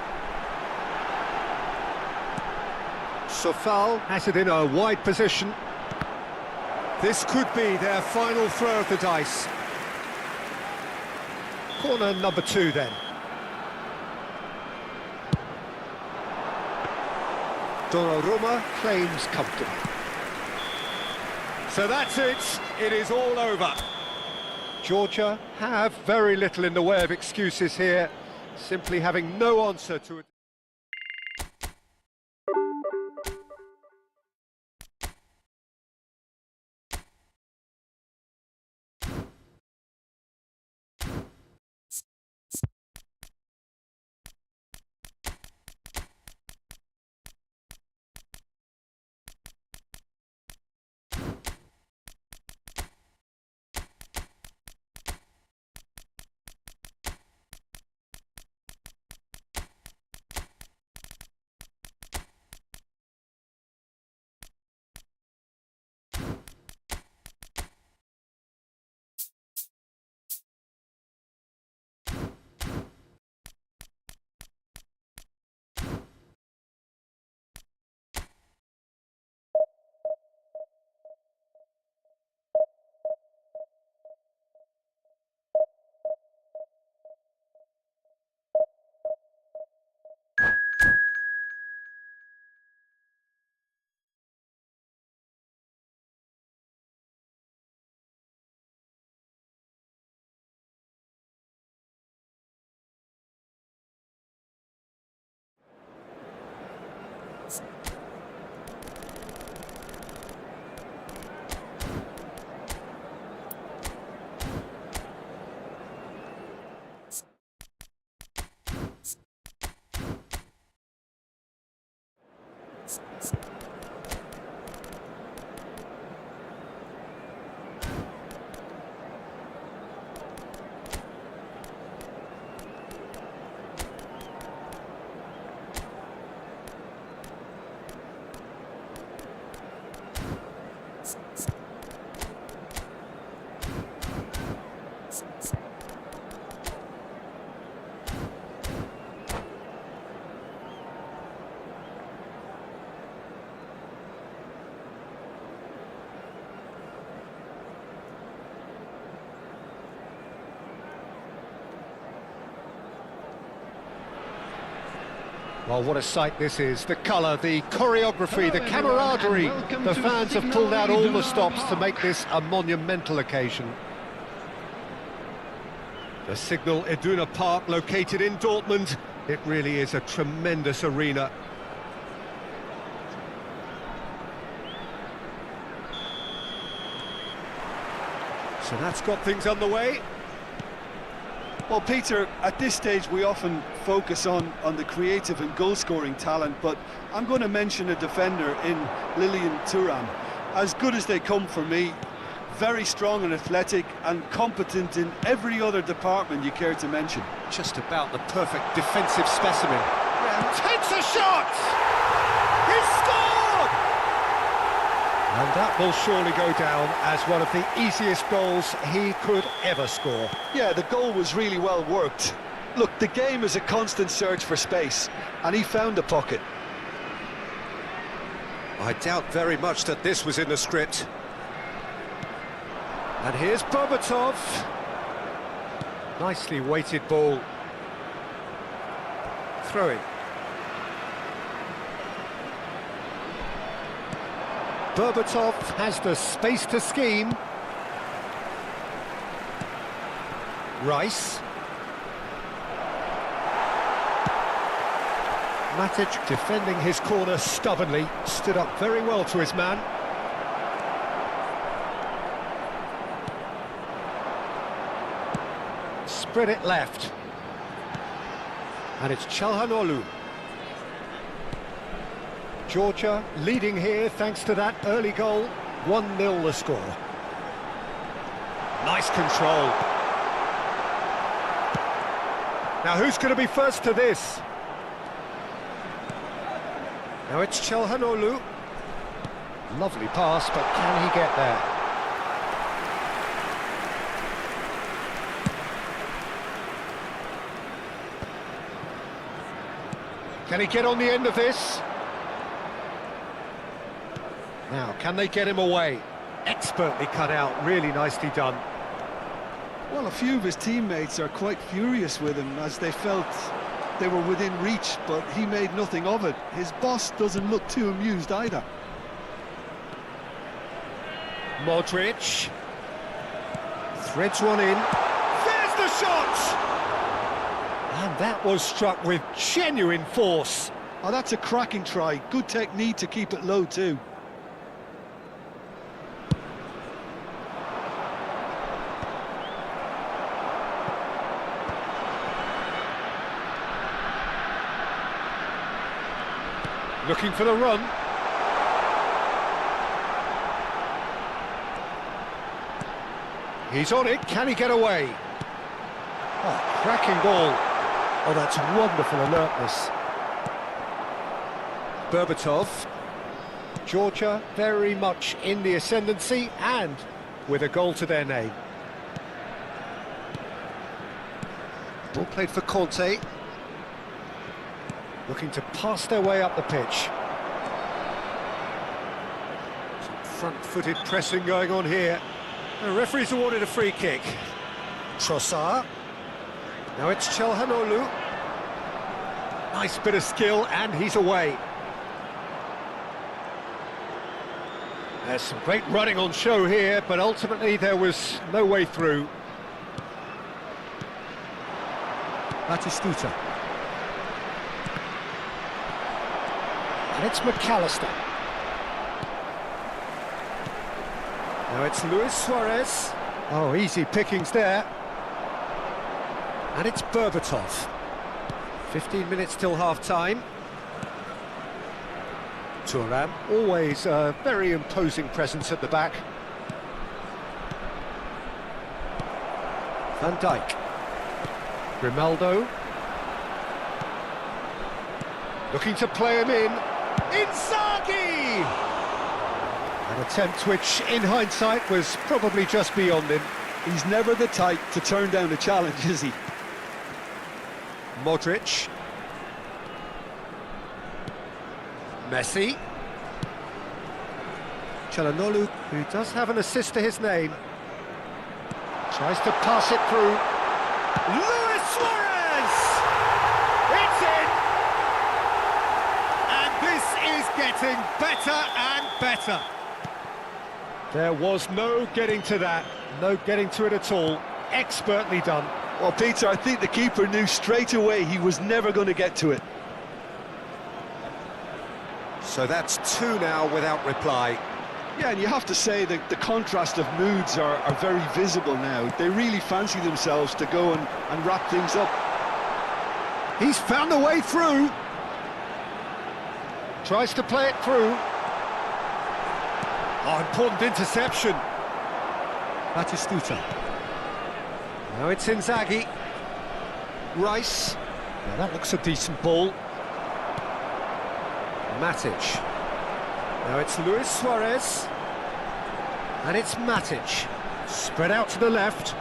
Sofal has it in a wide position. This could be their final throw of the dice. Corner number 2 then. Donnarumma claims comfortably. So that's it. It is all over. Georgia have very little in the way of excuses here, simply having no answer to it. Well, what a sight this is. The colour, the choreography, the camaraderie. The fans have pulled out all the stops to make this a monumental occasion. The Signal Iduna Park, located in Dortmund. It really is a tremendous arena. So that's got things underway. Well, Peter, at this stage we often focus on the creative and goal-scoring talent, but I'm going to mention a defender in Lilian Thuram. As good as they come for me, very strong and athletic and competent in every other department you care to mention. Just about the perfect defensive specimen. Takes a shot! He scored! And that will surely go down as one of the easiest goals he could ever score. Yeah, the goal was really well worked. Look, the game is a constant search for space, and he found the pocket. I doubt very much that this was in the script. And here's Berbatov. Nicely weighted ball. Throwing. Berbatov has the space to scheme. Rice. Matic defending his corner stubbornly, stood up very well to his man. Spread it left. And it's Çalhanoğlu. Georgia leading here thanks to that early goal. 1-0 the score. Nice control. Now who's going to be first to this? Now it's Çalhanoğlu. Lovely pass, but can he get there? Can he get on the end of this? Now, can they get him away? Expertly cut out, really nicely done. Well, a few of his teammates are quite furious with him as they felt they were within reach, but he made nothing of it. His boss doesn't look too amused either. Modric. Threads one in. There's the shot! And that was struck with genuine force. Oh, that's a cracking try. Good technique to keep it low too. Looking for the run. He's on it, can he get away? Oh, cracking ball. Oh, that's wonderful alertness. Berbatov. Georgia very much in the ascendancy and with a goal to their name. Ball played for Conte. Looking to pass their way up the pitch. Some front-footed pressing going on here. The referee's awarded a free kick. Trossard. Now it's Çalhanoğlu. Nice bit of skill, and he's away. There's some great running on show here, but ultimately there was no way through. Batistuta. And it's McAllister. Now it's Luis Suarez. Oh, easy pickings there. And it's Berbatov. 15 minutes till half-time. Thuram, always a very imposing presence at the back. Van Dijk. Grimaldo. Looking to play him in. Inzaghi! An attempt which, in hindsight, was probably just beyond him. He's never the type to turn down a challenge, is he? Modric. Messi. Çalhanoğlu, who does have an assist to his name. Tries to pass it through. Luis Suarez! It's in! And this is getting better and better. There was no getting to that, no getting to it at all. Expertly done. Well, Peter, I think the keeper knew straight away he was never going to get to it. So that's two now without reply. Yeah, and you have to say that the contrast of moods are very visible now. They really fancy themselves to go and wrap things up. He's found a way through. Tries to play it through. Oh, important interception. Batistuta. Now it's Inzaghi. Rice. Now that looks a decent ball. Matic. Now it's Luis Suarez. And it's Matic. Spread out to the left.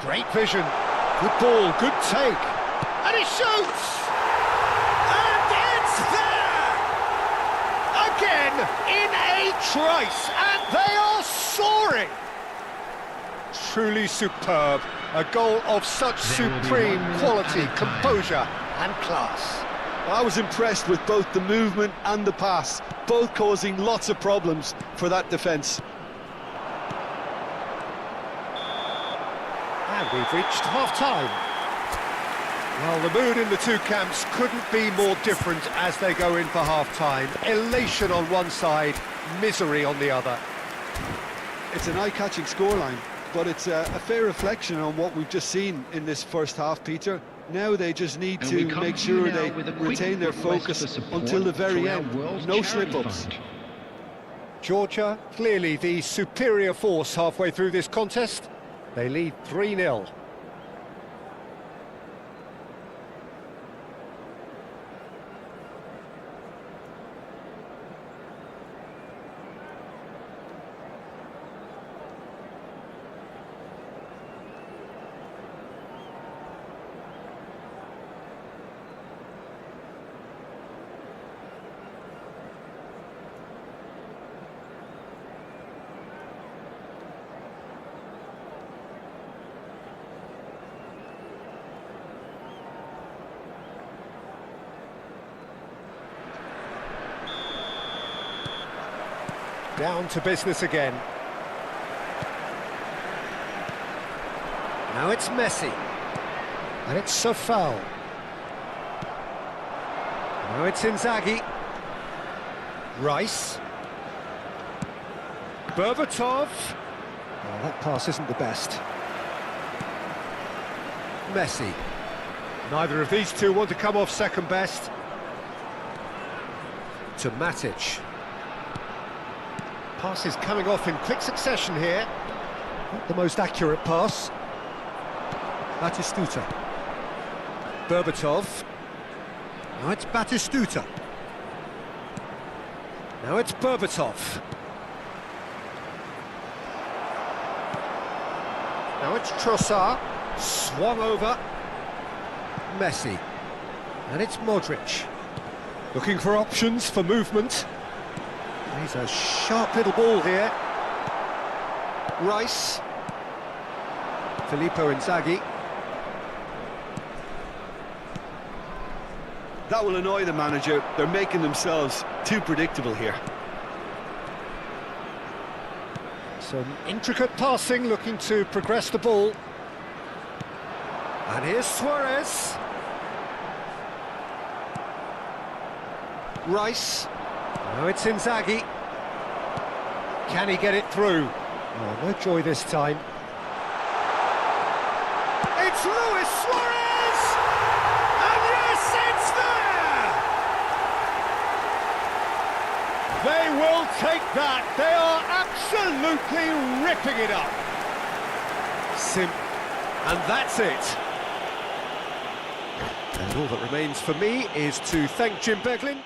Great vision. Good ball, good take. And he shoots! And it's there! Again, in a trice, and they are soaring! Truly superb. A goal of such supreme quality, composure and class. I was impressed with both the movement and the pass, both causing lots of problems for that defence. And we've reached half-time. Well, the mood in the two camps couldn't be more different as they go in for half-time. Elation on one side, misery on the other. It's an eye-catching scoreline, but it's a fair reflection on what we've just seen in this first half, Peter. Now they just need to make sure they retain their focus until the very end. No slip-ups. Georgia, clearly the superior force halfway through this contest. They lead 3-0. Down to business again. Now it's Messi. And it's a foul. Now it's Inzaghi. Rice. Berbatov. Oh, that pass isn't the best. Messi. Neither of these two want to come off second best. To Matic. Pass is coming off in quick succession here. Not the most accurate pass. Batistuta. Berbatov. Now it's Batistuta. Now it's Berbatov. Now it's Trossard. Swung over. Messi. And it's Modric. Looking for options for movement. He's a sharp little ball here. Rice. Filippo Inzaghi. That will annoy the manager. They're making themselves too predictable here. Some intricate passing, looking to progress the ball. And here's Suarez. Rice. Now it's Inzaghi. Can he get it through? Oh, no joy this time. It's Luis Suarez! And yes, it's there! They will take that. They are absolutely ripping it up. And that's it. And all that remains for me is to thank Jim Beglin.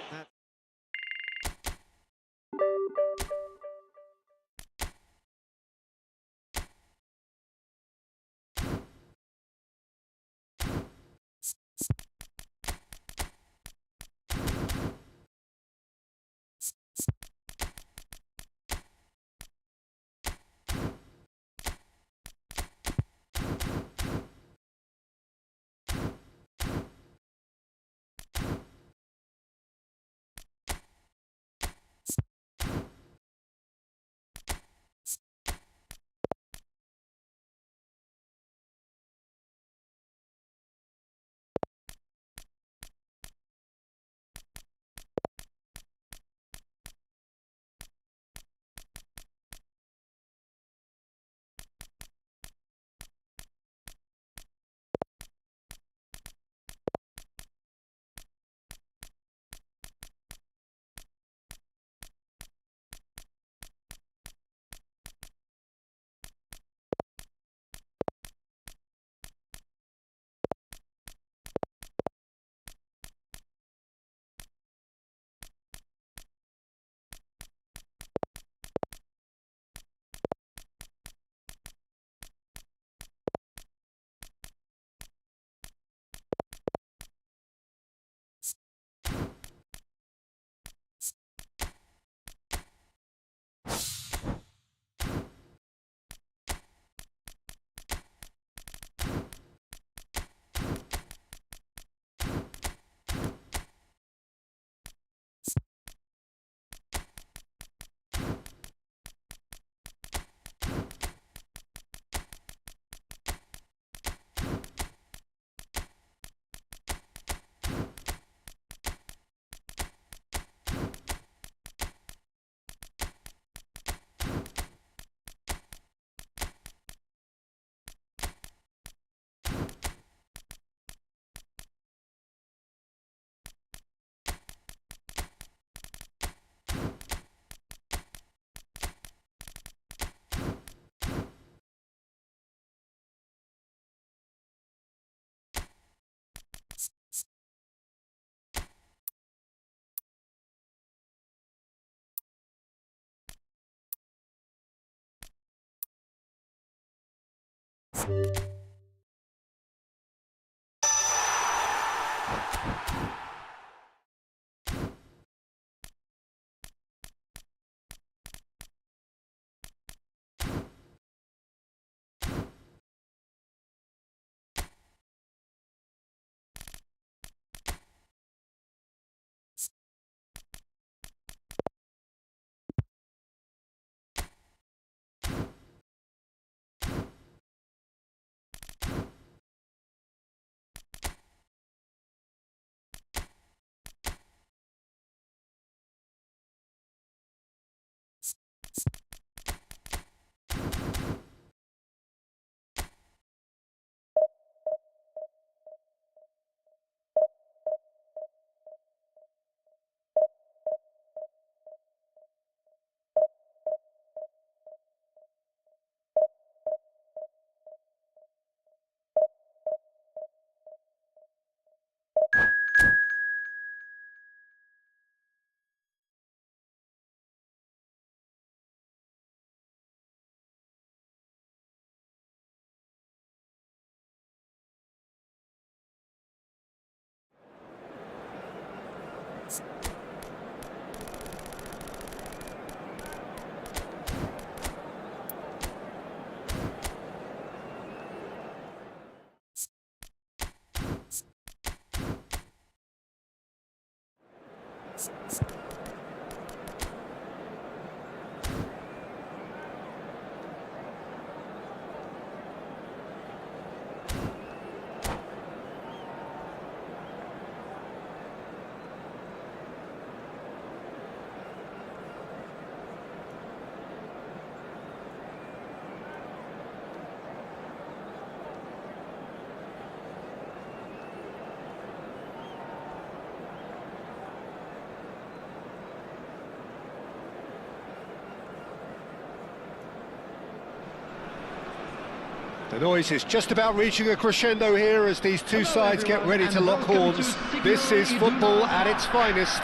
The noise is just about reaching a crescendo here as these two sides get ready to lock horns. This is football at its finest.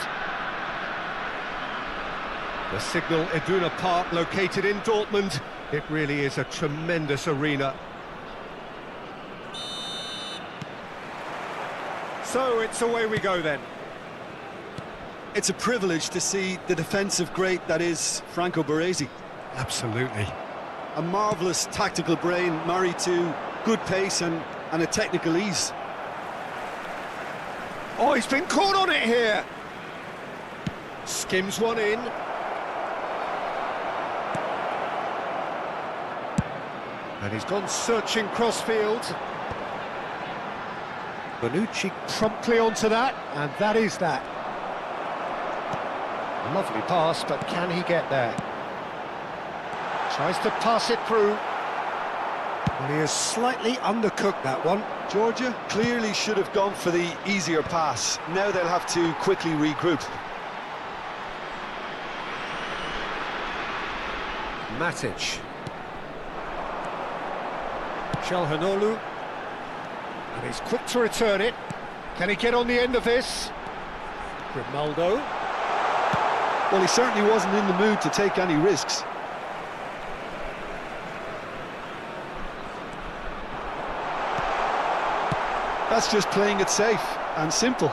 The Signal Iduna Park, located in Dortmund. It really is a tremendous arena. So it's away we go then. It's a privilege to see the defensive great that is Franco Baresi. Absolutely. A marvellous tactical brain married to good pace and a technical ease. Oh, he's been caught on it here. Skims one in. And he's gone searching crossfield. Bonucci promptly onto that, and that is that. Lovely pass, but can he get there? Tries to pass it through. Well, he has slightly undercooked that one. Georgia clearly should have gone for the easier pass. Now they'll have to quickly regroup. Matic. Çalhanoğlu. And he's quick to return it. Can he get on the end of this? Grimaldo. Well, he certainly wasn't in the mood to take any risks. That's just playing it safe and simple.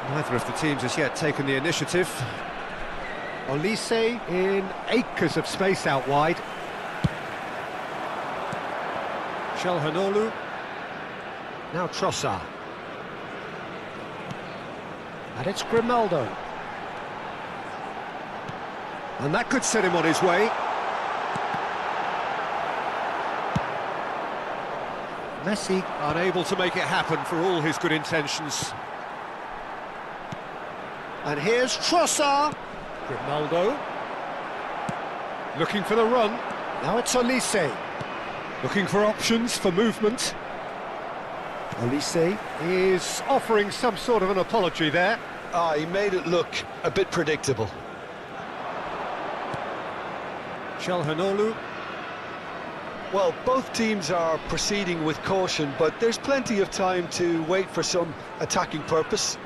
Neither of the teams has yet taken the initiative. Olise in acres of space out wide. Çalhanoğlu. Now Trossard. And it's Grimaldo. And that could set him on his way. Messi unable to make it happen for all his good intentions. And here's Trossard. Grimaldo. Looking for the run. Now it's Olise. Looking for options for movement. Olise is offering some sort of an apology there. He made it look a bit predictable. Çalhanoğlu. Well, both teams are proceeding with caution, but there's plenty of time to wait for some attacking purpose.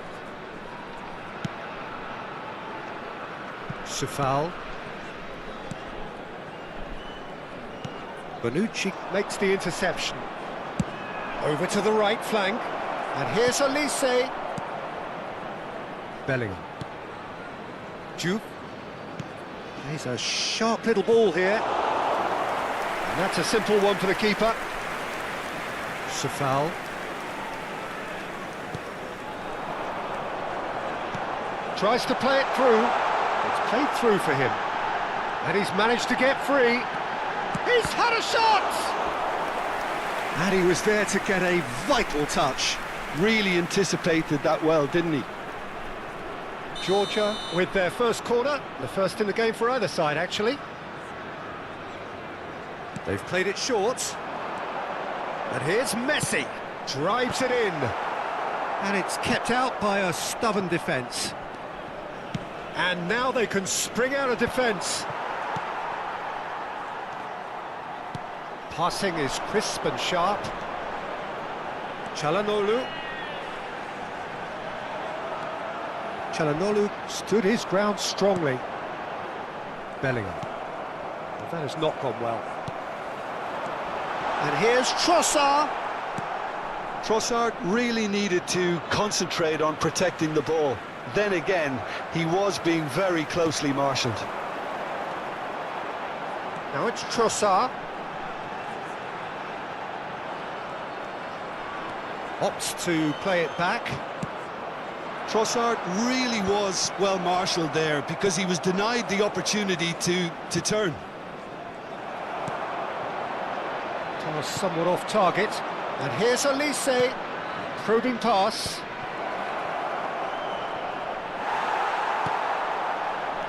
Sufal. Bonucci makes the interception. Over to the right flank. And here's Olise. Bellingham. Juve. He's a sharp little ball here. And that's a simple one for the keeper. Sufal. Tries to play it through. It's played through for him. And he's managed to get free. He's had a shot! And he was there to get a vital touch. Really anticipated that well, didn't he? Georgia with their first corner, the first in the game for either side, actually. They've played it short. And here's Messi, drives it in. And it's kept out by a stubborn defence. And now they can spring out of defence. Passing is crisp and sharp. Çalhanoğlu. Çalhanoğlu stood his ground strongly. Bellingham. Well, that has not gone well. And here's Trossard. Trossard really needed to concentrate on protecting the ball. Then again, he was being very closely marshalled. Now it's Trossard. Opts to play it back. Trossard really was well marshalled there because he was denied the opportunity to turn. Pass somewhat off target. And here's LBC, probing pass.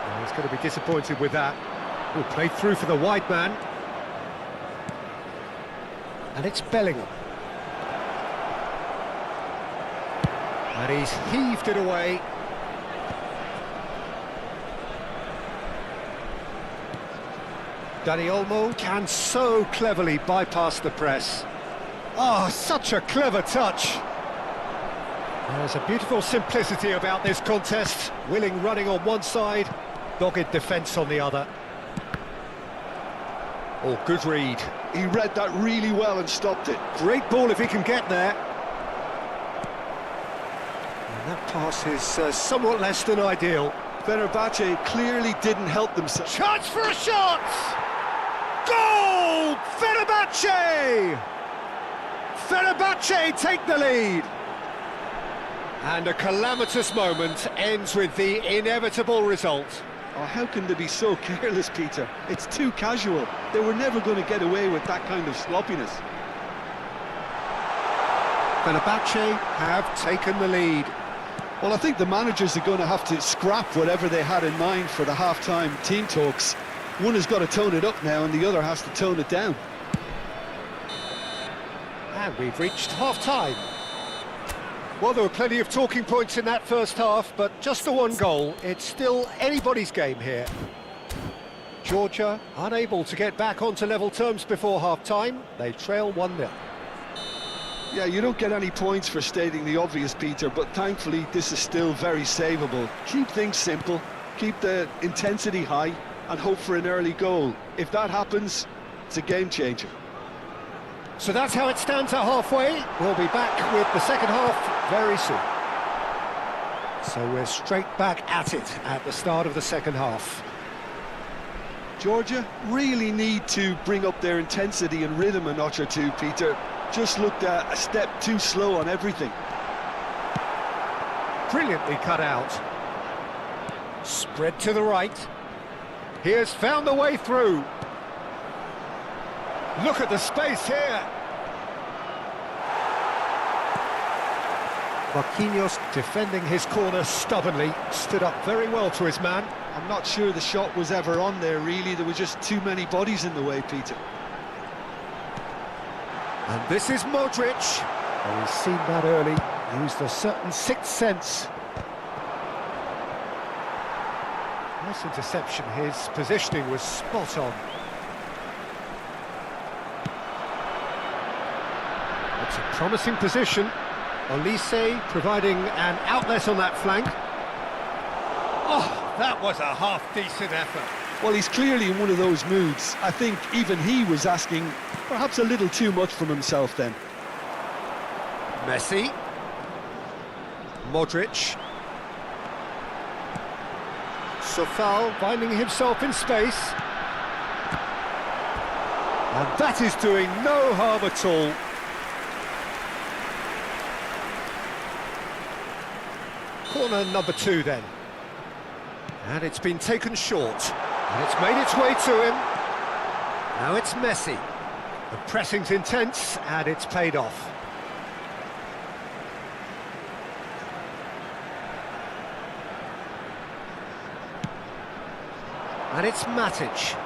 Oh, he's going to be disappointed with that. Will play through for the wide man. And it's Bellingham. And he's heaved it away. Dani Olmo can so cleverly bypass the press. Oh, such a clever touch. There's a beautiful simplicity about this contest. Willing running on one side, dogged defence on the other. Oh, good read. He read that really well and stopped it. Great ball if he can get there. And that pass is somewhat less than ideal. Fenerbahce clearly didn't help themselves. Chance for a shot! Goal! Fenerbahce! Fenerbahce take the lead. And a calamitous moment ends with the inevitable result. Oh, how can they be so careless, Peter? It's too casual. They were never going to get away with that kind of sloppiness. Fenerbahce have taken the lead. Well, I think the managers are going to have to scrap whatever they had in mind for the half-time team talks. One has got to tone it up now and the other has to tone it down. And we've reached half-time. Well, there were plenty of talking points in that first half, but just the one goal. It's still anybody's game here. Georgia unable to get back onto level terms before half-time. They trail 1-0. Yeah, you don't get any points for stating the obvious, Peter, but thankfully this is still very savable. Keep things simple, keep the intensity high, and hope for an early goal. If that happens, it's a game-changer. So that's how it stands at halfway. We'll be back with the second half very soon. So we're straight back at it at the start of the second half. Georgia really need to bring up their intensity and rhythm a notch or two, Peter. Just looked a step too slow on everything. Brilliantly cut out. Spread to the right. He has found the way through. Look at the space here. Marquinhos defending his corner stubbornly, stood up very well to his man. I'm not sure the shot was ever on there, really. There were just too many bodies in the way, Peter. And this is Modric. Oh, he's seen that early, used a certain sixth sense. Nice interception, his positioning was spot on. It's a promising position. LBC providing an outlet on that flank. Oh, that was a half-decent effort. Well, he's clearly in one of those moods. I think even he was asking perhaps a little too much from himself then. Messi. Modric. Sofal finding himself in space. And that is doing no harm at all. Corner number 2 then. And it's been taken short. And it's made its way to him. Now it's Messi. The pressing's intense and it's paid off. And it's Matic.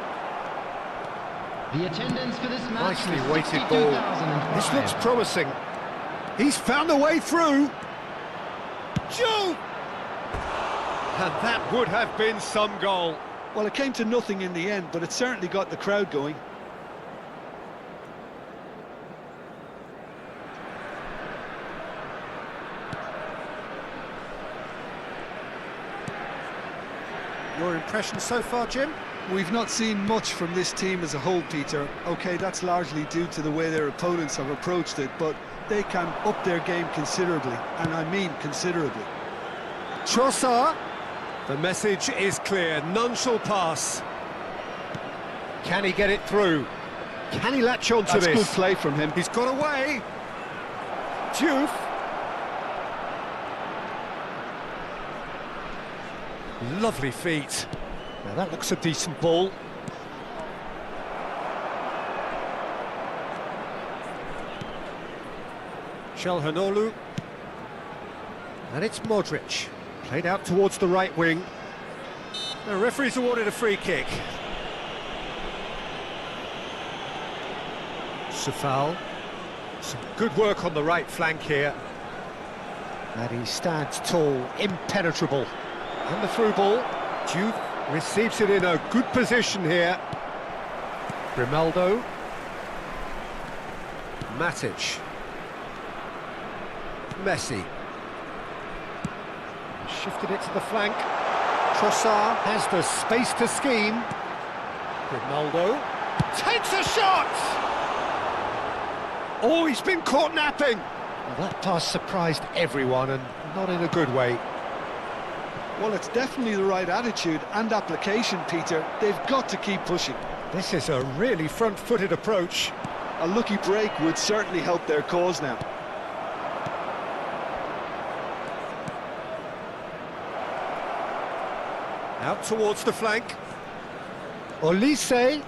The attendance for this match Nicely is weighted ball. 62,005. This looks promising. He's found a way through. Shoot! And that would have been some goal. Well, it came to nothing in the end, but it certainly got the crowd going. Your impression so far, Jim? We've not seen much from this team as a whole, Peter. OK, that's largely due to the way their opponents have approached it, but they can up their game considerably, and I mean considerably. Trossard. The message is clear. None shall pass. Can he get it through? Can he latch on to That's this? good play from him. He's got away. Diouf. Lovely feet. Now that looks a decent ball. Çalhanoğlu. And it's Modric. Played out towards the right wing. The referee's awarded a free kick. Safal. Some good work on the right flank here. And he stands tall, impenetrable. And the through ball. Diouf receives it in a good position here. Grimaldo. Matic. Messi. Shifted it to the flank. Trossard has the space to scheme. Grimaldo takes a shot! Oh, he's been caught napping! Well, that pass surprised everyone, and not in a good way. Well, it's definitely the right attitude and application, Peter. They've got to keep pushing. This is a really front-footed approach. A lucky break would certainly help their cause now. Out towards the flank. Olise.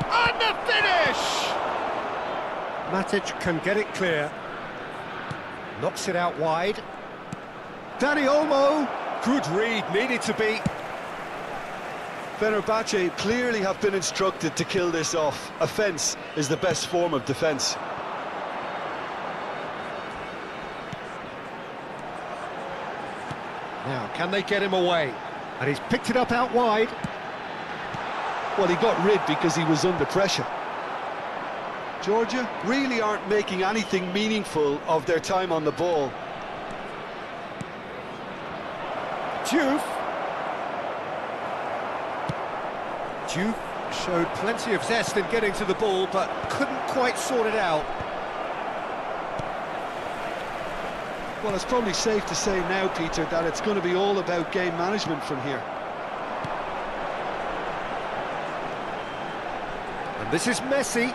And the finish! Matic can get it clear. Knocks it out wide. Dani Olmo. Good read, needed to be. Fenerbahce clearly have been instructed to kill this off. Offence is the best form of defence. Now, can they get him away? And he's picked it up out wide. Well, he got rid because he was under pressure. Georgia really aren't making anything meaningful of their time on the ball. Diouf. Diouf showed plenty of zest in getting to the ball, but couldn't quite sort it out. Well, it's probably safe to say now, Peter, that it's going to be all about game management from here. And this is Messi.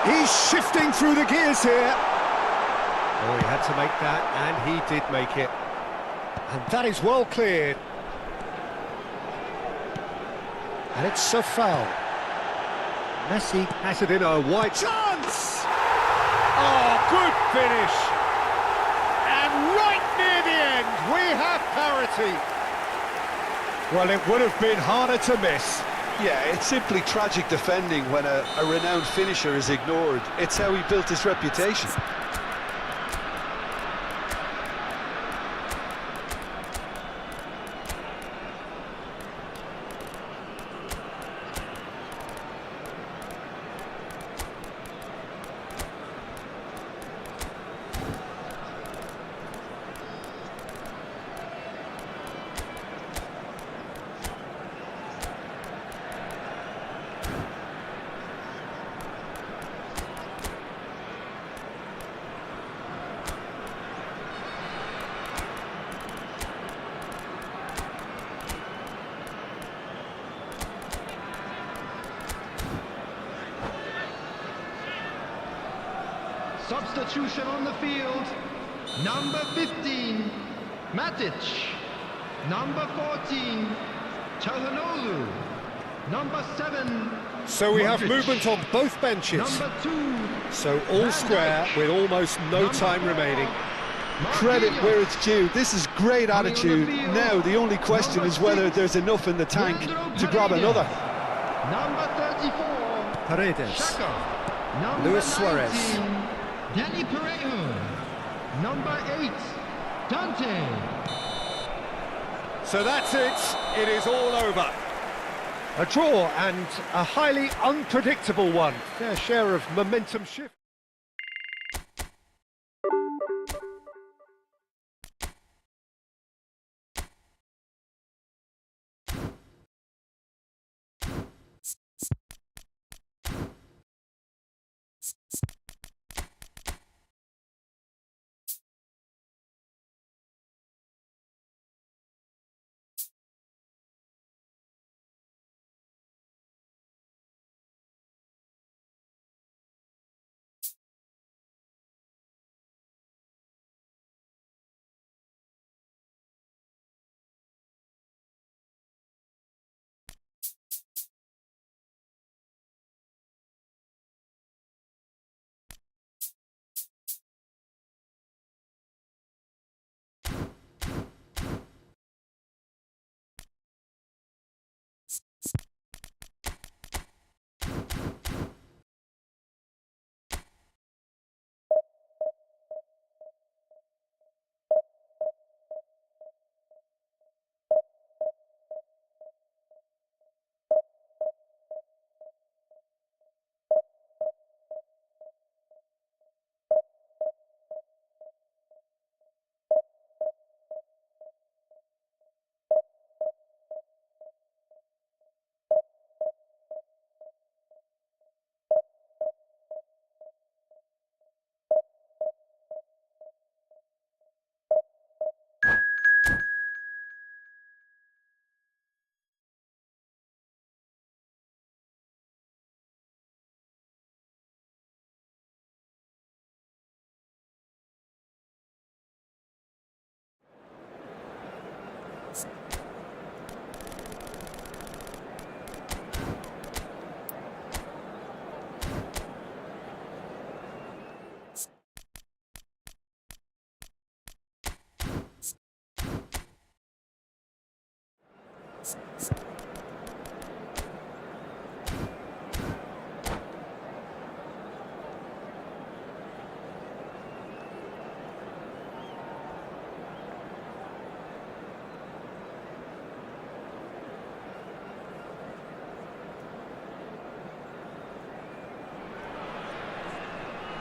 He's shifting through the gears here. Oh, he had to make that, and he did make it. And that is well cleared. And it's a foul. Messi has it in a wide chance! Oh, good finish! And right near the end, we have parity. Well, it would have been harder to miss. Yeah, it's simply tragic defending when a renowned finisher is ignored. It's how he built his reputation. Substitution on the field. Number 15, Matic. Number 14, Çalhanoğlu. Number 7. So we have Modric. movement on both benches. Number 2. So all Van square Dijk. with almost no Number time 4, remaining. credit where it's due. This is great attitude. Now the only question is whether there's enough in the tank to grab another. Number 34. Paredes. Shaka. Number Luis Suarez. 19, Danny Perejo. Number 8, Dante. So that's it. It is all over. A draw and a highly unpredictable one. Fair share of momentum shift.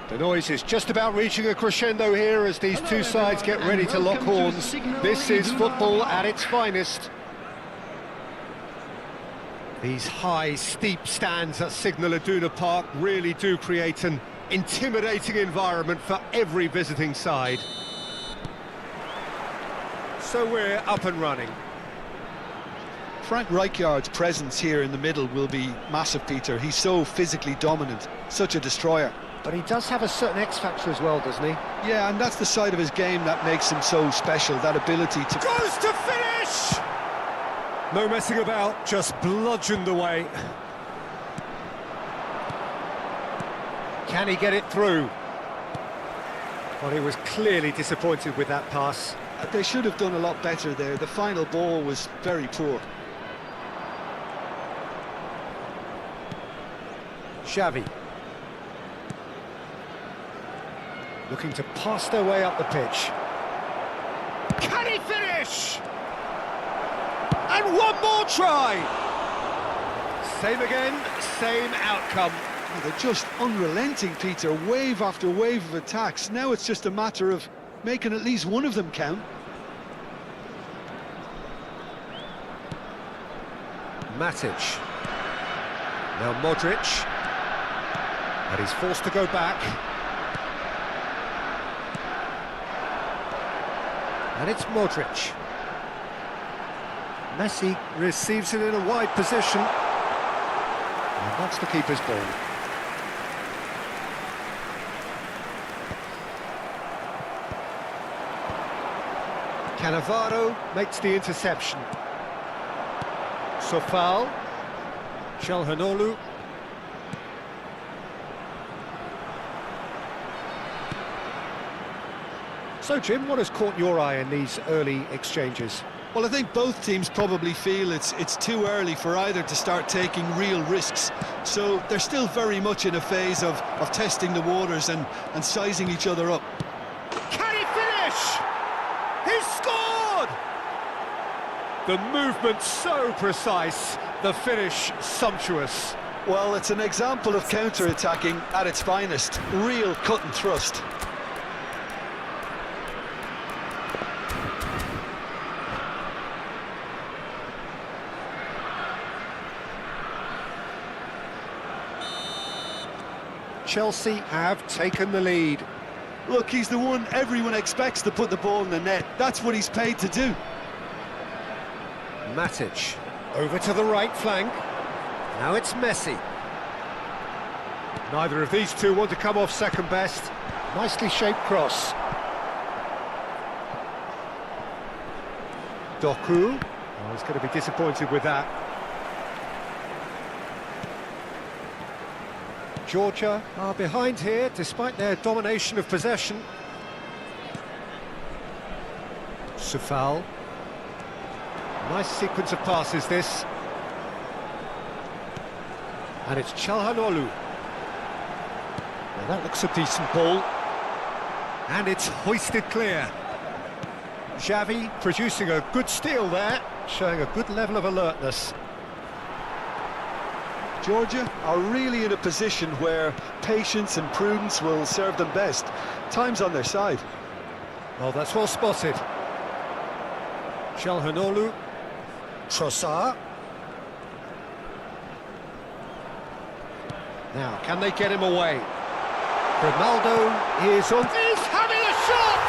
The noise is just about reaching a crescendo here as these two sides get ready to lock horns. This is football at its finest. These high, steep stands at Signal Iduna Park really do create an intimidating environment for every visiting side. So we're up and running. Frank Rijkaard's presence here in the middle will be massive, Peter. He's so physically dominant, such a destroyer. But he does have a certain X-factor as well, doesn't he? Yeah, and that's the side of his game that makes him so special, that ability to... Goes to finish! No messing about, just bludgeoned away. Can he get it through? Well, he was clearly disappointed with that pass. They should have done a lot better there. The final ball was very poor. Xavi. Looking to pass their way up the pitch. Can he finish? And one more try! Same again, same outcome. Oh, they're just unrelenting, Peter. Wave after wave of attacks. Now it's just a matter of making at least one of them count. Matic. Now Modric. And he's forced to go back. And it's Modric. Messi receives it in a wide position. And that's the keeper's ball. Cannavaro makes the interception. Sofal. Çalhanoğlu. So, Jim, what has caught your eye in these early exchanges? Well, I think both teams probably feel it's too early for either to start taking real risks. So they're still very much in a phase of testing the waters and sizing each other up. Can he finish? He's scored! The movement so precise, the finish sumptuous. Well, it's an example of counter-attacking at its finest. Real cut and thrust. Chelsea have taken the lead. Look, he's the one everyone expects to put the ball in the net. That's what he's paid to do. Matic over to the right flank. Now it's Messi. Neither of these two want to come off second best. Nicely shaped cross. Doku. Oh, he's going to be disappointed with that. Georgia are behind here, despite their domination of possession. Sufal. Nice sequence of passes, this. And it's Çalhanoğlu. Well, that looks a decent ball. And it's hoisted clear. Xavi producing a good steal there, showing a good level of alertness. Georgia are really in a position where patience and prudence will serve them best. Time's on their side. Well, that's well spotted. Çalhanoğlu. Trossard. Now, can they get him away? Ronaldo is on. He's having a shot!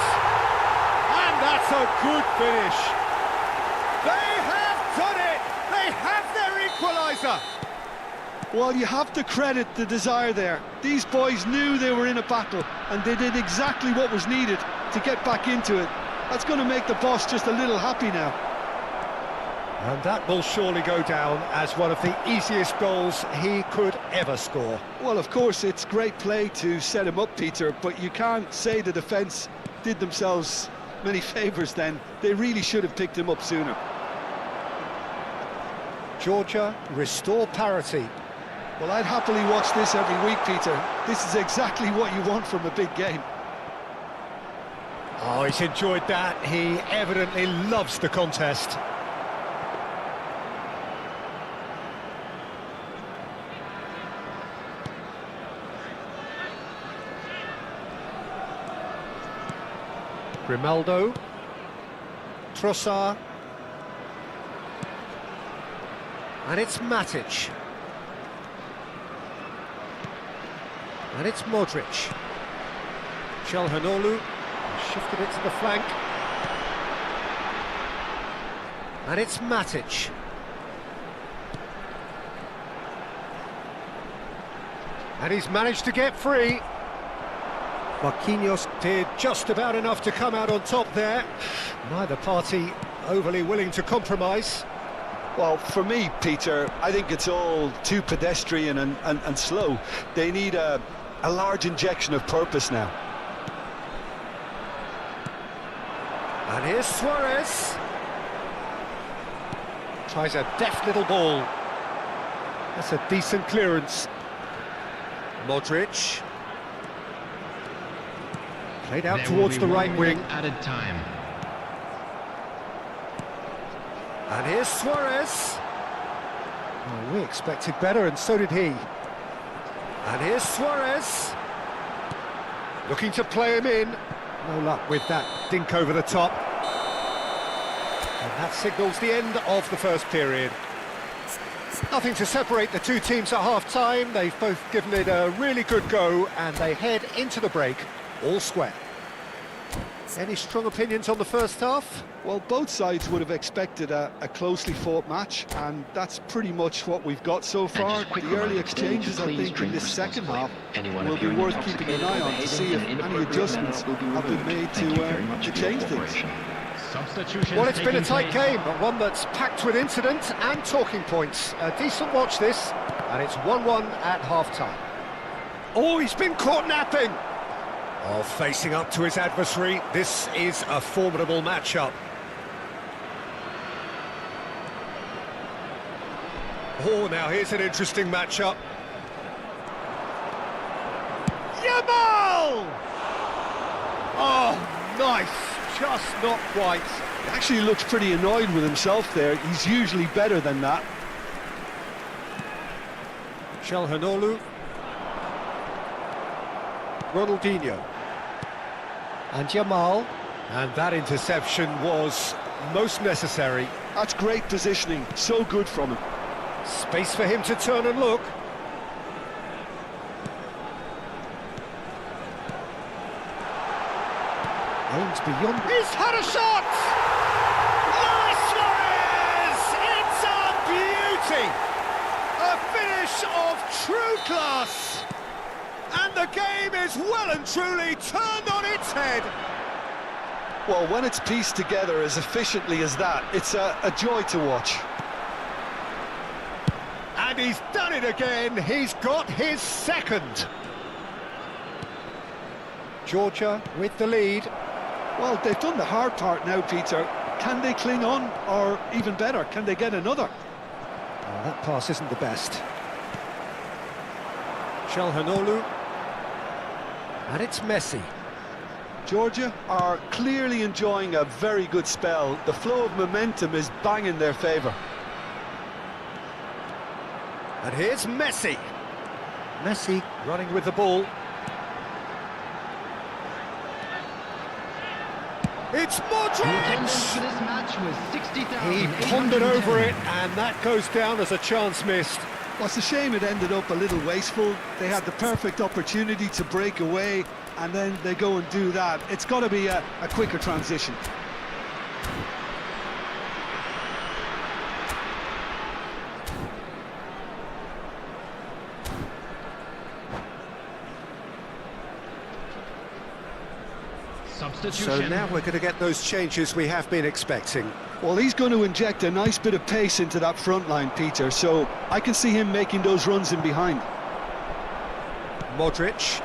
And that's a good finish. They have done it! They have their equaliser! Well, you have to credit the desire there. These boys knew they were in a battle, and they did exactly what was needed to get back into it. That's going to make the boss just a little happy now. And that will surely go down as one of the easiest goals he could ever score. Well, of course, it's great play to set him up, Peter, but you can't say the defence did themselves many favours then. They really should have picked him up sooner. Georgia restore parity. Well, I'd happily watch this every week, Peter. This is exactly what you want from a big game. Oh, he's enjoyed that. He evidently loves the contest. Grimaldo. Trossard. And it's Matic. And it's Modric. Çalhanoğlu shifted it to the flank. And it's Matic. And he's managed to get free. Marquinhos did just about enough to come out on top there. Neither party overly willing to compromise. Well, for me, Peter, I think it's all too pedestrian and slow. They need a large injection of purpose now. And here's Suarez. Tries a deft little ball. That's a decent clearance. Modric. Played out towards the right wing. Added time. And here's Suarez. Oh, we expected better, and so did he. And here's Suarez. Looking to play him in. No luck with that dink over the top. And that signals the end of the first period. Nothing to separate the two teams at half-time. They've both given it a really good go, and they head into the break all square. Any strong opinions on the first half? Well, both sides would have expected a closely fought match, and that's pretty much what we've got so far. The early exchanges, I think, in this second half will be worth keeping an eye on to see if any adjustments have been made to change things. Well, it's been a tight game, but one that's packed with incident and talking points. A decent watch this, and it's 1-1 at half-time. Oh, he's been caught napping! Oh, facing up to his adversary, this is a formidable matchup. Oh, now here's an interesting matchup. Yamal! Oh, nice, just not quite. He actually looks pretty annoyed with himself there. He's usually better than that. Calhanoglu. Ronaldinho. And Yamal. And that interception was most necessary. That's great positioning, so good from him. Space for him to turn and look. Aims beyond. He's had a shot! Luis Suarez! It's a beauty! A finish of true class! And the game is well and truly turned on its head. Well, when it's pieced together as efficiently as that, it's a joy to watch. And he's done it again. He's got his second. Georgia with the lead. Well, they've done the hard part now, Peter. Can they cling on, or even better, can they get another? Oh, that pass isn't the best. Calhanoglu. And it's Messi. Georgia are clearly enjoying a very good spell. The flow of momentum is bang in their favour. And here's Messi. Messi running with the ball. It's The attendance for Modric! this match was 60,000. He pondered over it, and that goes down as a chance missed. Well, it's a shame it ended up a little wasteful. They had the perfect opportunity to break away, and then they go and do that. It's got to be a quicker transition. Substitution. So now we're going to get those changes we have been expecting. Well, he's going to inject a nice bit of pace into that front line, Peter, so I can see him making those runs in behind. Modric.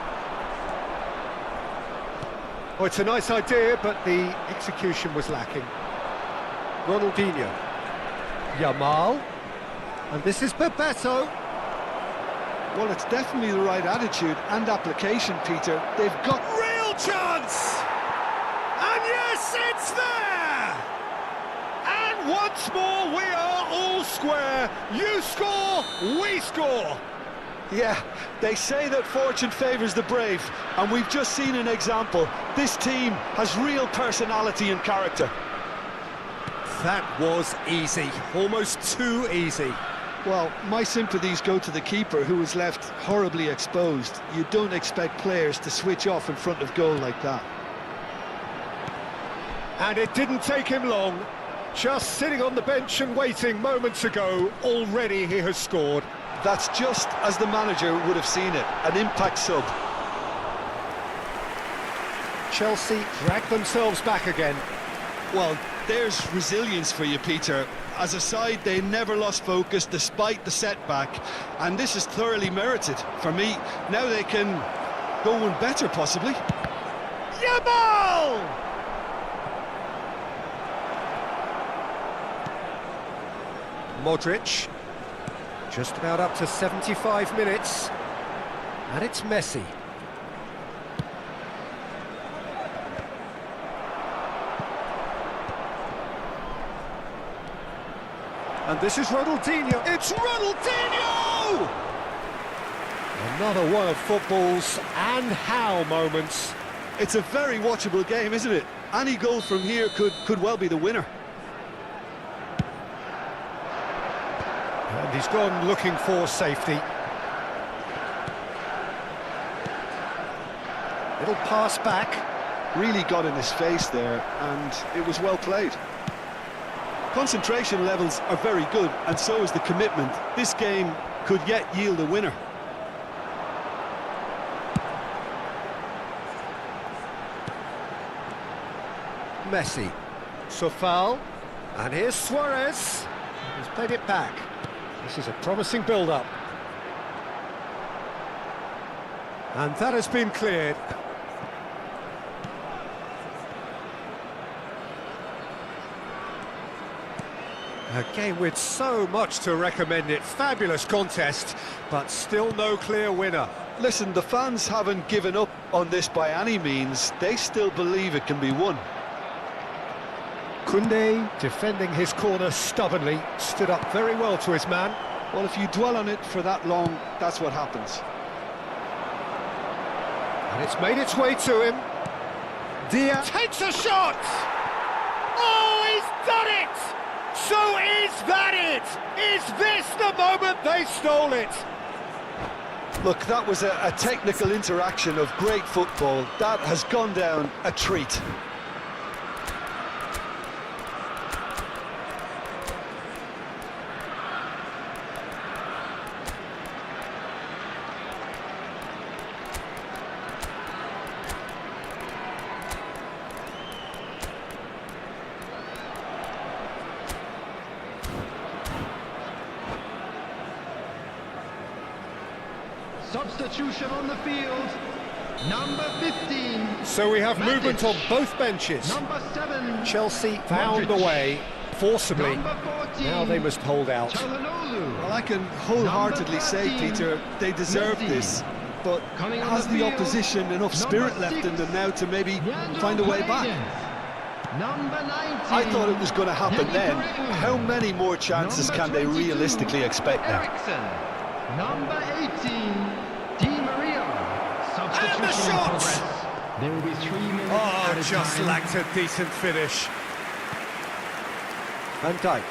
Oh, it's a nice idea, but the execution was lacking. Ronaldinho. Yamal. And this is Bebeto. Well, it's definitely the right attitude and application, Peter. They've got... Real chance! And yes, it's there! And once more, we are all square. You score, we score. Yeah, they say that fortune favours the brave, and we've just seen an example. This team has real personality and character. That was easy, almost too easy. Well, my sympathies go to the keeper, who was left horribly exposed. You don't expect players to switch off in front of goal like that. And it didn't take him long. Just sitting on the bench and waiting moments ago, already he has scored. That's just as the manager would have seen it, an impact sub. Chelsea drag themselves back again. Well, there's resilience for you, Peter. As a side, they never lost focus despite the setback, and this is thoroughly merited. For me, now they can go one better, possibly. Yamal! Modric. Just about up to 75 minutes. And it's Messi. And this is Ronaldinho. It's Ronaldinho! Another one of football's and how moments. It's a very watchable game, isn't it? Any goal from here could well be the winner. And he's gone looking for safety. Little pass back. Really got in his face there, and it was well played. Concentration levels are very good, and so is the commitment. This game could yet yield a winner. Messi. So foul. And here's Suarez. He's played it back. This is a promising build-up. And that has been cleared. A game with so much to recommend it. Fabulous contest, but still no clear winner. Listen, the fans haven't given up on this by any means. They still believe it can be won. Koundé, defending his corner stubbornly, stood up very well to his man. Well, if you dwell on it for that long, that's what happens. And it's made its way to him. Dia takes a shot! Oh, he's done it! So is that it? Is this the moment they stole it? Look, that was a technical interaction of great football. That has gone down a treat. Substitution on the field. Number 15. So we have Matic. movement on both benches. Number 7. Chelsea found the Modric. way forcibly. Number 14. Now they must hold out. Çalhanoğlu. Well, I can wholeheartedly say, 13, Peter, they deserve Messi. this. But Coming on has the the field, opposition enough spirit left 6, in them now to maybe Leandro find a way back? Paredes. Number 19. I thought it was going to happen Yannick then. Pereira. How many more chances Number can they 22, realistically expect now? Eriksen. Number 18. Di Maria. Substitution And the in shot! progress. There will be 3 minutes Oh, at a just time. lacked a decent finish. Van Dijk.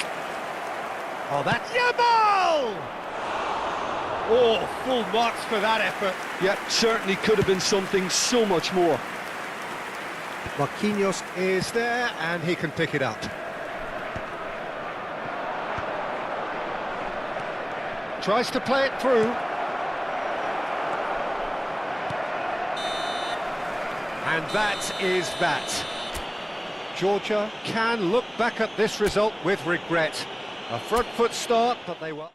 Oh, that's Yamal! Oh, full marks for that effort. Yeah, certainly could have been something so much more. Marquinhos is there, and he can pick it up. Tries to play it through. And that is that. Georgia can look back at this result with regret. A front foot start, but they were...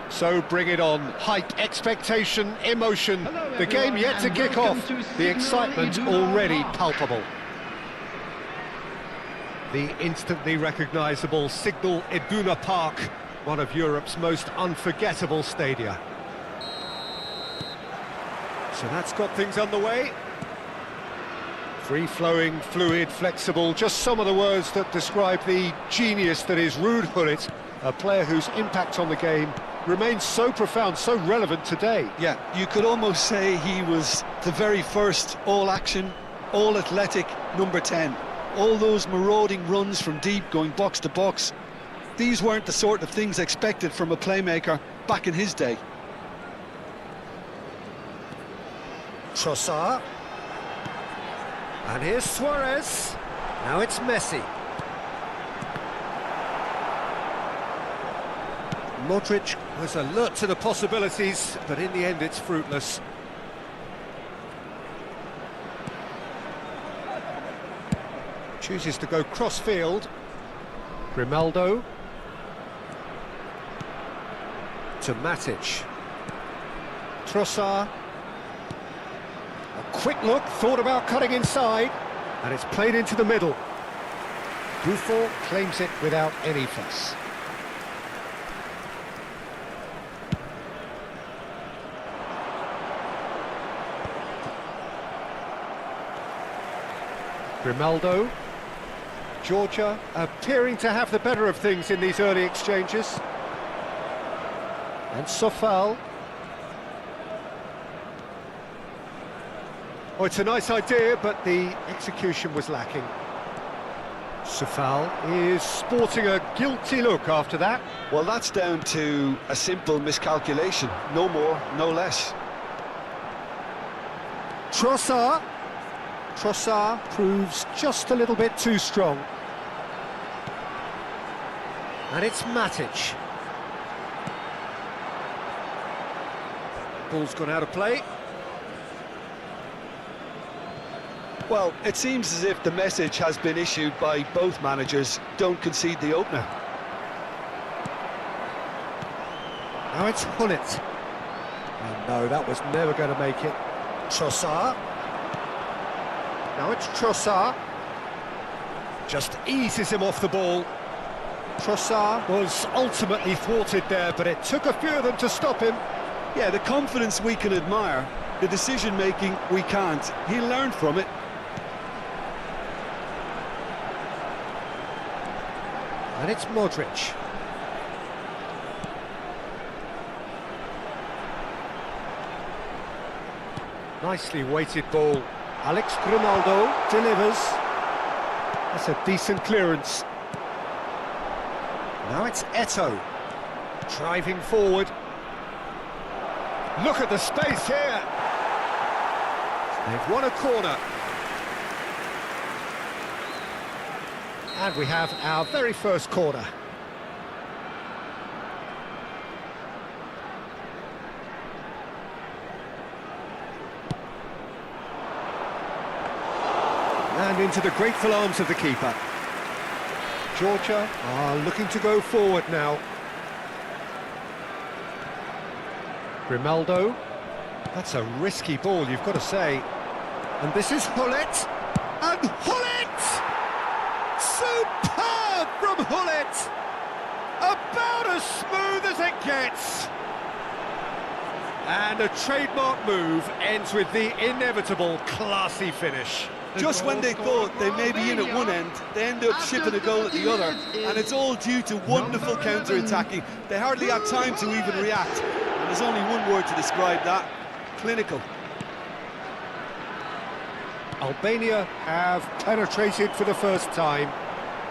So bring it on. Hype, expectation, emotion. Hello, The game everyone, yet to and kick welcome off. to The Signal excitement Iduna already Park. palpable. The instantly recognisable Signal Iduna Park, one of Europe's most unforgettable stadia. So that's got things underway. Free-flowing, fluid, flexible, just some of the words that describe the genius that is Ruud Gullit, a player whose impact on the game remains so profound, so relevant today. Yeah, you could almost say he was the very first all-action, all-athletic number 10. All those marauding runs from deep, going box to box, these weren't the sort of things expected from a playmaker back in his day. Trossard. And here's Suarez. Now it's Messi. Modric was alert to the possibilities, but in the end it's fruitless. Chooses to go cross-field. Grimaldo. To Matic. Trossard. A quick look, thought about cutting inside, and it's played into the middle. Buffon claims it without any fuss. Grimaldo. Georgia appearing to have the better of things in these early exchanges. And Sofal. Oh, it's a nice idea, but the execution was lacking. Sofal is sporting a guilty look after that. Well, that's down to a simple miscalculation. No more, no less. Trossard. Trossard proves just a little bit too strong. And it's Matic. Ball's gone out of play. Well, it seems as if the message has been issued by both managers: don't concede the opener. Now it's Gullit. Oh no, that was never going to make it. Trossard. Now it's Trossard. Just eases him off the ball. Trossard was ultimately thwarted there, but it took a few of them to stop him. Yeah, the confidence we can admire, the decision-making we can't. He learned from it. And it's Modric. Nicely weighted ball. Alex Grimaldo delivers. That's a decent clearance. Now it's Eto'o. Driving forward. Look at the space here. They've won a corner. And we have our very first corner. And into the grateful arms of the keeper. Georgia are looking to go forward now. Grimaldo. That's a risky ball, you've got to say. And this is Gullit. And Gullit! Superb from Gullit! About as smooth as it gets. And a trademark move ends with the inevitable classy finish. Just when they thought they may be in at one end, they end up shipping a goal at the other, and it's all due to wonderful counter-attacking. They hardly had time to even react. There's only one word to describe that: clinical. Albania have penetrated for the first time.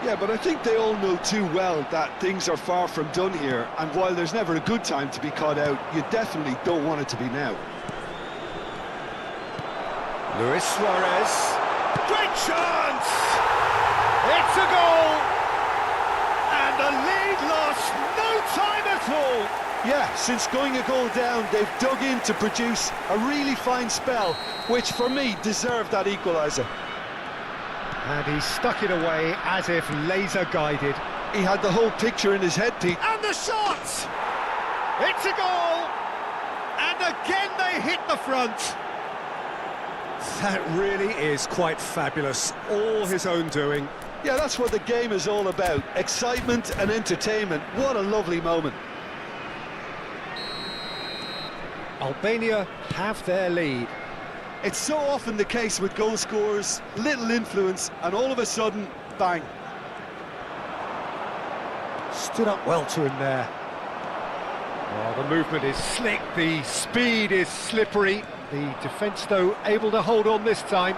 Yeah, but I think they all know too well that things are far from done here, and while there's never a good time to be caught out, you definitely don't want it to be now. Luis Suarez. Great chance! It's a goal! And the lead lost no time at all! Yeah, since going a goal down, they've dug in to produce a really fine spell, which for me deserved that equaliser. And he stuck it away as if laser guided. He had the whole picture in his head, Pete. And the shot! It's a goal! And again they hit the front. That really is quite fabulous. All his own doing. Yeah, that's what the game is all about. Excitement and entertainment. What a lovely moment. Albania have their lead. It's so often the case with goal scorers, little influence, and all of a sudden, bang. Stood up well to him there. Oh, the movement is slick, the speed is slippery. The defence, though, able to hold on this time.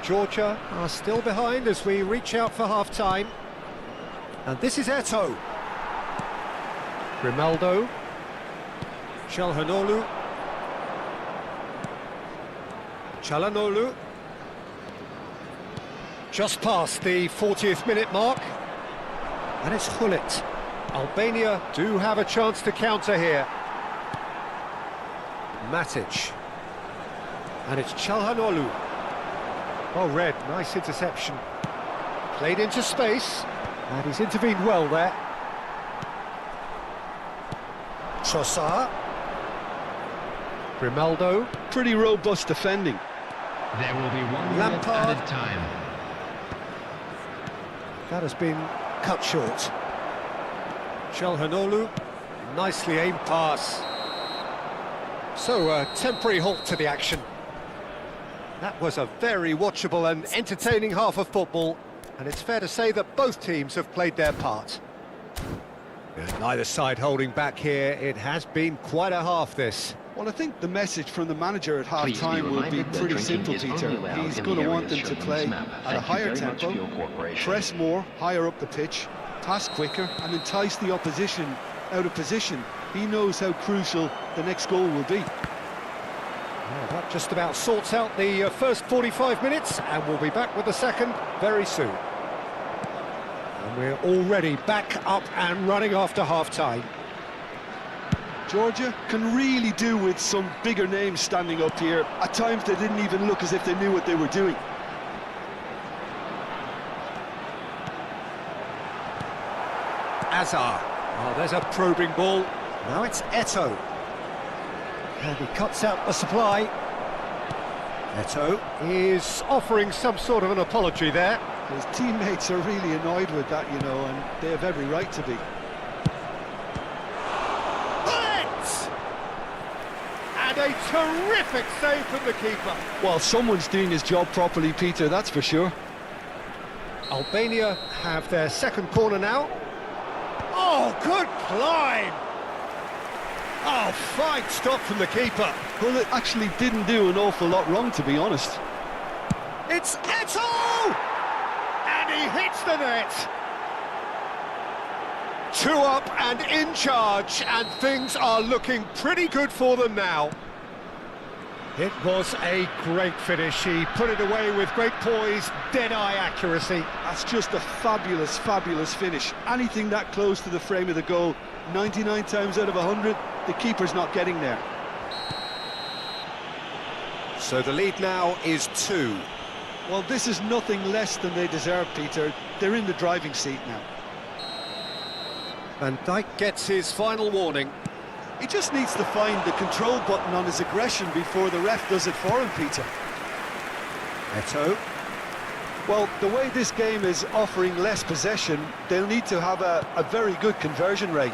Georgia are still behind as we reach out for half-time. And this is Eto'o. Grimaldo. Çalhanoğlu. Çalhanoğlu. Just past the 40th minute mark. And it's Hullet. Albania do have a chance to counter here. Matic. And it's Çalhanoğlu. Oh, Red, nice interception. Played into space. And he's intervened well there. Trossard. Grimaldo. Pretty robust defending. There will be 1 minute Lampard. added time. That has been cut short. Çalhanoğlu. Nicely aimed pass. So, a temporary halt to the action. That was a very watchable and entertaining half of football, and it's fair to say that both teams have played their part. Neither side holding back here. It has been quite a half, this. Well, I think the message from the manager at Please be half-time will be reminded that pretty drinking simple, is Peter. only allowed He's in going the to want areas them to shown on this play map. at a Thank you higher very much tempo, for your cooperation. press more, higher up the pitch, pass quicker, and entice the opposition out of position. He knows how crucial the next goal will be. Well, that just about sorts out the first 45 minutes, and we'll be back with the second very soon. And we're already back up and running after half-time. Georgia can really do with some bigger names standing up here. At times they didn't even look as if they knew what they were doing. Azar. Oh, there's a probing ball. Now it's Eto'o. And he cuts out the supply. Eto'o is offering some sort of an apology there. His teammates are really annoyed with that, you know, and they have every right to be. And a terrific save from the keeper. Well, someone's doing his job properly, Peter, that's for sure. Albania have their second corner now. Oh, good climb! Oh, fine stop from the keeper. Well, it actually didn't do an awful lot wrong, to be honest. It's Eto'o! And he hits the net. 2 up and in charge, and things are looking pretty good for them now. It was a great finish. He put it away with great poise, dead-eye accuracy. That's just a fabulous, fabulous finish. Anything that close to the frame of the goal, 99 times out of 100, the keeper's not getting there. So the lead now is 2. Well, this is nothing less than they deserve, Peter. They're in the driving seat now. Van Dijk gets his final warning. He just needs to find the control button on his aggression before the ref does it for him, Peter. Eto'o. Well, the way this game is offering less possession, they'll need to have a very good conversion rate.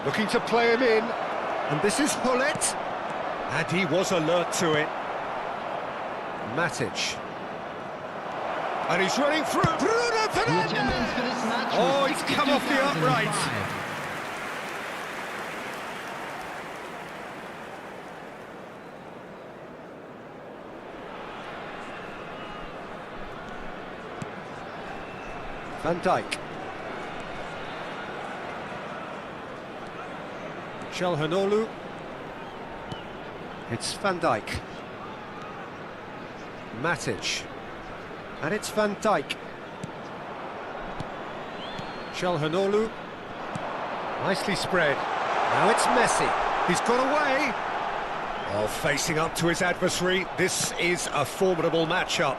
Looking to play him in. And this is Hullet. And he was alert to it. Matic. And he's running through. Bruno The attendance for this match Oh, was he's come off the upright. 62,005. Van Dijk. Calhanoglu. It's Van Dijk. Matic. And it's Van Dijk. Calhanoglu. Nicely spread. Now it's Messi. He's got away. While facing up to his adversary, this is a formidable matchup.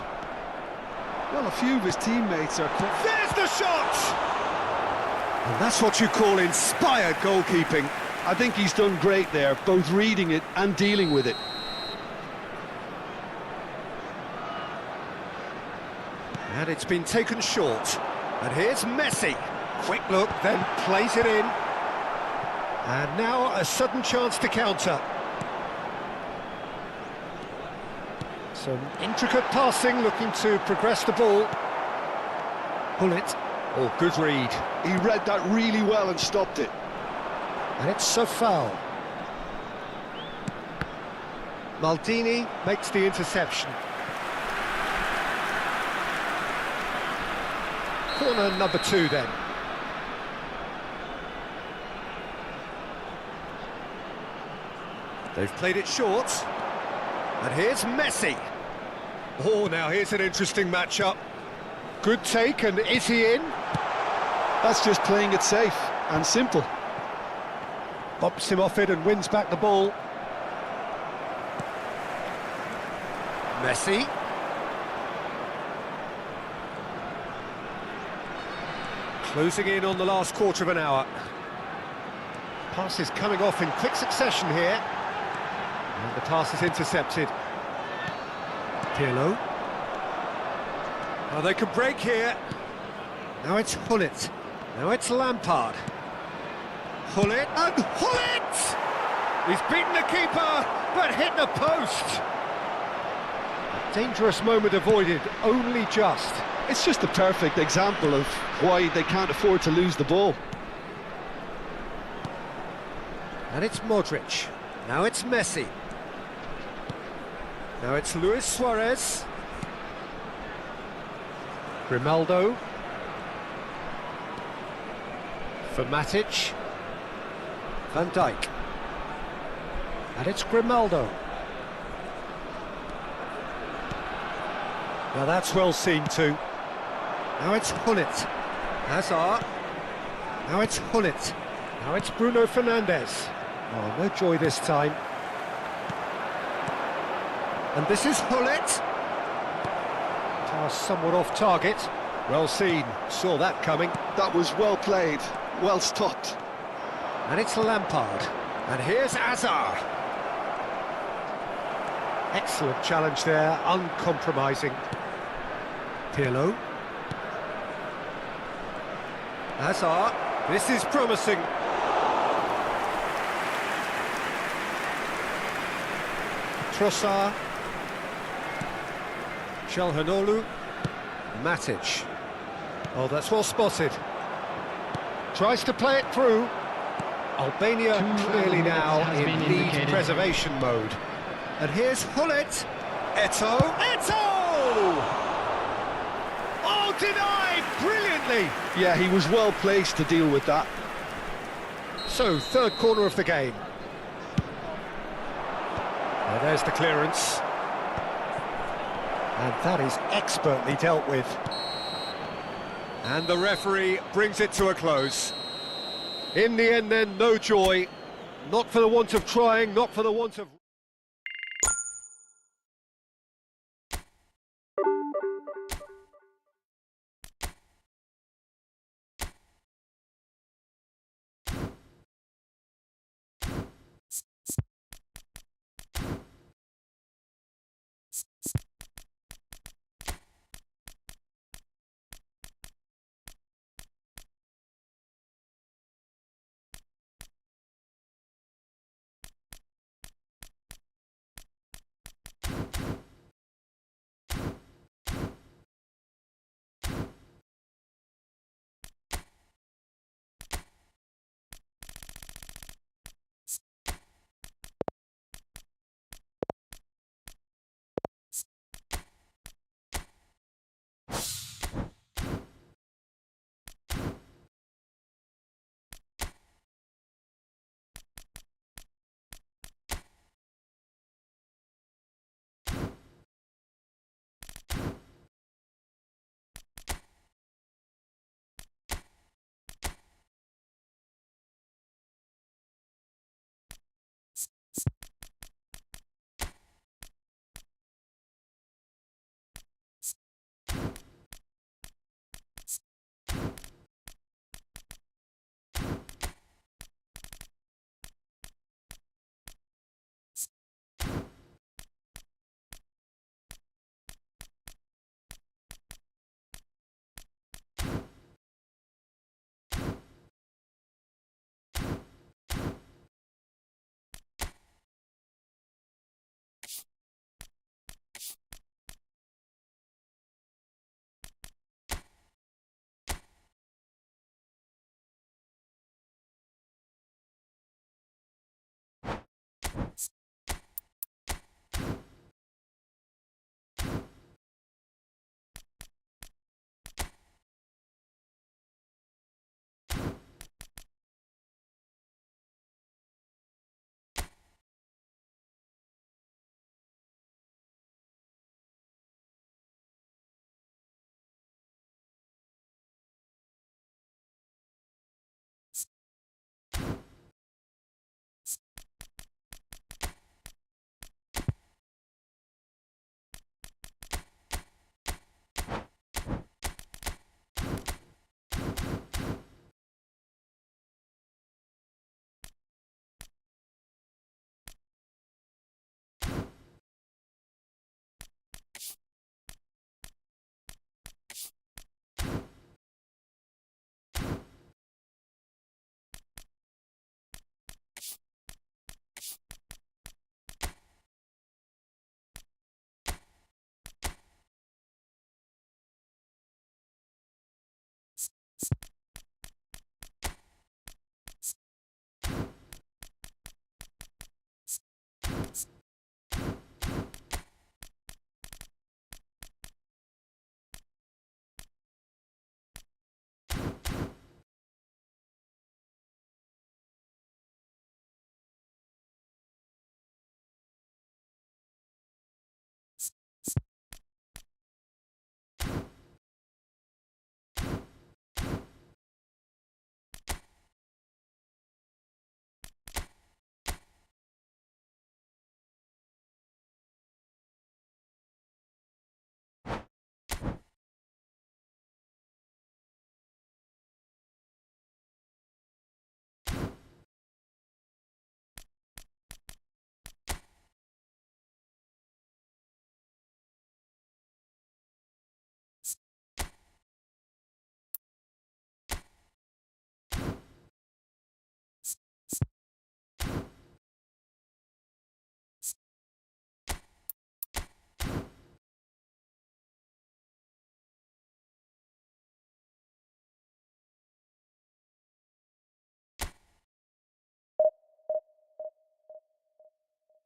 Well, a few of his teammates are quite... There's the shot! And that's what you call inspired goalkeeping. I think he's done great there, both reading it and dealing with it. And it's been taken short. And here's Messi. Quick look, then plays it in. And now a sudden chance to counter. Some intricate passing, looking to progress the ball. Pull it. Oh, good read. He read that really well and stopped it. And it's so foul. Maldini makes the interception. Corner number 2 then. They've played it short. And here's Messi. Oh, now here's an interesting matchup. Good take, and is he in? That's just playing it safe and simple. Bumps him off it and wins back the ball. Messi. Closing in on the last quarter of an hour. Pass is coming off in quick succession here. And the pass is intercepted. Pirlo. Oh, they could break here. Now it's Hullet. Now it's Lampard. Hullet and Hullet! He's beaten the keeper, but hit the post. A dangerous moment avoided, only just. It's just a perfect example of why they can't afford to lose the ball. And it's Modric. Now it's Messi. Now it's Luis Suarez. Grimaldo. For Matic. Van Dijk. And it's Grimaldo. Now that's well seen too. Now it's Hullet. Hazard. Now it's Hullet. Now it's Bruno Fernandes. Oh, no joy this time. And this is Hullet. Pass somewhat off target. Well seen. Saw that coming. That was well played, well stopped. And it's Lampard. And here's Hazard. Excellent challenge there, uncompromising. Pirlo. Hazard. This is promising. Trossard. Calhanoglu. Matic. Oh, that's well spotted. Tries to play it through. Albania clearly now has been in lead indicated. preservation mode. And here's Hullet. Eto'o. Eto'o! Oh, denied brilliantly. Yeah, he was well placed to deal with that. So, third corner of the game. Well, there's the clearance. And that is expertly dealt with. And the referee brings it to a close. In the end then, no joy. Not for the want of trying, not for the want of...